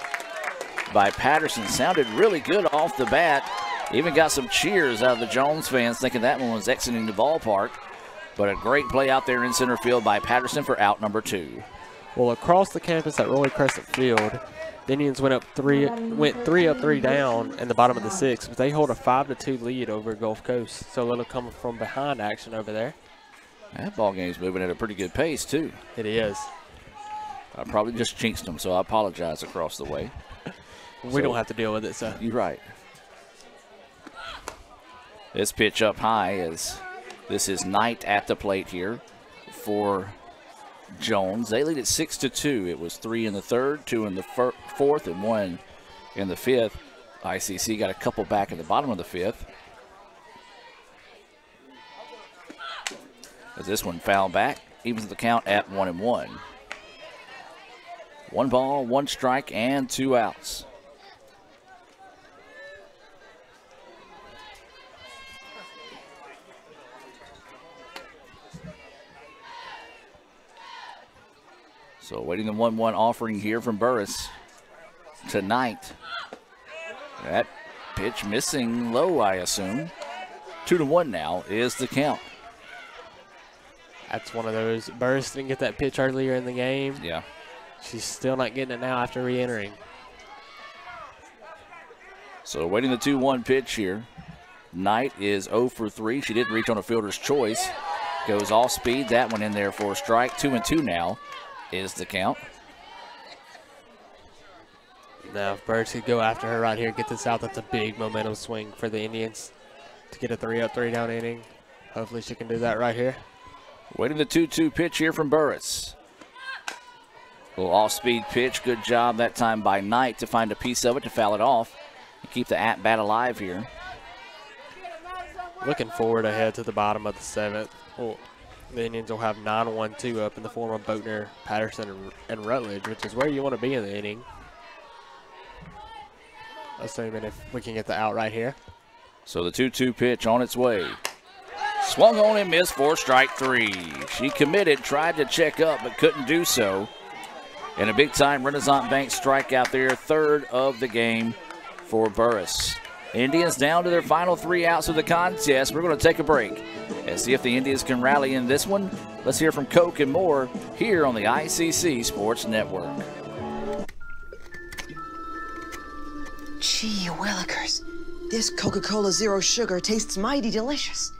D: by Patterson. Sounded really good off the bat. Even got some cheers out of the Jones fans thinking that one was exiting the ballpark. But a great play out there in center field by Patterson for out number 2.
E: Well, across the campus at Roy Crescent Field, the Indians went 3 up, 3 down in the bottom of the 6th, but they hold a 5-2 lead over Gulf Coast. So a little coming from behind action over there.
D: That ball game's moving at a pretty good pace, too.
E: It is.
D: I probably just jinxed them, so I apologize across the way.
E: We don't have to deal with it, so.
D: You're right. This pitch up high as this is Knight at the plate here for Jones. They lead at 6-2. It was 3 in the third, 2 in the fourth, and 1 in the fifth. ICC got a couple back at the bottom of the fifth. As this one fouled back, evens the count at 1-1. 1 ball, 1 strike, and 2 outs. So waiting the 1-1 offering here from Burris tonight. That pitch missing low, I assume. 2-1 now is the count.
E: That's one of those. Burris didn't get that pitch earlier in the game.
D: Yeah.
E: She's still not getting it now after re-entering.
D: So waiting the 2-1 pitch here. Knight is 0 for 3. She did reach on a fielder's choice. Goes off speed. That one in there for a strike. 2-2 now is the count.
E: Now, if Burris could go after her right here, get this out, that's a big momentum swing for the Indians to get a 3-up, 3-down inning. Hopefully she can do that right here.
D: Waiting the 2-2 pitch here from Burris. Little off-speed pitch. Good job that time by Knight to find a piece of it to foul it off and keep the at-bat alive here.
E: Looking forward ahead to the bottom of the 7th. Well, the Indians will have 9-1-2 up in the form of Boatner, Patterson, and Rutledge, which is where you want to be in the inning. Assuming if we can get the out right here.
D: So the 2-2 pitch on its way. Swung on and missed for strike 3. She committed, tried to check up, but couldn't do so. And a big-time Renaissance Bank strikeout there, 3rd of the game for Burris. Indians down to their final 3 outs of the contest. We're going to take a break and see if the Indians can rally in this one. Let's hear from Coke and more here on the ICC Sports Network.
P: Gee willikers, this Coca-Cola Zero Sugar tastes mighty delicious.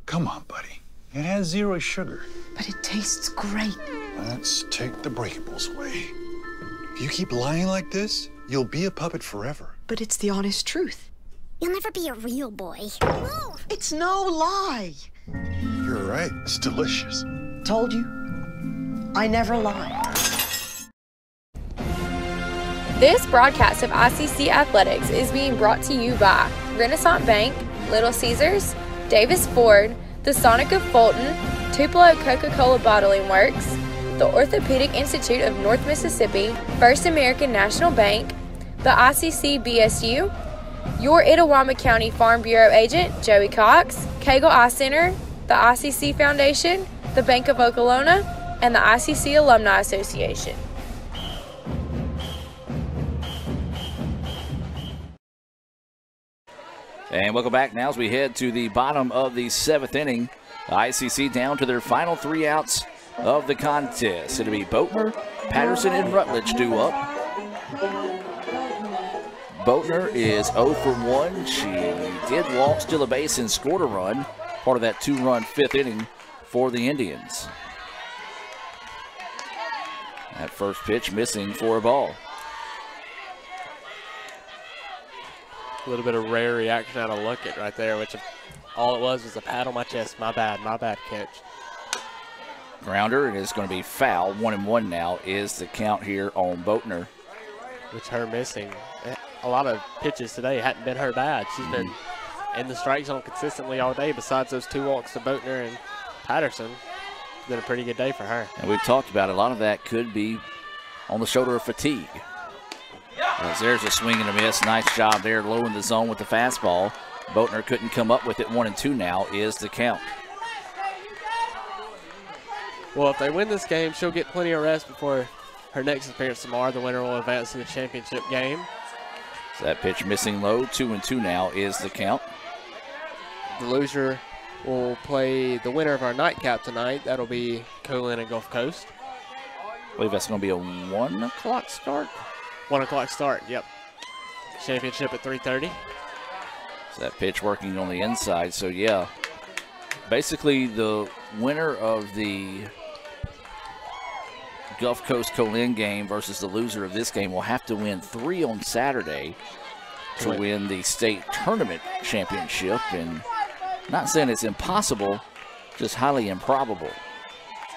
K: Come on, buddy. It has 0 sugar.
P: But it tastes great.
K: Let's take the breakables away. If you keep lying like this, you'll be a puppet forever.
P: But it's the honest truth.
Q: You'll never be a real boy.
P: It's no lie.
K: You're right. It's delicious.
P: Told you. I never lie.
A: This broadcast of ICC Athletics is being brought to you by Renaissance Bank, Little Caesars, Davis Ford, the Sonic of Fulton, Tupelo Coca-Cola Bottling Works, the Orthopedic Institute of North Mississippi, First American National Bank, the ICC BSU, your Itawamba County Farm Bureau agent, Joey Cox, Cagle Eye Center, the ICC Foundation, the Bank of Okolona, and the ICC Alumni Association.
D: And welcome back now as we head to the bottom of the 7th inning. The ICC down to their final 3 outs of the contest. It'll be Boatner, Patterson, and Rutledge due up. Boatner is 0 for 1. She did walk, steal a base, and scored a run. Part of that 2-run 5th inning for the Indians. That first pitch missing for a ball.
E: A little bit of rare reaction out of Luckett right there, which all it was a pat on my chest. My bad catch.
D: Grounder, it is going to be foul. 1-1 now is the count here on Boatner.
E: Which her missing. A lot of pitches today hadn't been her bad. She's been in the strike zone consistently all day besides those 2 walks to Boatner and Patterson. It's been a pretty good day for her.
D: And we've talked about a lot of that could be on the shoulder of fatigue. As there's a swing and a miss. Nice job there, low in the zone with the fastball. Boatner couldn't come up with it. 1-2 now is the count.
E: Well, if they win this game, she'll get plenty of rest before her next appearance tomorrow. The winner will advance to the championship game.
D: So that pitch missing low. 2-2 now is the count.
E: The loser will play the winner of our nightcap tonight. That'll be Colin and Gulf Coast.
D: I believe that's going to be a 1 o'clock start.
E: 1 o'clock start, yep. Championship at 3:30.
D: So that pitch working on the inside, so yeah. basically the winner of the Gulf Coast Colin game versus the loser of this game will have to win 3 on Saturday to win the state tournament championship. And not saying it's impossible, just highly improbable.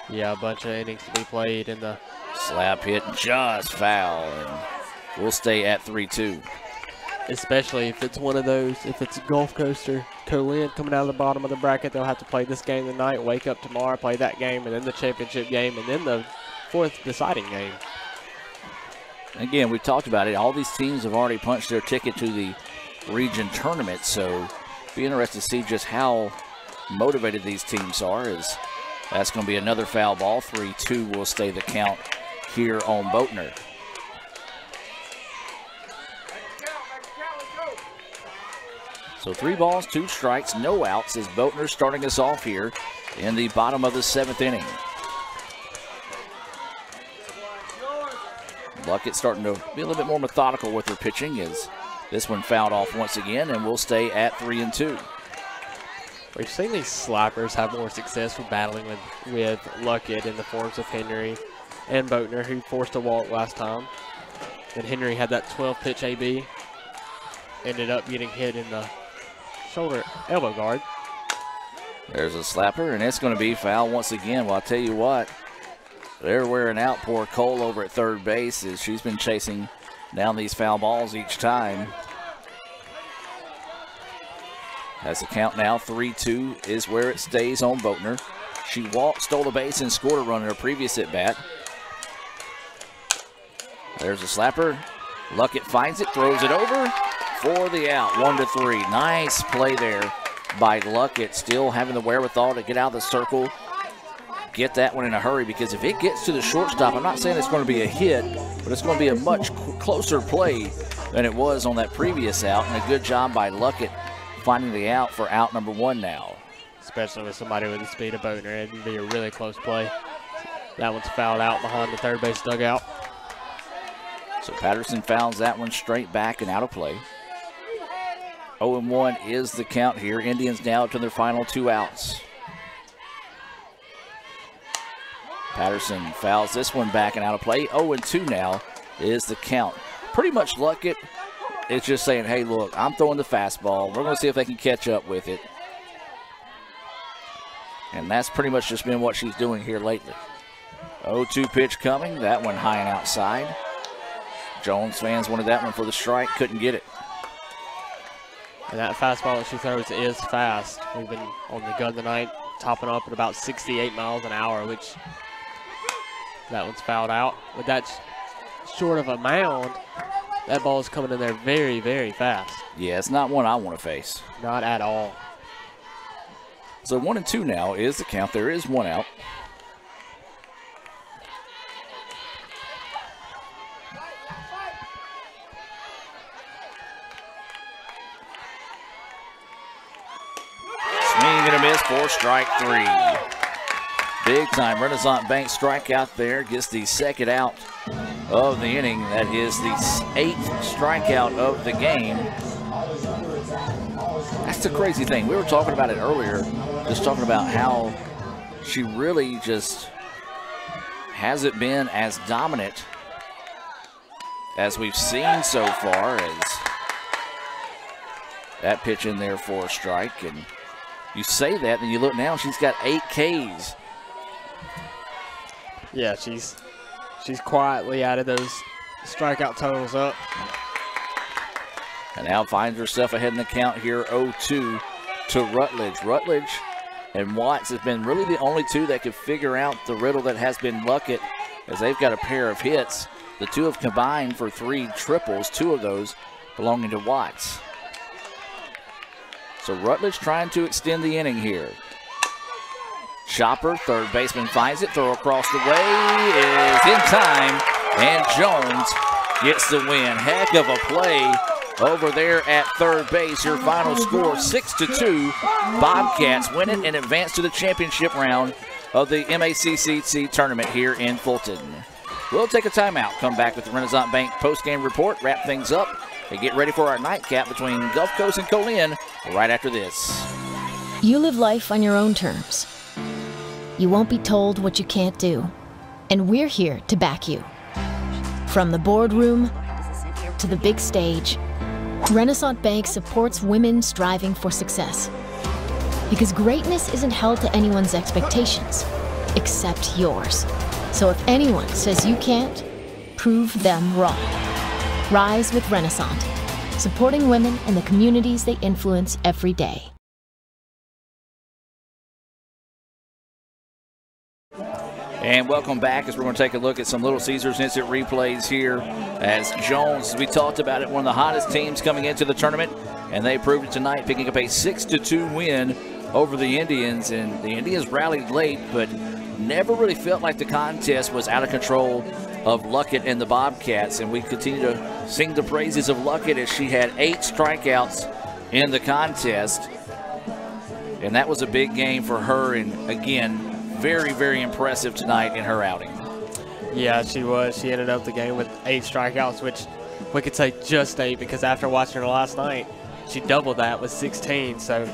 E: Yeah, a bunch of innings to be played in the
D: slap hit, just foul, and we'll stay at 3-2.
E: Especially if it's one of those, if it's Gulf Coast or Colin coming out of the bottom of the bracket, they'll have to play this game tonight, wake up tomorrow, play that game, and then the championship game, and then the 4th deciding game.
D: Again, we've talked about it. All these teams have already punched their ticket to the region tournament, so be interested to see just how motivated these teams are. As that's going to be another foul ball. 3-2 will stay the count here on Boatner. So 3 balls, 2 strikes, no outs as Boatner starting us off here in the bottom of the 7th inning. Luckett starting to be a little bit more methodical with her pitching as this one fouled off once again, and we'll stay at 3-2.
E: We've seen these slappers have more success with battling with Luckett in the forms of Henry and Boatner, who forced a walk last time. And Henry had that 12-pitch AB, ended up getting hit in the shoulder elbow guard.
D: There's a slapper, and it's going to be foul once again. Well, I'll tell you what, they're wearing out poor Cole over at third base as she's been chasing down these foul balls each time. As the count now, 3-2 is where it stays on Boatner. She walked, stole the base, and scored a run in her previous at-bat. There's a slapper. Luckett finds it, throws it over for the out, 1-3. Nice play there by Luckett, still having the wherewithal to get out of the circle, get that one in a hurry, because if it gets to the shortstop, I'm not saying it's going to be a hit, but it's going to be a much closer play than it was on that previous out, and a good job by Luckett finding the out for out number 1 now.
E: Especially with somebody with the speed of Boatner, it would be a really close play. That one's fouled out behind the third base dugout.
D: So Patterson fouls that one straight back and out of play. 0-1 is the count here. Indians now to their final 2 outs. Patterson fouls this one back and out of play. 0-2 now is the count. Pretty much Luckett is just saying, hey, look, I'm throwing the fastball. We're going to see if they can catch up with it. And that's pretty much just been what she's doing here lately. 0-2 pitch coming. That one high and outside. Jones fans wanted that one for the strike. Couldn't get it.
E: And that fastball that she throws is fast. We've been on the gun tonight, topping up at about 68 miles an hour, which that one's fouled out. With that short of a mound, that ball is coming in there very, very fast.
D: Yeah, it's not one I want to face.
E: Not at all.
D: So 1-2 now is the count. There is 1 out. Swing and a miss for strike 3. Big time Renaissance Bank strikeout there. Gets the 2nd out of the inning. That is the 8th strikeout of the game. That's the crazy thing. We were talking about it earlier, just talking about how she really just hasn't been as dominant as we've seen so far. As that pitch in there for a strike, and you say that, and you look now, she's got 8 Ks.
E: Yeah, she's quietly added those strikeout totals up.
D: And now finds herself ahead in the count here, 0-2 to Rutledge. Rutledge and Watts have been really the only 2 that could figure out the riddle that has been Luckett, as they've got a pair of hits. The 2 have combined for 3 triples, 2 of those belonging to Watts. So Rutledge trying to extend the inning here. Chopper, third baseman finds it, throw across the way is in time, and Jones gets the win. Heck of a play over there at third base. Your final score, 6-2. Bobcats win it and advance to the championship round of the MACCC tournament here in Fulton. We'll take a timeout, come back with the Renaissance Bank post-game report, wrap things up, and get ready for our nightcap between Gulf Coast and Colin right after this.
L: You live life on your own terms. You won't be told what you can't do. And we're here to back you. From the boardroom to the big stage, Renaissance Bank supports women striving for success. Because greatness isn't held to anyone's expectations, except yours. So if anyone says you can't, prove them wrong. Rise with Renaissance, supporting women and the communities they influence every day.
D: And welcome back as we're going to take a look at some Little Caesars instant replays here as Jones, as we talked about it, one of the hottest teams coming into the tournament, and they proved it tonight, picking up a 6-2 win over the Indians. And the Indians rallied late, but never really felt like the contest was out of control of Luckett and the Bobcats. And we continue to sing the praises of Luckett as she had 8 strikeouts in the contest. And that was a big game for her, and again, very, very impressive tonight in her outing.
E: Yeah, she was. She ended up the game with 8 strikeouts, which we could say just 8 because after watching her last night, she doubled that with 16. So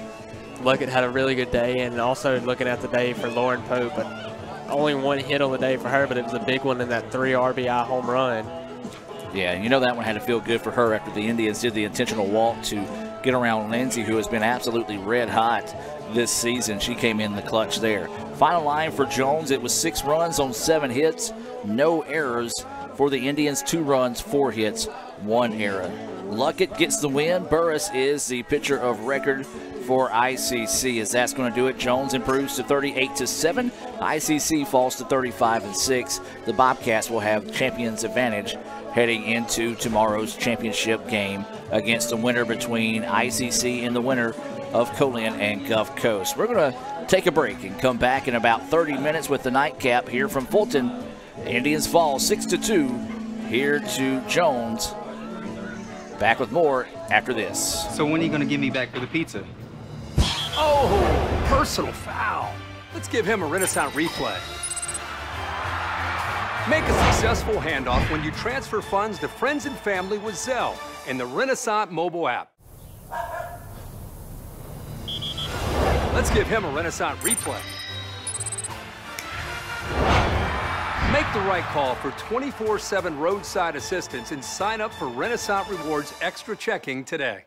E: Luckett had a really good day, and also looking at the day for Lauren Pope, but only 1 hit on the day for her, but it was a big one in that 3 RBI home run.
D: Yeah, and you know that one had to feel good for her after the Indians did the intentional walk to get around Lindsay, who has been absolutely red hot this season. She came in the clutch there. Final line for Jones, it was 6 runs on 7 hits, no errors. For the Indians, 2 runs, 4 hits, 1 error. Luckett gets the win. Burris is the pitcher of record for ICC, as that's going to do it. Jones improves to 38-7. ICC falls to 35-6. The Bobcats will have champions advantage heading into tomorrow's championship game against the winner between ICC and the winner of Colin and Gulf Coast. We're going to take a break and come back in about 30 minutes with the nightcap here from Fulton. Indians fall 6-2 here to Jones. Back with more after this.
M: So when are you going to give me back for the pizza?
S: Oh, personal foul. Let's give him a Renaissance replay. Make a successful handoff when you transfer funds to friends and family with Zelle and the Renaissance mobile app. Let's give him a Renaissance replay. Make the right call for 24/7 roadside assistance and sign up for Renaissance Rewards Extra Checking today.